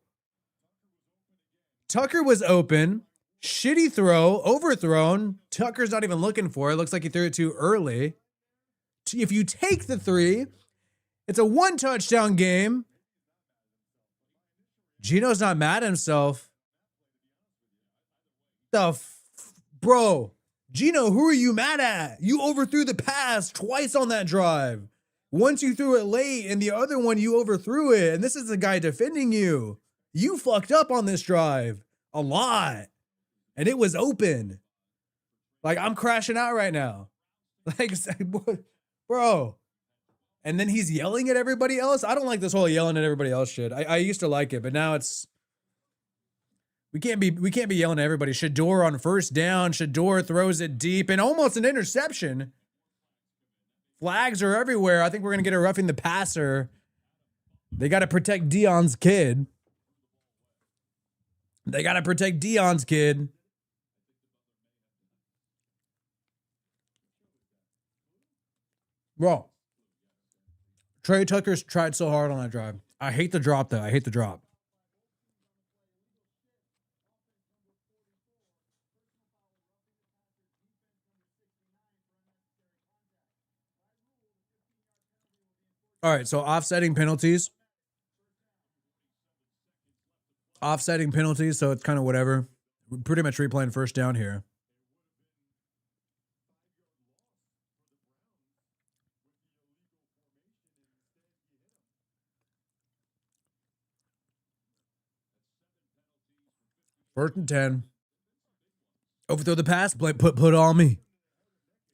Tucker was open. Shitty throw. Overthrown. Tucker's not even looking for it. Looks like he threw it too early. If you take the 3, it's a 1-touchdown game. Gino's not mad at himself. Bro, Gino, who are you mad at? You overthrew the pass twice on that drive. Once you threw it late, and the other one you overthrew it. And this is the guy defending you. You fucked up on this drive a lot. And it was open. Like, I'm crashing out right now. Like, bro. And then he's yelling at everybody else. I don't like this whole yelling at everybody else shit. I used to like it, but now it's we can't be yelling at everybody. Shedeur on 1st down. Shedeur throws it deep and almost an interception. Flags are everywhere. I think we're gonna get a roughing the passer. They got to protect Deion's kid. They got to protect Deion's kid. Bro. Trey Tucker's tried so hard on that drive. I hate the drop, though. I hate the drop. All right, so offsetting penalties. Offsetting penalties, so it's kind of whatever. We're pretty much replaying 1st down here. First and 10. Overthrow the pass, put it on me.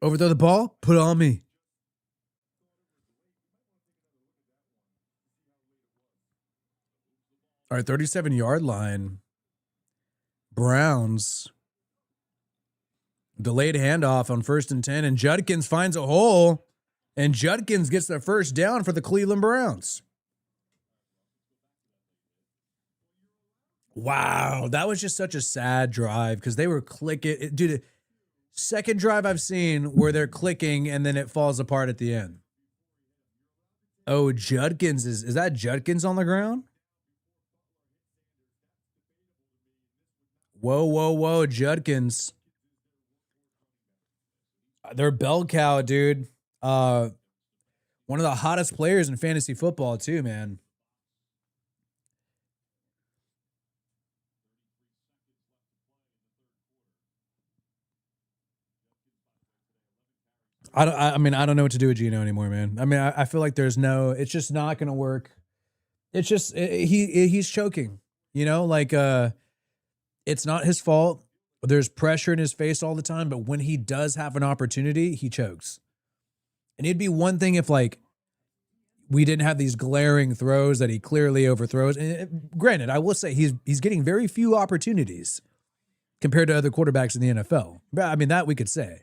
Overthrow the ball, put it on me. All right, 37-yard line. Browns. Delayed handoff on 1st and 10, and Judkins finds a hole, and Judkins gets the 1st down for the Cleveland Browns. Wow, that was just such a sad drive because they were clicking. Dude, second drive I've seen where they're clicking and then it falls apart at the end. Oh, Judkins is that Judkins on the ground? Whoa, Judkins. They're bell cow, dude. One of the hottest players in fantasy football too, man. I mean, I don't know what to do with Gino anymore, man. I mean, I feel like it's just not going to work. It's just, he's choking, you know, like, it's not his fault. There's pressure in his face all the time, but when he does have an opportunity, he chokes. And it'd be one thing if like we didn't have these glaring throws that he clearly overthrows. And granted, I will say he's getting very few opportunities compared to other quarterbacks in the NFL. I mean, that we could say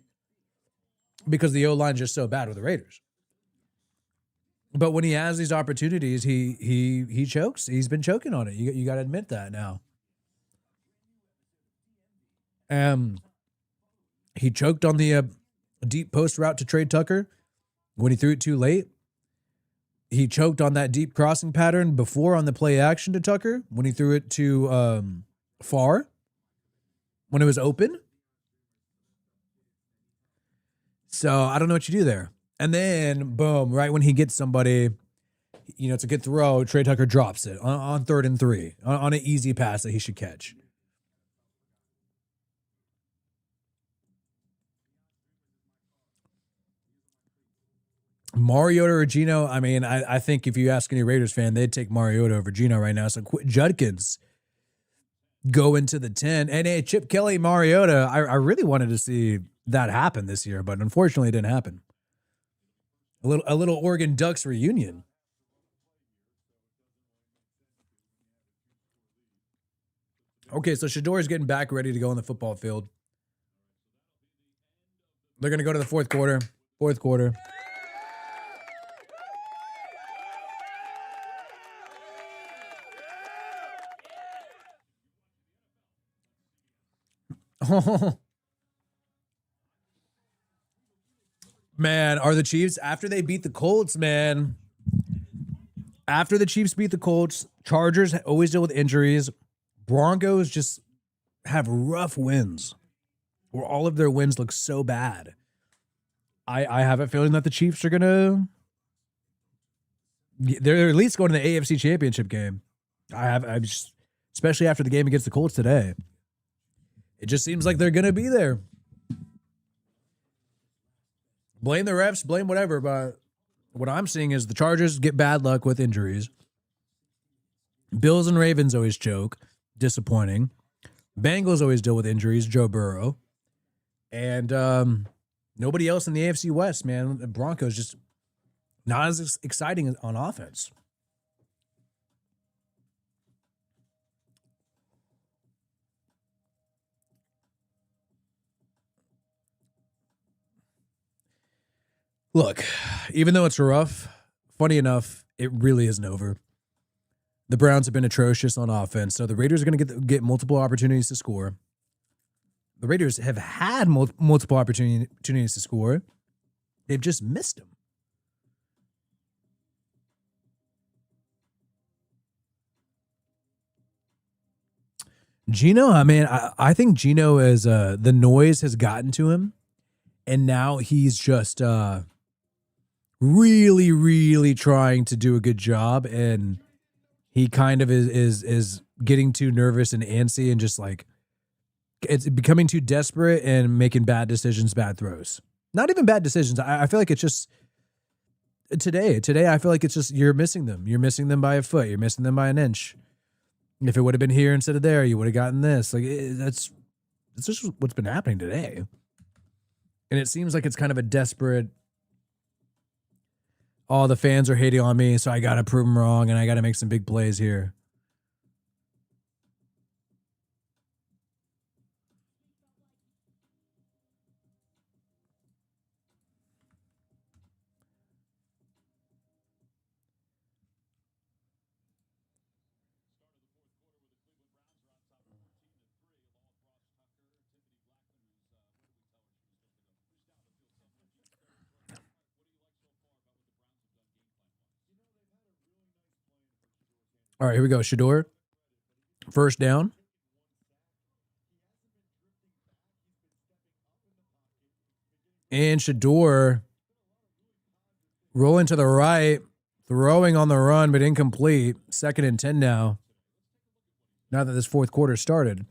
because the O-line is just so bad with the Raiders. But when he has these opportunities, he chokes. He's been choking on it. You got to admit that now. He choked on the deep post route to Trey Tucker when he threw it too late. He choked on that deep crossing pattern before on the play action to Tucker when he threw it to far when it was open. So I don't know what you do there. And then, boom, right when he gets somebody, it's a good throw, Trey Tucker drops it on 3rd and 3 on an easy pass that he should catch. Mariota or Geno, I mean, I think if you ask any Raiders fan, they'd take Mariota over Geno right now. So quit Judkins go into the 10. And hey, Chip Kelly, Mariota, I really wanted to see that happen this year, but unfortunately it didn't happen. A little Oregon Ducks reunion. Okay, so Shedeur is getting back ready to go on the football field. They're going to go to the fourth quarter. Fourth quarter. Man, are the Chiefs, after they beat the Colts, man, after the Chiefs beat the Colts, Chargers always deal with injuries. Broncos just have rough wins where all of their wins look so bad. I have a feeling that the Chiefs are going to, they're at least going to the AFC Championship game. I just, especially after the game against the Colts today. It just seems like they're going to be there. Blame the refs, blame whatever, but what I'm seeing is the Chargers get bad luck with injuries. Bills and Ravens always choke. Disappointing. Bengals always deal with injuries. Joe Burrow. And nobody else in the AFC West, man. The Broncos just not as exciting on offense. Look, even though it's rough, funny enough, it really isn't over. The Browns have been atrocious on offense, so the Raiders are going to get multiple opportunities to score. The Raiders have had multiple opportunities to score. They've just missed them. Geno, I mean, I think Geno is the noise has gotten to him, and now he's just really, really trying to do a good job, and he kind of is getting too nervous and antsy and just like it's becoming too desperate and making bad decisions, bad throws. Not even bad decisions. I feel like it's just today I feel like it's just you're missing them. You're missing them by a foot. You're missing them by an inch. If it would have been here instead of there, you would have gotten this. Like that's just what's been happening today. And it seems like it's kind of a desperate, oh, the fans are hating on me, so I got to prove them wrong, and I got to make some big plays here. All right, here we go. Shedeur, first down. And Shedeur rolling to the right, throwing on the run, but incomplete. 2nd and 10 now. Now that this fourth quarter started.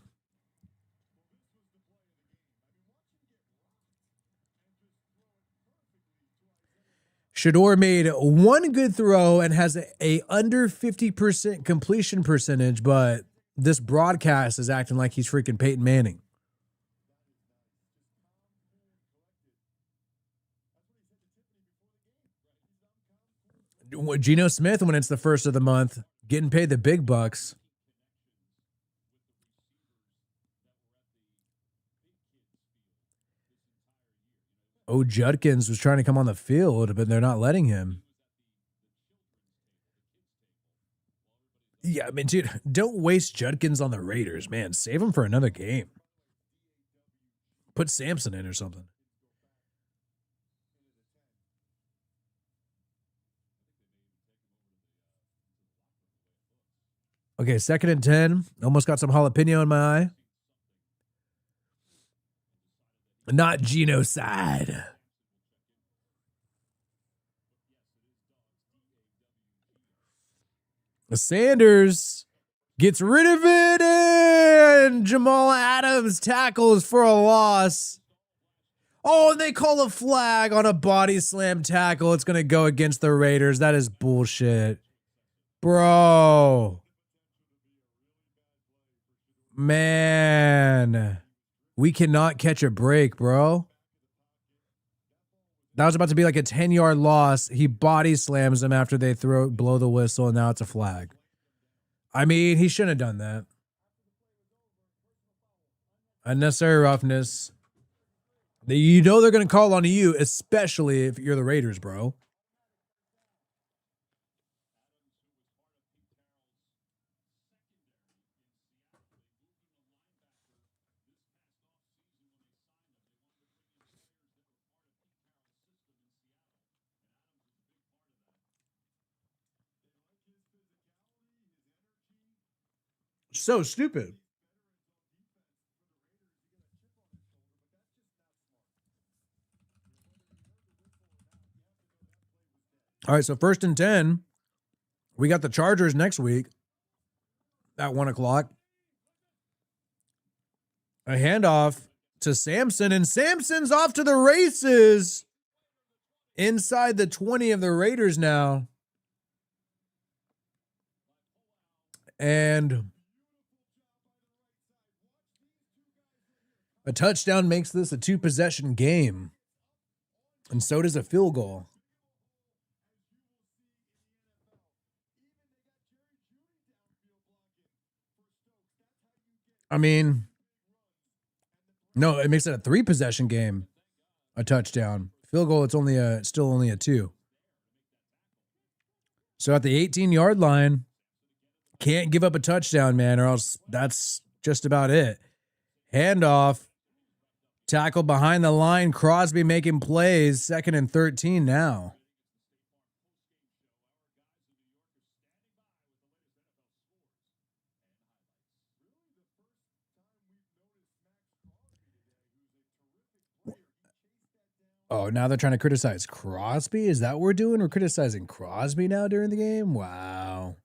Shedeur made one good throw and has a under 50% completion percentage, but this broadcast is acting like he's freaking Peyton Manning. Geno Smith when it's the first of the month, getting paid the big bucks. Oh, Judkins was trying to come on the field, but they're not letting him. Yeah, I mean, dude, don't waste Judkins on the Raiders, man. Save him for another game. Put Sampson in or something. Okay, 2nd and 10. Almost got some jalapeno in my eye. Not genocide. Sanders gets rid of it, and Jamal Adams tackles for a loss. Oh, and they call a flag on a body slam tackle. It's going to go against the Raiders. That is bullshit. Bro. Man. We cannot catch a break, bro. That was about to be like a 10-yard loss. He body slams him after they blow the whistle, and now it's a flag. I mean, he shouldn't have done that. Unnecessary roughness. You know they're going to call on you, especially if you're the Raiders, bro. So stupid. All right, so 1st and 10. We got the Chargers next week at 1 o'clock. A handoff to Sampson, and Sampson's off to the races inside the 20 of the Raiders now. And a touchdown makes this a 2-possession game. And so does a field goal. I mean, no, it makes it a 3-possession game. A touchdown. Field goal, it's still only a 2. So at the 18-yard line, can't give up a touchdown, man, or else that's just about it. Handoff. Tackle behind the line. Crosby making plays. 2nd and 13 now. Oh, now they're trying to criticize Crosby? Is that what we're doing? We're criticizing Crosby now during the game? Wow.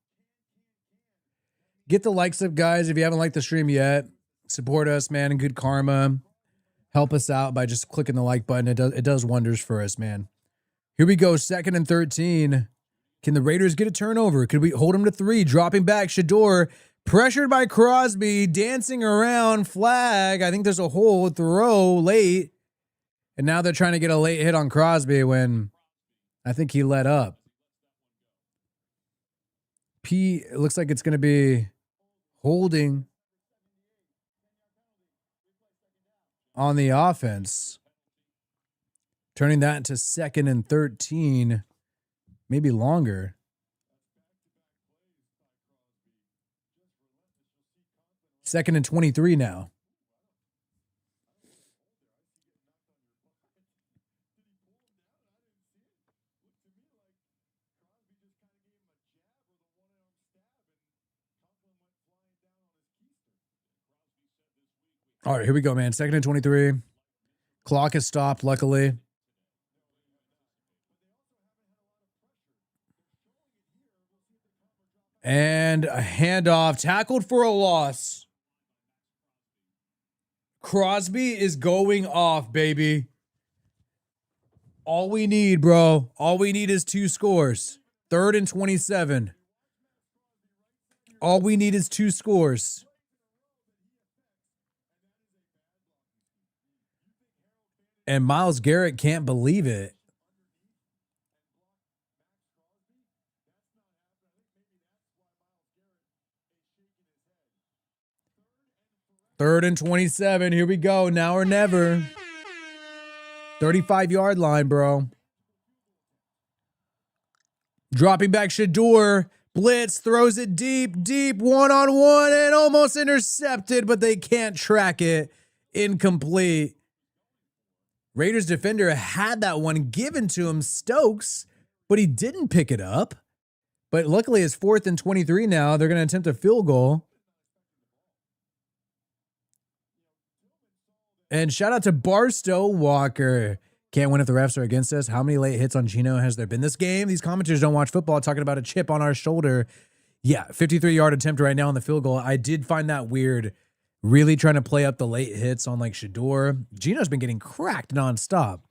Get the likes up, guys. If you haven't liked the stream yet, support us, man, and good karma. Help us out by just clicking the like button. It does wonders for us, man. Here we go, 2nd and 13. Can the Raiders get a turnover? Could we hold them to 3? Dropping back, Shedeur, pressured by Crosby, dancing around, flag. I think there's a hold, throw late. And now they're trying to get a late hit on Crosby when I think he let up. It looks like it's going to be holding on the offense. Turning that into 2nd and 13, maybe longer. Second and 23 now. All right, here we go, man. 2nd and 23. Clock has stopped, luckily. And a handoff, tackled for a loss. Crosby is going off, baby. All we need, bro. All we need is 2 scores. 3rd and 27. All we need is 2 scores. And Myles Garrett can't believe it. 3rd and 27. Here we go. Now or never. 35-yard line, bro. Dropping back Shedeur. Blitz throws it deep, deep, one-on-one, and almost intercepted, but they can't track it. Incomplete. Raiders defender had that one given to him, Stokes, but he didn't pick it up. But luckily, it's 4th and 23 now. They're going to attempt a field goal. And shout out to Barstow Walker. Can't win if the refs are against us. How many late hits on Geno has there been this game? These commentators don't watch football, talking about a chip on our shoulder. Yeah, 53-yard attempt right now on the field goal. I did find that weird, really trying to play up the late hits on like Shedeur. Geno's been getting cracked nonstop.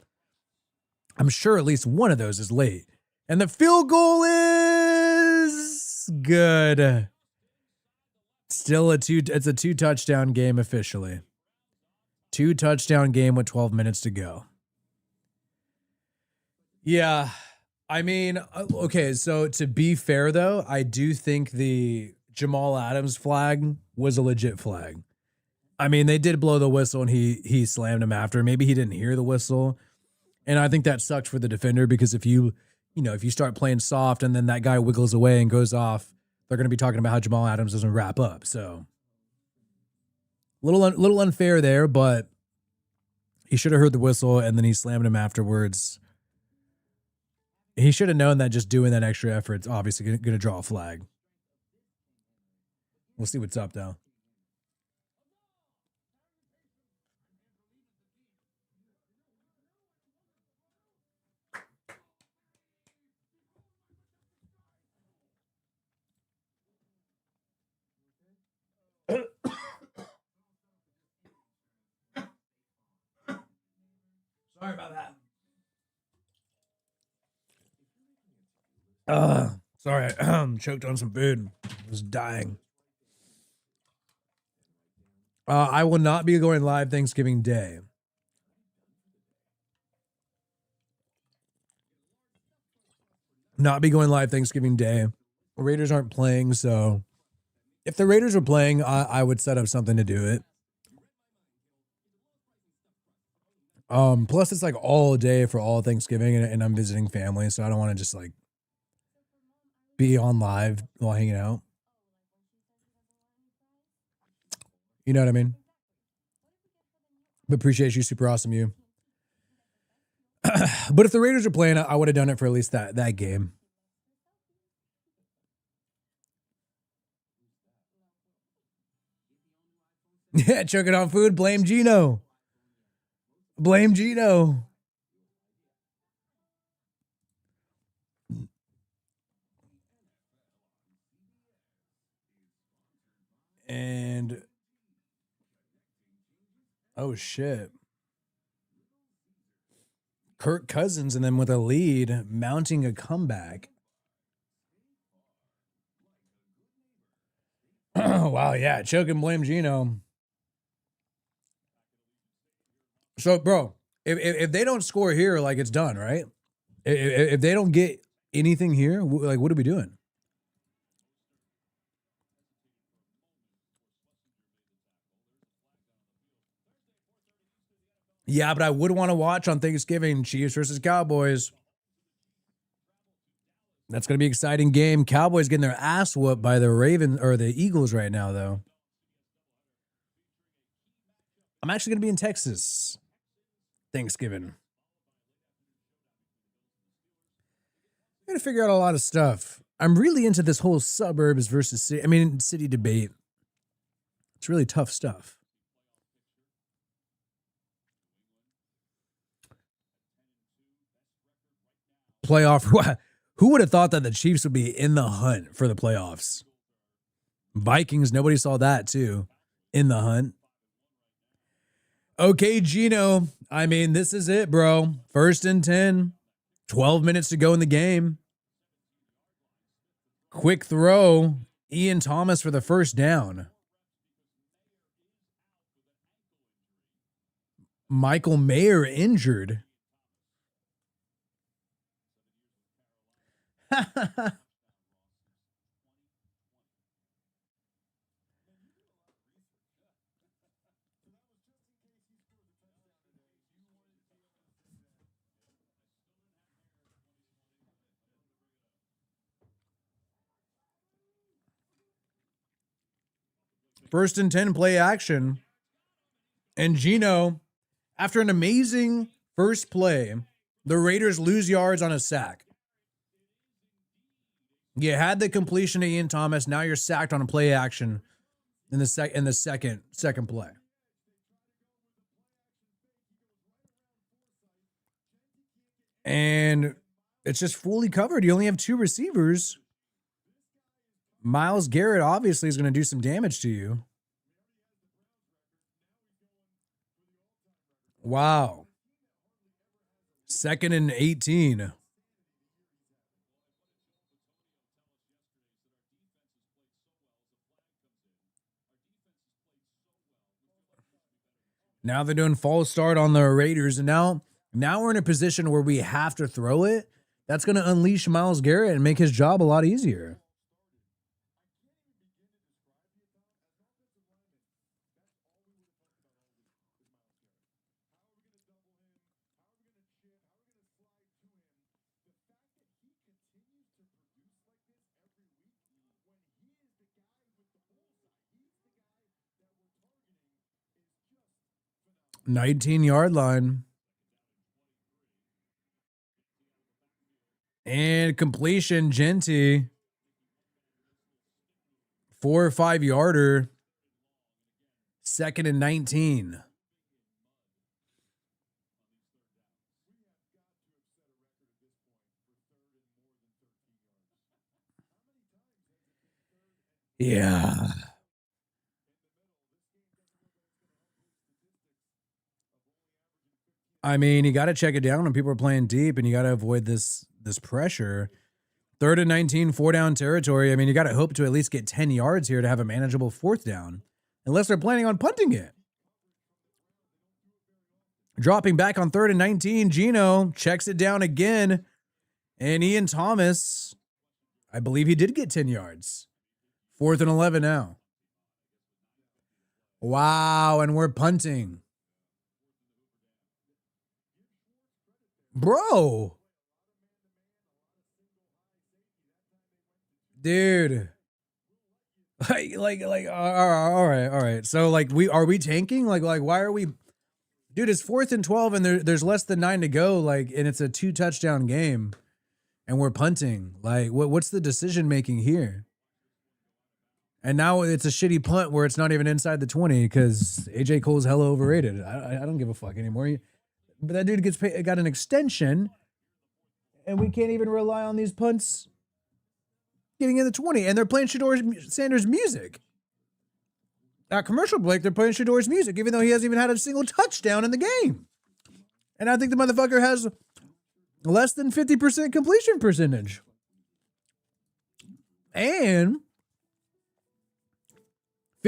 I'm sure at least one of those is late. And the field goal is good. Still it's a 2-touchdown game officially. 2-touchdown game with 12 minutes to go. Yeah, I mean, okay, so to be fair, though, I do think the Jamal Adams flag was a legit flag. I mean, they did blow the whistle and he slammed him after. Maybe he didn't hear the whistle. And I think that sucked for the defender because if you start playing soft and then that guy wiggles away and goes off, they're going to be talking about how Jamal Adams doesn't wrap up. So little unfair there, but he should have heard the whistle and then he slammed him afterwards. He should have known that just doing that extra effort is obviously going to draw a flag. We'll see what's up, though. Sorry about that. Sorry, I choked on some food. I was dying. I will not be going live Thanksgiving Day. Not be going live Thanksgiving Day. The Raiders aren't playing, so if the Raiders were playing, I would set up something to do it. Plus it's like all day for all Thanksgiving, and I'm visiting family, so I don't want to just like be on live while hanging out. You know what I mean? But appreciate you, super awesome you. But if the Raiders are playing, I would have done it for at least that game. Yeah, choking on food. Blame Geno. Blame Geno. And oh shit. Kirk Cousins and then with a lead, mounting a comeback. Wow, yeah, choke and blame Geno. So, bro, if they don't score here, like it's done, right? If they don't get anything here, like what are we doing? Yeah, but I would want to watch on Thanksgiving Chiefs versus Cowboys. That's going to be an exciting game. Cowboys getting their ass whooped by the Ravens or the Eagles right now, though. I'm actually going to be in Texas Thanksgiving. I'm going to figure out a lot of stuff. I'm really into this whole suburbs versus city debate. It's really tough stuff. Playoff. Who would have thought that the Chiefs would be in the hunt for the playoffs? Vikings, nobody saw that too. In the hunt. Okay, Geno. I mean, this is it, bro. 1st and 10. 12 minutes to go in the game. Quick throw. Ian Thomas for the first down. Michael Mayer injured. First and 10 play action. And Geno, after an amazing first play, the Raiders lose yards on a sack. You had the completion to Ian Thomas. Now you're sacked on a play action in the second play. And it's just fully covered. You only have 2 receivers. Myles Garrett obviously is going to do some damage to you. Wow. 2nd and 18. Now they're doing false start on the Raiders, and now we're in a position where we have to throw it. That's going to unleash Myles Garrett and make his job a lot easier. $19-yard line. And completion, Genty. 4 or 5 yarder. 2nd and 19. Yeah. I mean, you got to check it down when people are playing deep, and you got to avoid this pressure. 3rd and 19, 4-down territory. I mean, you got to hope to at least get 10 yards here to have a manageable 4th down, unless they're planning on punting it. Dropping back on 3rd and 19, Geno checks it down again, and Ian Thomas, I believe he did get 10 yards. 4th and 11 now. Wow, and we're punting. Bro. Dude. Like, all right. So, like, are we tanking? Like, why are we? Dude, it's 4th and 12, and there's less than 9 to go. Like, and it's a 2-touchdown game, and we're punting. Like, what's the decision making here? And now it's a shitty punt where it's not even inside the 20 because AJ Cole's hella overrated. I don't give a fuck anymore. But that dude got an extension, and we can't even rely on these punts getting in the 20. And they're playing Shedeur Sanders music. At commercial break, they're playing Shedeur's music, even though he hasn't even had a single touchdown in the game. And I think the motherfucker has less than 50% completion percentage. And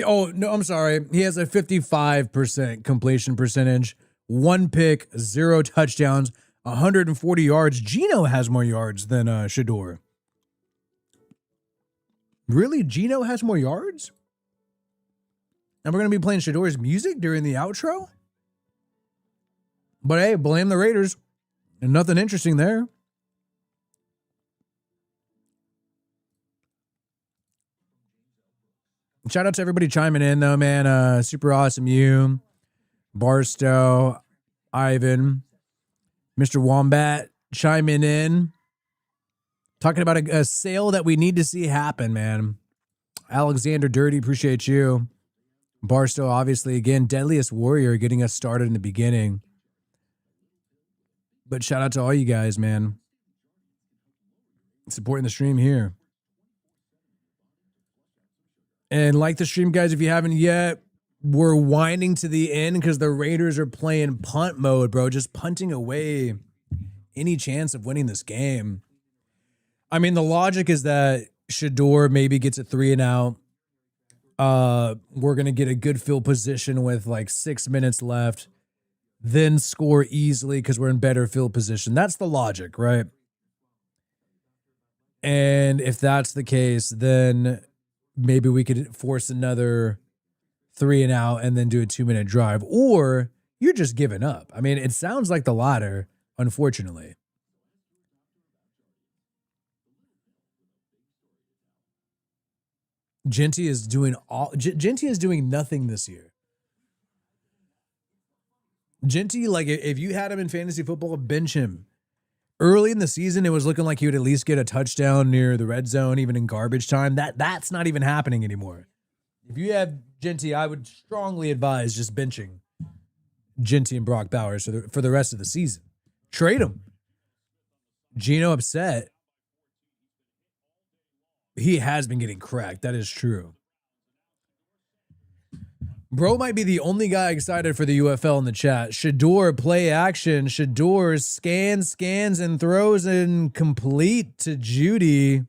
oh, no, I'm sorry. He has a 55% completion percentage, 1 pick, 0 touchdowns, 140 yards. Geno has more yards than Shedeur. Really? Geno has more yards? And we're going to be playing Shedeur's music during the outro? But hey, blame the Raiders. And nothing interesting there. Shout out to everybody chiming in, though, man. Super awesome. You, Barstow, Ivan, Mr. Wombat chiming in. Talking about a sale that we need to see happen, man. Alexander Dirty, appreciate you. Barstow, obviously, again, Deadliest Warrior getting us started in the beginning. But shout out to all you guys, man. Supporting the stream here. And like the stream, guys, if you haven't yet, we're winding to the end because the Raiders are playing punt mode, bro. Just punting away any chance of winning this game. I mean, the logic is that Shedeur maybe gets a 3 and out. We're going to get a good field position with like 6 minutes left, then score easily because we're in better field position. That's the logic, right? And if that's the case, then maybe we could force another 3 and out and then do a 2-minute drive, or you're just giving up. I mean, it sounds like the latter, unfortunately. Genty is doing Genty is doing nothing this year. Genty, like if you had him in fantasy football, bench him. Early in the season, it was looking like he would at least get a touchdown near the red zone, even in garbage time. That's not even happening anymore. If you have Genty, I would strongly advise just benching Genty and Brock Bowers for the rest of the season. Trade him. Gino upset. He has been getting cracked. That is true. Bro might be the only guy excited for the UFL in the chat. Shedeur play action. Shedeur scans, and throws in complete to Judy.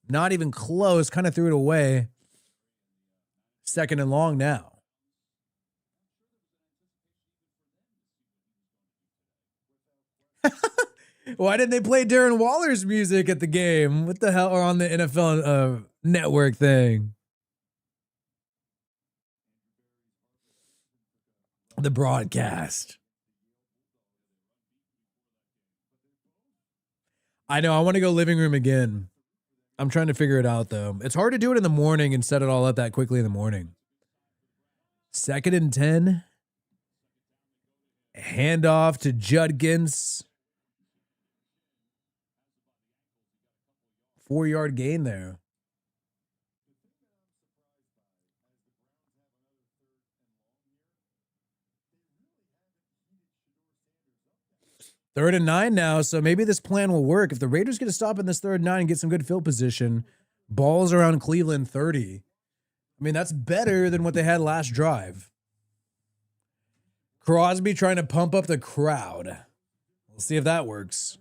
Not even close. Kind of threw it away. 2nd and long now. Why didn't they play Darren Waller's music at the game? What the hell? Or on the NFL network thing? The broadcast. I know. I want to go living room again. I'm trying to figure it out, though. It's hard to do it in the morning and set it all up that quickly in the morning. 2nd and 10. Handoff to Judkins. 4-yard gain there. Third and 9 now, so maybe this plan will work. If the Raiders get to stop in this 3rd and 9 and get some good field position, balls around Cleveland 30. I mean, that's better than what they had last drive. Crosby trying to pump up the crowd. We'll see if that works.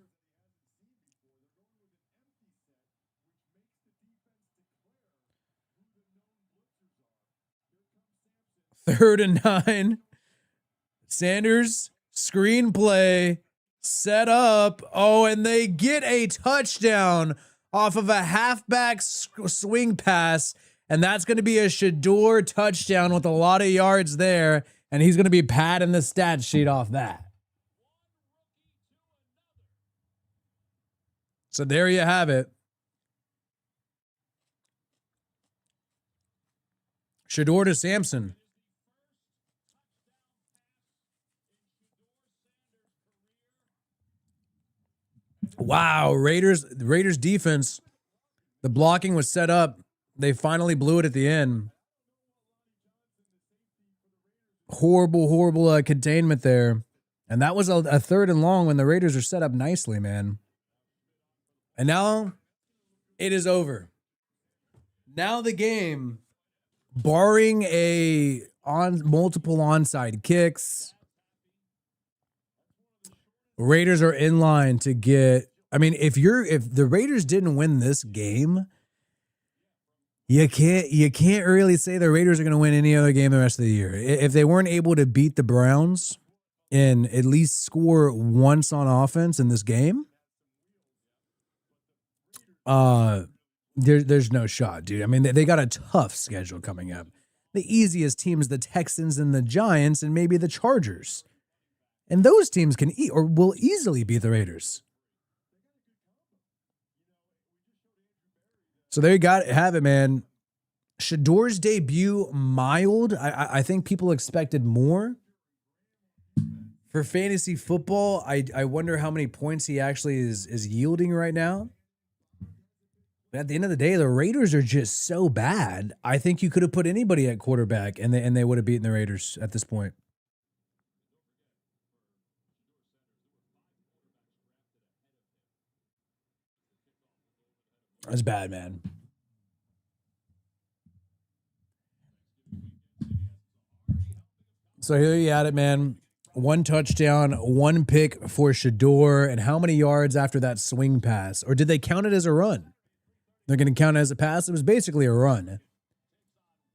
3rd and 9. Sanders, screenplay, set up. Oh, and they get a touchdown off of a halfback swing pass. And that's going to be a Shedeur touchdown with a lot of yards there. And he's going to be padding the stat sheet off that. So there you have it. Shedeur to Sampson. Wow, Raiders defense. The blocking was set up. They finally blew it at the end. Horrible containment there. And that was a 3rd and long when the Raiders are set up nicely, man. And now it is over. Now the game, barring multiple onside kicks, Raiders are in line to get. I mean, if the Raiders didn't win this game, you can't really say the Raiders are going to win any other game the rest of the year. If they weren't able to beat the Browns and at least score once on offense in this game, there's no shot, dude. I mean, they got a tough schedule coming up. The easiest teams, the Texans and the Giants, and maybe the Chargers. And those teams can will easily beat the Raiders. So there you have it, man. Shedeur's debut, mild. I think people expected more. For fantasy football, I wonder how many points he actually is yielding right now. But at the end of the day, the Raiders are just so bad. I think you could have put anybody at quarterback and they would have beaten the Raiders at this point. That's bad, man. So here you had it, man. 1 touchdown, 1 pick for Shedeur, and how many yards after that swing pass? Or did they count it as a run? They're going to count it as a pass? It was basically a run.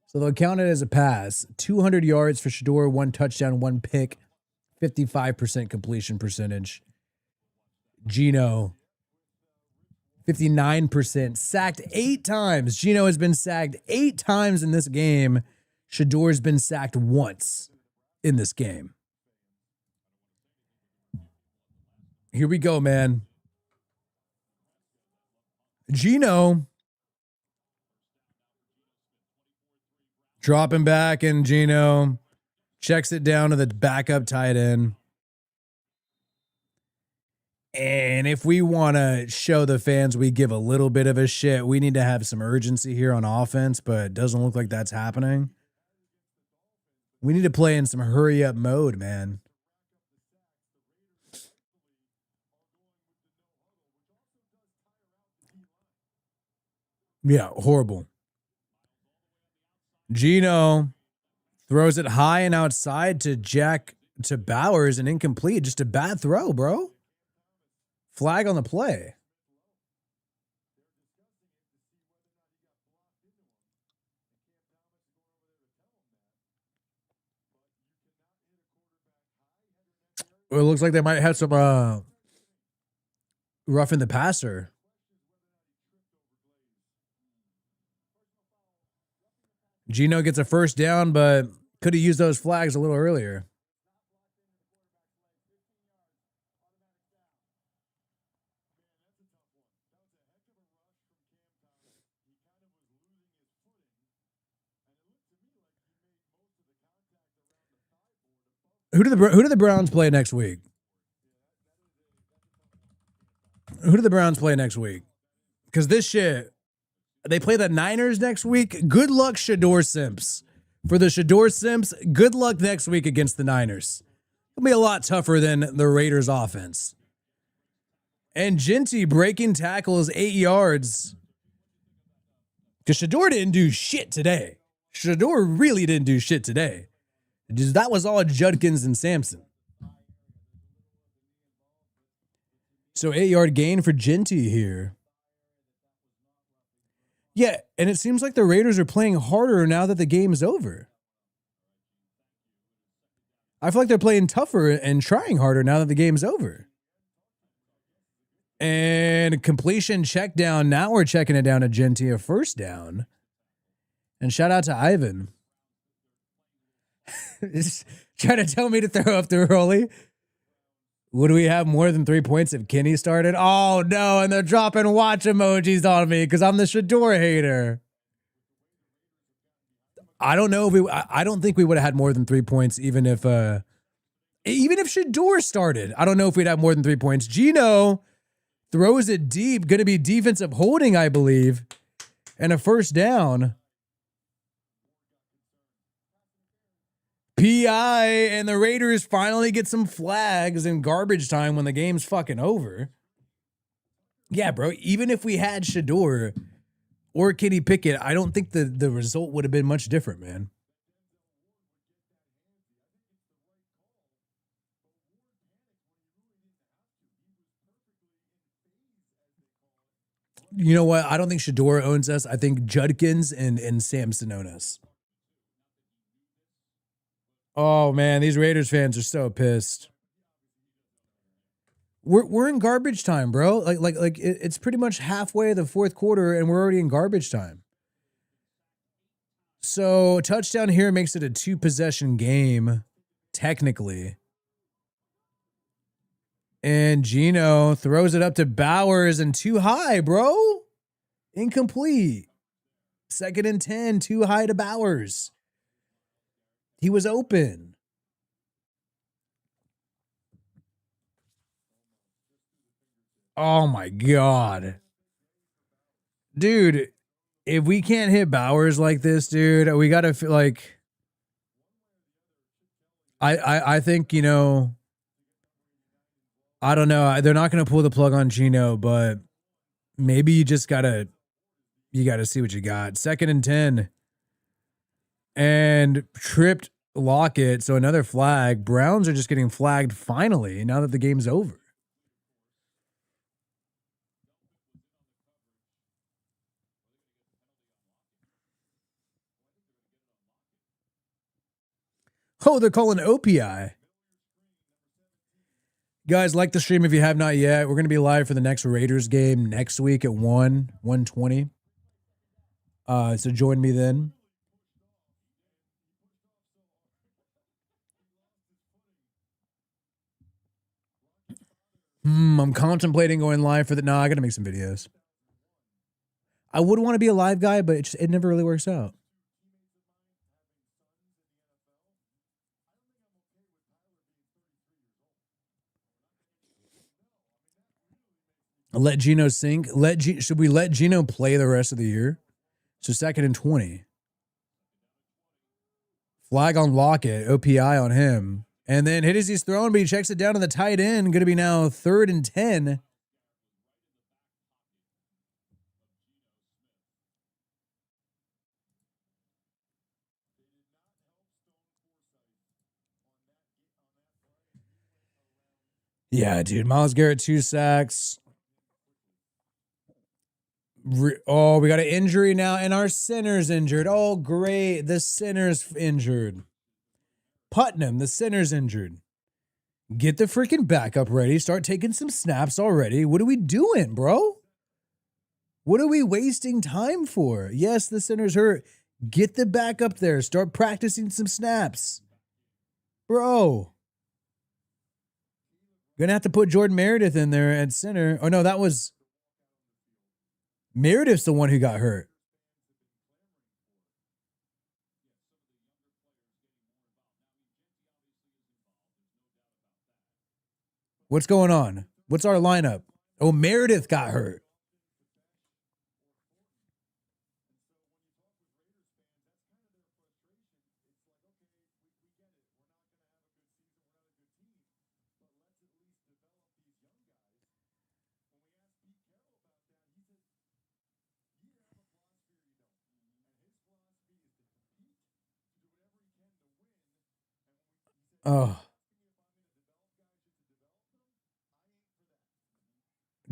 So they'll count it as a pass. 200 yards for Shedeur, 1 touchdown, 1 pick, 55% completion percentage. Gino, 59%, sacked 8 times. Gino has been sacked 8 times in this game. Shedeur's been sacked once in this game. Here we go, man. Gino Dropping back, and Gino checks it down to the backup tight end. And if we want to show the fans we give a little bit of a shit, we need to have some urgency here on offense, but it doesn't look like that's happening. We need to play in some hurry up mode, man. Yeah, horrible. Gino throws it high and outside to Bowers and incomplete. Just a bad throw, bro. Flag on the play. Well, it looks like they might have some roughing the passer. Gino gets a first down, but could have used those flags a little earlier. Who do the Browns play next week? Who do the Browns play next week? Because this shit, they play the Niners next week. Good luck, Shedeur Simps. For the Shedeur Simps, good luck next week against the Niners. It'll be a lot tougher than the Raiders offense. And Ginty breaking tackles 8 yards. Because Shedeur didn't do shit today. Shedeur really didn't do shit today. That was all Judkins and Sampson. So 8-yard gain for Ginty here. Yeah, and it seems like the Raiders are playing harder now that the game is over. I feel like they're playing tougher and trying harder now that the game's over. And completion check down. Now we're checking it down to Ginty, a first down. And shout out to Ivan. Just trying to tell me to throw up the Rolly. Would we have more than 3 points if Kenny started? Oh, no, and they're dropping watch emojis on me because I'm the Shedeur hater. I don't know if I don't think we would have had more than 3 points even if Shedeur started. I don't know if we'd have more than 3 points. Gino throws it deep, going to be defensive holding, I believe, and a first down. PI, and the Raiders finally get some flags in garbage time when the game's fucking over. Yeah, bro, even if we had Shedeur or Kenny Pickett, I don't think the result would have been much different, man. You know what? I don't think Shedeur owns us. I think Judkins and Sampson own us. Oh man, these Raiders fans are so pissed. We're in garbage time, bro. Like it's pretty much halfway the fourth quarter, and we're already in garbage time. So touchdown here makes it a 2-possession game, technically. And Gino throws it up to Bowers and too high, bro. Incomplete. 2nd and 10, too high to Bowers. He was open. Oh my God. Dude, if we can't hit Bowers like this, dude, we got to feel like I think, you know, I don't know. They're not going to pull the plug on Gino, but maybe you just got to see what you got. 2nd and 10. And tripped Lockett, so another flag. Browns are just getting flagged finally now that the game's over. Oh, they're calling OPI. Guys, like the stream if you have not yet. We're going to be live for the next Raiders game next week at 1:20. So join me then. I'm contemplating going live for the. No, I got to make some videos. I would want to be a live guy, but it never really works out. Let Gino sink. Should we let Gino play the rest of the year? So 2nd and 20. Flag on Lockett, OPI on him. And then hit as he's thrown, but he checks it down to the tight end. Going to be now 3rd and 10. Yeah, dude. Myles Garrett, 2 sacks. Oh, we got an injury now, and our center's injured. Oh, great. The center's injured. Putnam, the center's injured. Get the freaking backup ready. Start taking some snaps already. What are we doing, bro? What are we wasting time for? Yes, the center's hurt. Get the backup there. Start practicing some snaps. Bro. Gonna have to put Jordan Meredith in there at center. Oh, no, that was... Meredith's the one who got hurt. What's going on? What's our lineup? Oh, Meredith got hurt. Oh.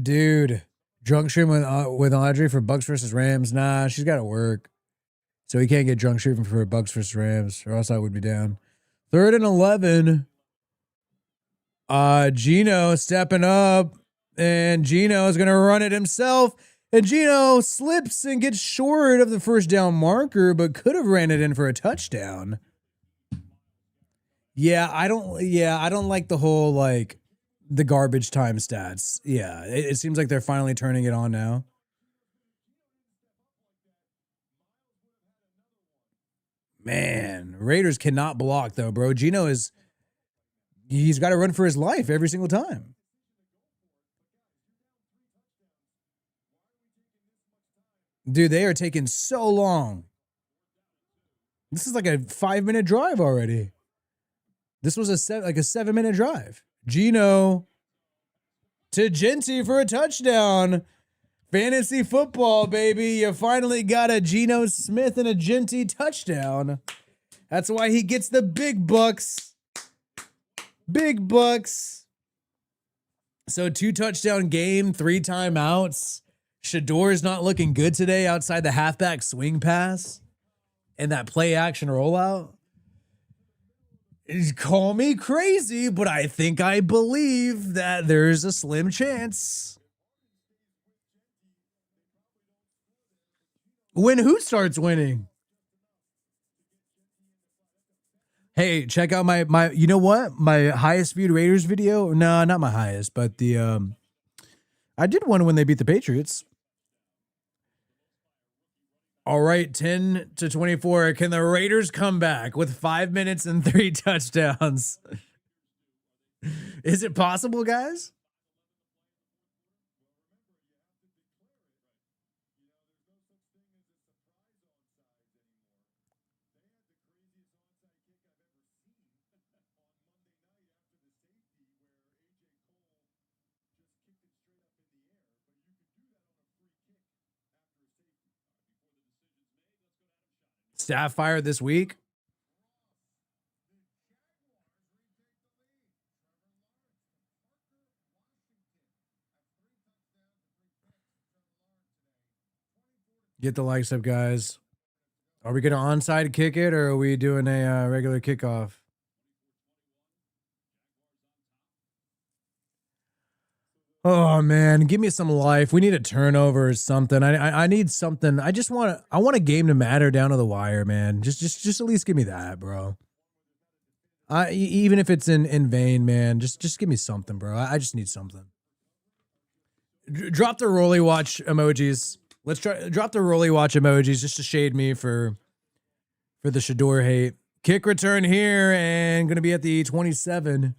Dude. Drunk stream with Audrey for Bucks versus Rams. Nah, she's got to work. So he can't get drunk streaming for Bucks versus Rams, or else I would be down. 3rd and 11. Gino stepping up. And Gino is going to run it himself. And Gino slips and gets short of the first down marker, but could have ran it in for a touchdown. Yeah, I don't like the whole, like, the garbage time stats. Yeah, it seems like they're finally turning it on now. Man, Raiders cannot block, though, bro. Gino he's got to run for his life every single time. Dude, they are taking so long. This is like a 5-minute drive already. This was a 7-minute drive. Gino to Genty for a touchdown. Fantasy football, baby. You finally got a Geno Smith and a Genty touchdown. That's why he gets the big bucks. Big bucks. So 2 touchdown game, 3 timeouts. Shedeur is not looking good today outside the halfback swing pass and that play action rollout. Call me crazy, but I think I believe that there's a slim chance. When who starts winning? Hey, check out my you know what? My highest viewed Raiders video? No, not my highest, but the I did one when they beat the Patriots. All right, 10-24. Can the Raiders come back with 5 minutes and 3 touchdowns? Is it possible, guys? Staff fired this week. Get the likes up, guys. Are we going to onside kick it, or are we doing a regular kickoff? Oh man, give me some life. We need a turnover or something. I need something. I want a game to matter down to the wire, man. Just at least give me that, bro. Even if it's in vain, man. Just give me something, bro. I just need something. Drop the Rolly Watch emojis. Let's drop the Rolly Watch emojis just to shade me for the Shedeur hate. Kick return here and gonna be at the 27.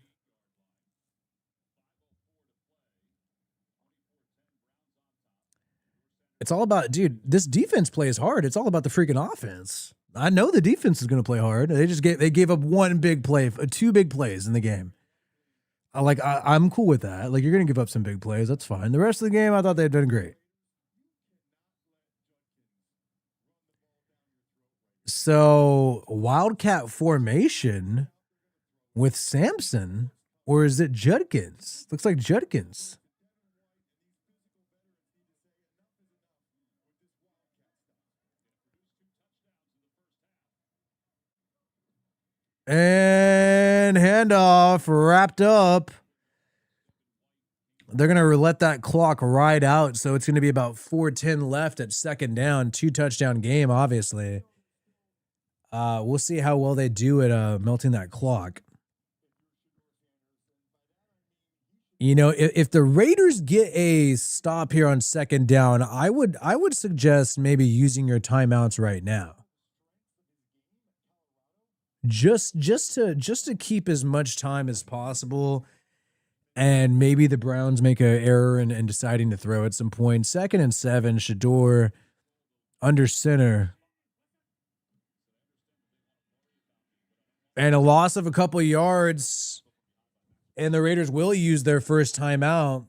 It's all about, dude, this defense plays hard. It's all about the freaking offense. I know the defense is going to play hard. They gave up one big play, two big plays in the game. I'm cool with that. Like, you're going to give up some big plays. That's fine. The rest of the game, I thought they'd done great. So, Wildcat formation with Sampson, or is it Judkins? Looks like Judkins. And handoff wrapped up. They're going to let that clock ride out. So it's going to be about 4:10 left at second down. 2-touchdown game, obviously. We'll see how well they do at melting that clock. You know, if the Raiders get a stop here on second down, I would suggest maybe using your timeouts right now. Just to keep as much time as possible, and maybe the Browns make an error in deciding to throw at some point. 2nd and 7, Shedeur under center. And a loss of a couple of yards, and the Raiders will use their first timeout.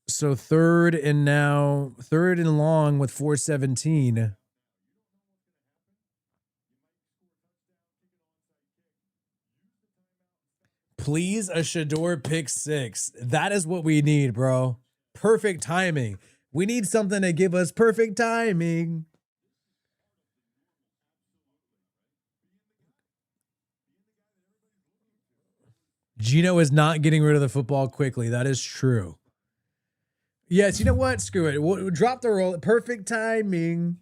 So 3rd and long with 4:17. Please, a Shedeur pick 6. That is what we need, bro. Perfect timing. We need something to give us perfect timing. Gino is not getting rid of the football quickly. That is true. Yes, you know what? Screw it. We'll drop the roll. Perfect timing.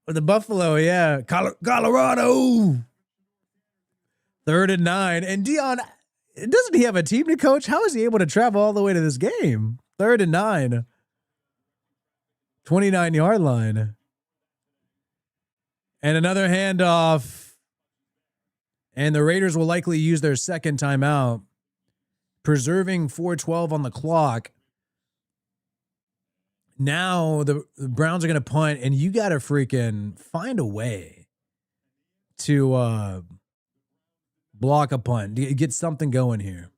The Buffalo, yeah. Colorado. 3rd and 9. And Dion, doesn't he have a team to coach? How is he able to travel all the way to this game? 3rd and 9. 29-yard line. And another handoff. And the Raiders will likely use their second timeout, preserving 4:12 on the clock. Now the Browns are going to punt, and you got to freaking find a way to block a punt, get something going here.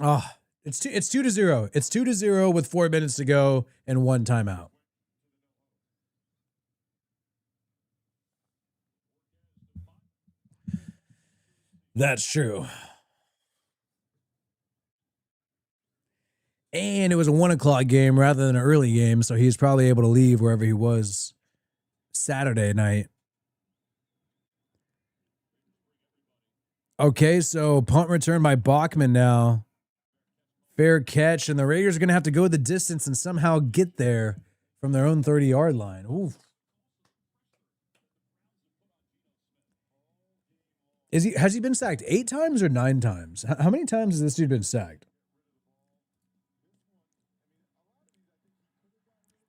Oh, it's 2-0. It's 2-0 with 4 minutes to go and 1 timeout. That's true. And it was a 1 o'clock game rather than an early game, so he's probably able to leave wherever he was Saturday night. Okay, so punt return by Bachman now. Fair catch, and the Raiders are going to have to go the distance and somehow get there from their own 30-yard line. Oof. Has he been sacked 8 times or 9 times? How many times has this dude been sacked?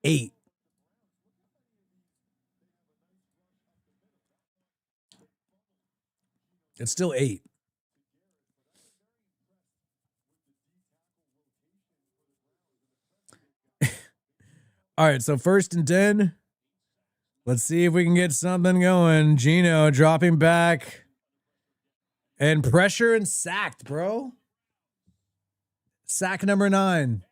8. It's still 8. All right, so 1st and 10. Let's see if we can get something going. Gino dropping back. And pressure and sacked, bro. Sack number 9.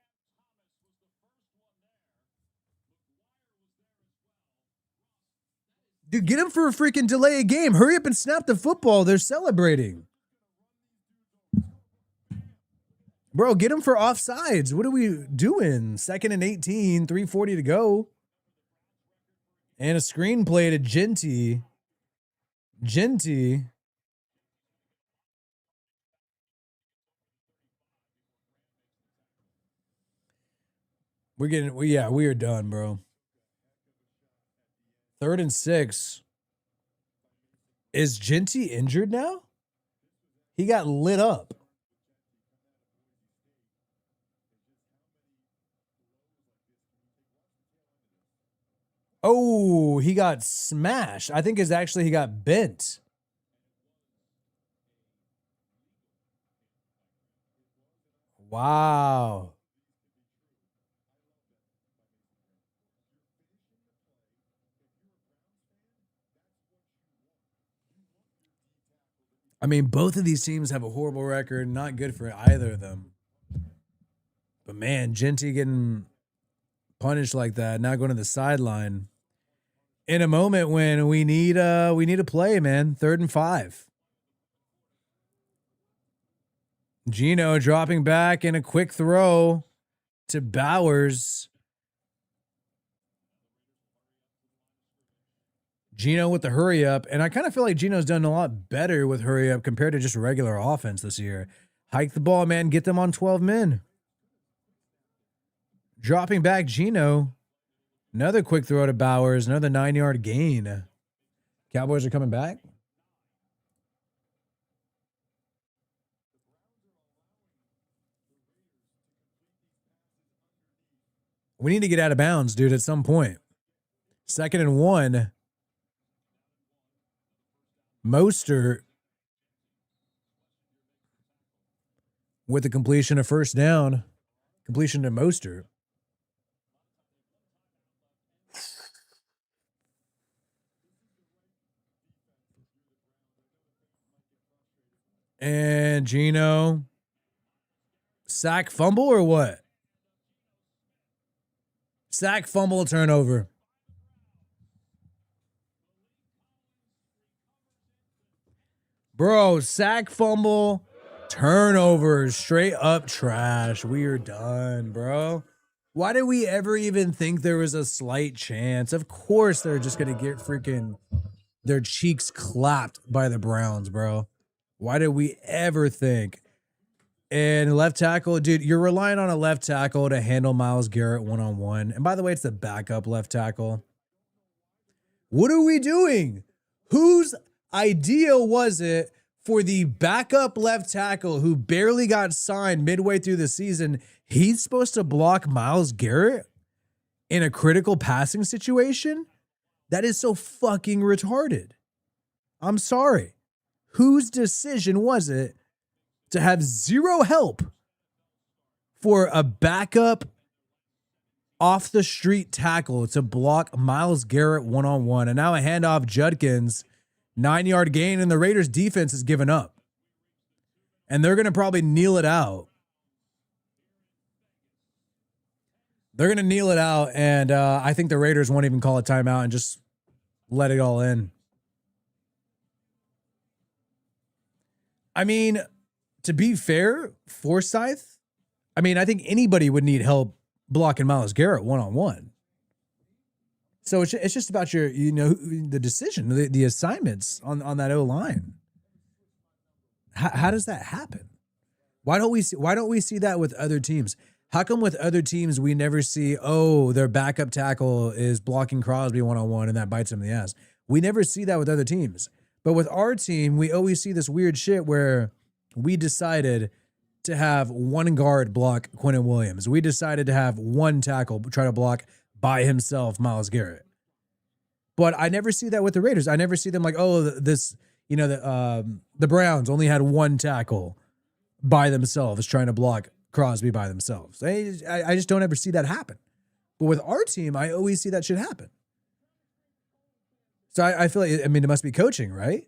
Dude, get him for a freaking delay a game. Hurry up and snap the football. They're celebrating. Bro, get him for offsides. What are we doing? 2nd and 18, 3:40 to go. And a screenplay to Genty. We are done, bro. 3rd and 6. Is Genty injured now? He got lit up. Oh, he got smashed. I think he got bent. Wow. I mean, both of these teams have a horrible record. Not good for either of them. But man, Genty getting punished like that, not going to the sideline in a moment when we need a play, man. 3rd and 5. Gino dropping back in a quick throw to Bowers. Gino with the hurry up. And I kind of feel like Gino's done a lot better with hurry up compared to just regular offense this year. Hike the ball, man. Get them on 12 men. Dropping back Gino. Another quick throw to Bowers. Another 9-yard gain. Cowboys are coming back. We need to get out of bounds, dude, at some point. 2nd and 1. Mostert with the completion of 1st down. Completion to Mostert. And Gino. Sack, fumble, or what? Sack, fumble, turnover. Bro, sack, fumble, turnover, straight up trash. We are done, bro. Why did we ever even think there was a slight chance? Of course they're just going to get freaking their cheeks clapped by the Browns, bro. Why did we ever think? And left tackle, dude, you're relying on a left tackle to handle Myles Garrett one-on-one. And by the way, it's the backup left tackle. What are we doing? Whose idea was it for the backup left tackle who barely got signed midway through the season? He's supposed to block Myles Garrett in a critical passing situation? That is so fucking retarded. I'm sorry. Whose decision was it to have zero help for a backup off the street tackle to block Myles Garrett one-on-one? And now a handoff, Judkins, 9-yard gain, and the Raiders defense has given up. And they're going to probably kneel it out. They're going to kneel it out, and I think the Raiders won't even call a timeout and just let it all in. I mean, to be fair, Forsyth, I mean, I think anybody would need help blocking Myles Garrett one-on-one. So it's just about your, the decision, the assignments on that O-line. How does that happen? Why don't we see that with other teams? How come with other teams we never see, their backup tackle is blocking Crosby one-on-one and that bites him in the ass? We never see that with other teams. But with our team, we always see this weird shit where we decided to have one guard block Quinnen Williams. We decided to have one tackle try to block by himself Myles Garrett. But I never see that with the Raiders. I never see them like, the Browns only had one tackle by themselves trying to block Crosby by themselves. I just don't ever see that happen. But with our team, I always see that shit happen. So I feel like, it must be coaching, right?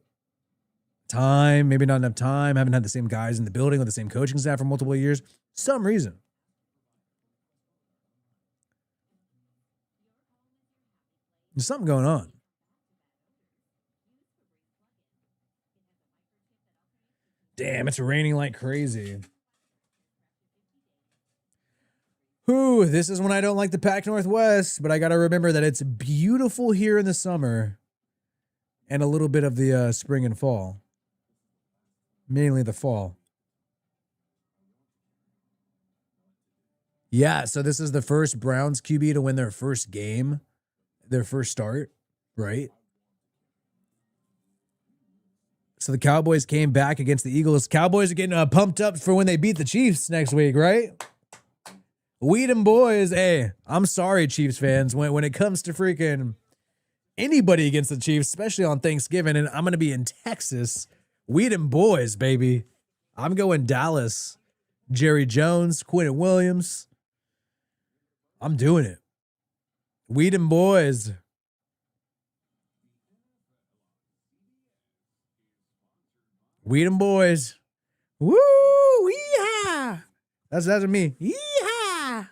Time, maybe not enough time. Haven't had the same guys in the building with the same coaching staff for multiple years. Some reason. There's something going on. Damn, it's raining like crazy. This is when I don't like the Pac Northwest, but I got to remember that it's beautiful here in the summer and a little bit of the spring and fall. Mainly the fall. Yeah, so this is the first Browns QB to win their first game, their first start, right? So the Cowboys came back against the Eagles. Cowboys are getting pumped up for when they beat the Chiefs next week, right? We them boys. Hey, I'm sorry, Chiefs fans. When it comes to freaking anybody against the Chiefs, especially on Thanksgiving. And I'm going to be in Texas. We them boys, baby. I'm going Dallas. Jerry Jones, Quentin Williams. I'm doing it. We them boys. We them boys. Woo! Yeehaw! That's me. Yeehaw!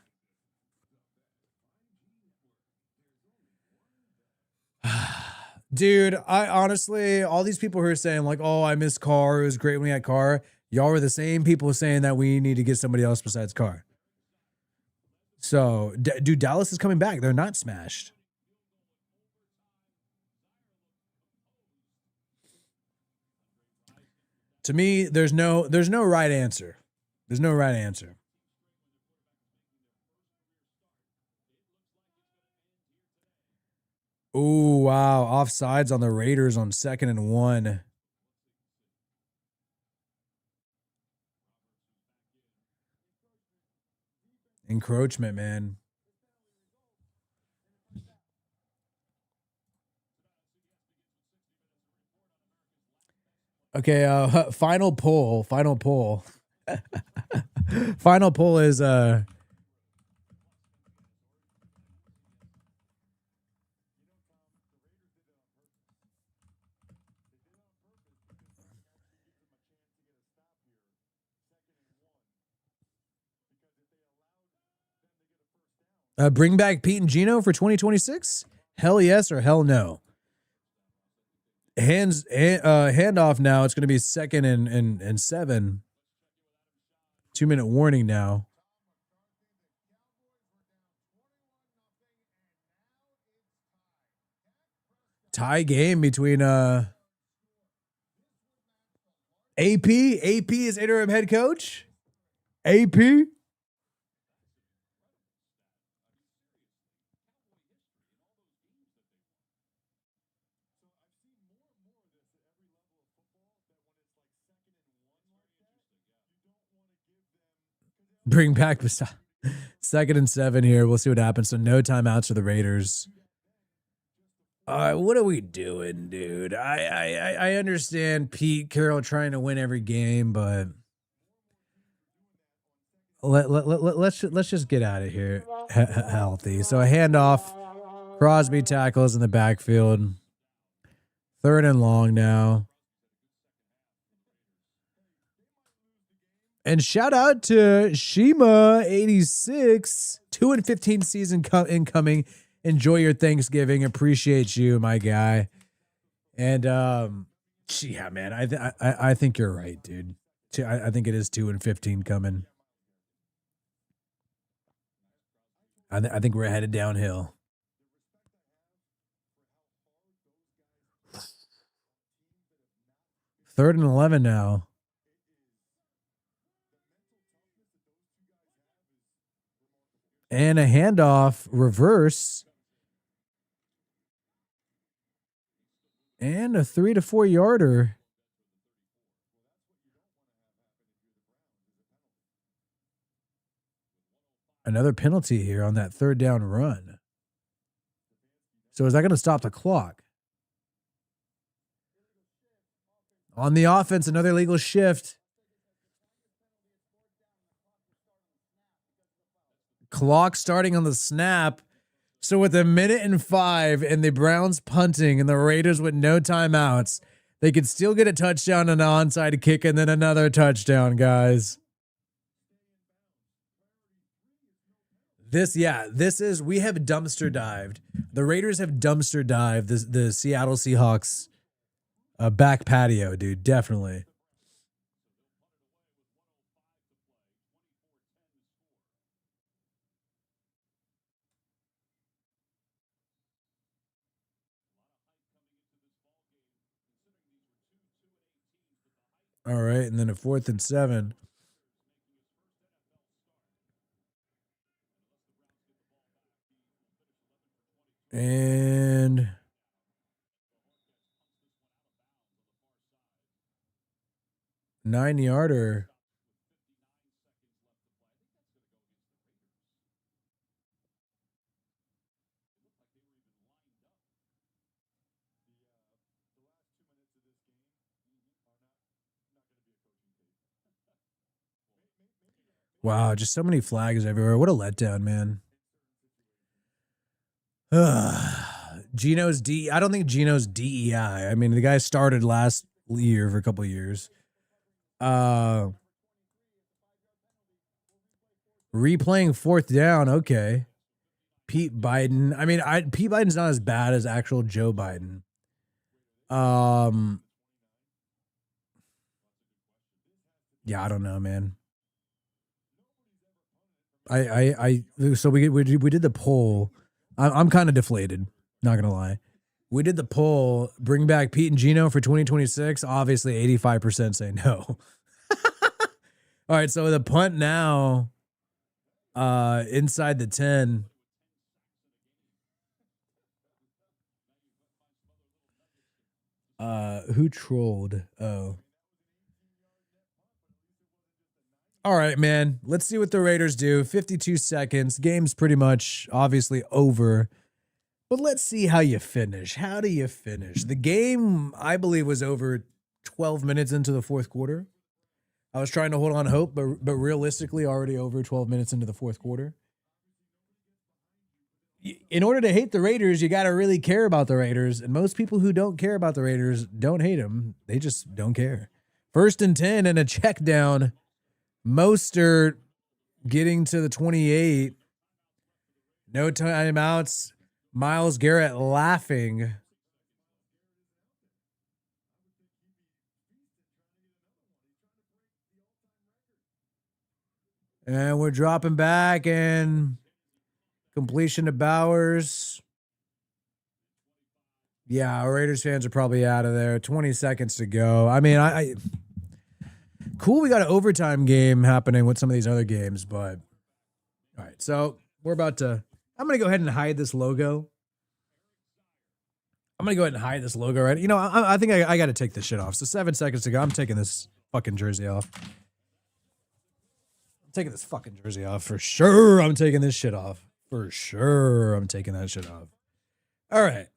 Dude, I honestly, all these people who are saying like, "Oh, I miss Carr. It was great when we had Carr." Y'all were the same people saying that we need to get somebody else besides Carr. So, dude, Dallas is coming back. They're not smashed. To me, there's no right answer. There's no right answer. Oh, wow. Offsides on the Raiders on 2nd and 1. Encroachment, man. Okay, final poll. Final poll. Final poll is bring back Pete and Gino for 2026? Hell yes or hell no? Handoff now. It's going to be 2nd and 7. 2-minute warning now. Tie game between AP. AP is interim head coach. AP. Bring back 2nd and 7 here. We'll see what happens. So no timeouts for the Raiders. What are we doing, dude? I understand Pete Carroll trying to win every game, but let's just get out of here healthy. So a handoff. Crosby tackles in the backfield. 3rd and long now. And shout out to Shima 86, 2-15 season incoming. Enjoy your Thanksgiving. Appreciate you, my guy. And yeah, man, I think you're right, dude. I think it is 2-15 coming. I think we're headed downhill. Third and 11 now. And a handoff, reverse. And a 3 to 4 yarder. Another penalty here on that 3rd down run. So is that going to stop the clock? On the offense, another legal shift. Clock starting on the snap. So with 1:05 and the Browns punting and the Raiders with no timeouts, they could still get a touchdown and an onside kick and then another touchdown, guys. We have dumpster dived. The Raiders have dumpster dived the Seattle Seahawks back patio, dude. Definitely. All right, and then a 4th and 7. And 9-yarder. Wow, just so many flags everywhere. What a letdown, man. Gino's D. I don't think Gino's DEI. I mean, the guy started last year for a couple of years. Replaying fourth down. Okay. Pete Biden. I mean, Pete Biden's not as bad as actual Joe Biden. Yeah, I don't know, man. So we did the poll. I'm kind of deflated, not gonna lie. We did the poll, bring back Pete and Gino for 2026. Obviously, 85% say no. All right, so the punt now, inside the 10. Who trolled? Oh. All right, man. Let's see what the Raiders do. 52 seconds. Game's pretty much obviously over. But let's see how you finish. How do you finish? The game, I believe, was over 12 minutes into the fourth quarter. I was trying to hold on hope, but realistically, already over 12 minutes into the fourth quarter. In order to hate the Raiders, you got to really care about the Raiders. And most people who don't care about the Raiders don't hate them. They just don't care. 1st and 10 and a check down. Mostert getting to the 28. No timeouts. Myles Garrett laughing. And we're dropping back and completion to Bowers. Yeah, our Raiders fans are probably out of there. 20 seconds to go. I mean, cool, we got an overtime game happening with some of these other games, but all right. So I'm going to go ahead and hide this logo. Right. You know, I think I got to take this shit off. So 7 seconds to go. I'm taking this fucking jersey off. For sure. I'm taking this shit off. For sure. I'm taking that shit off. All right.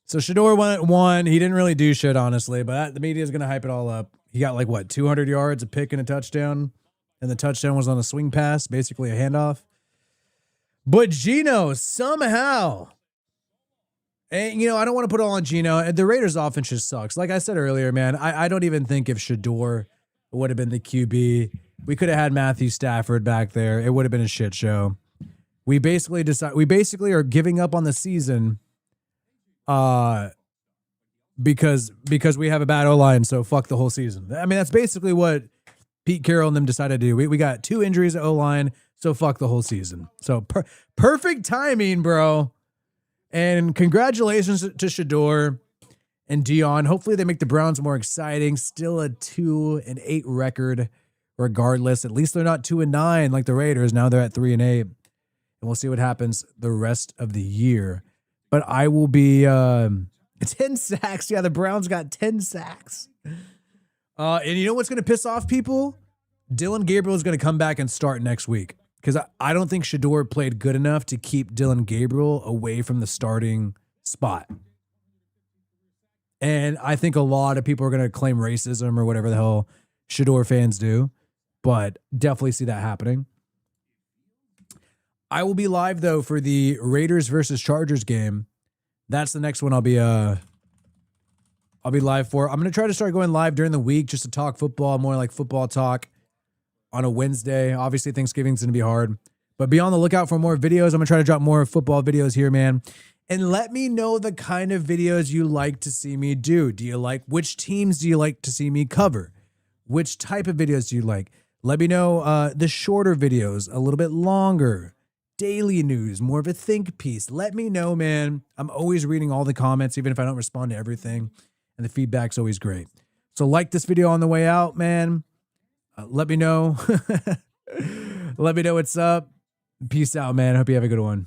So Shedeur won. He didn't really do shit, honestly, but the media is going to hype it all up. He got 200 yards, a pick and a touchdown. And the touchdown was on a swing pass, basically a handoff. But Gino somehow, and I don't want to put it all on Gino. The Raiders offense just sucks. Like I said earlier, man, I don't even think if Shedeur would have been the QB, we could have had Matthew Stafford back there. It would have been a shit show. We basically are giving up on the season because we have a bad O-line, so fuck the whole season. I mean, that's basically what Pete Carroll and them decided to do. We got 2 injuries at O-line, so fuck the whole season. So perfect timing, bro. And congratulations to Shedeur and Dion. Hopefully they make the Browns more exciting. Still a 2-8 record regardless. At least they're not 2-9 like the Raiders. Now they're at 3-8. And we'll see what happens the rest of the year. But I will be 10 sacks. Yeah, the Browns got 10 sacks. And you know what's going to piss off people? Dylan Gabriel is going to come back and start next week. Because I don't think Shedeur played good enough to keep Dylan Gabriel away from the starting spot. And I think a lot of people are going to claim racism or whatever the hell Shedeur fans do. But definitely see that happening. I will be live, though, for the Raiders versus Chargers game. That's the next one I'll be live for. I'm going to try to start going live during the week just to talk football, more like football talk. On a Wednesday. Obviously, Thanksgiving's going to be hard. But be on the lookout for more videos. I'm going to try to drop more football videos here, man. And let me know the kind of videos you like to see me do. Which teams do you like to see me cover? Which type of videos do you like? Let me know the shorter videos, a little bit longer. Daily news, more of a think piece. Let me know, man. I'm always reading all the comments, even if I don't respond to everything. And the feedback's always great. So like this video on the way out, man. Let me know. Let me know what's up. Peace out, man. Hope you have a good one.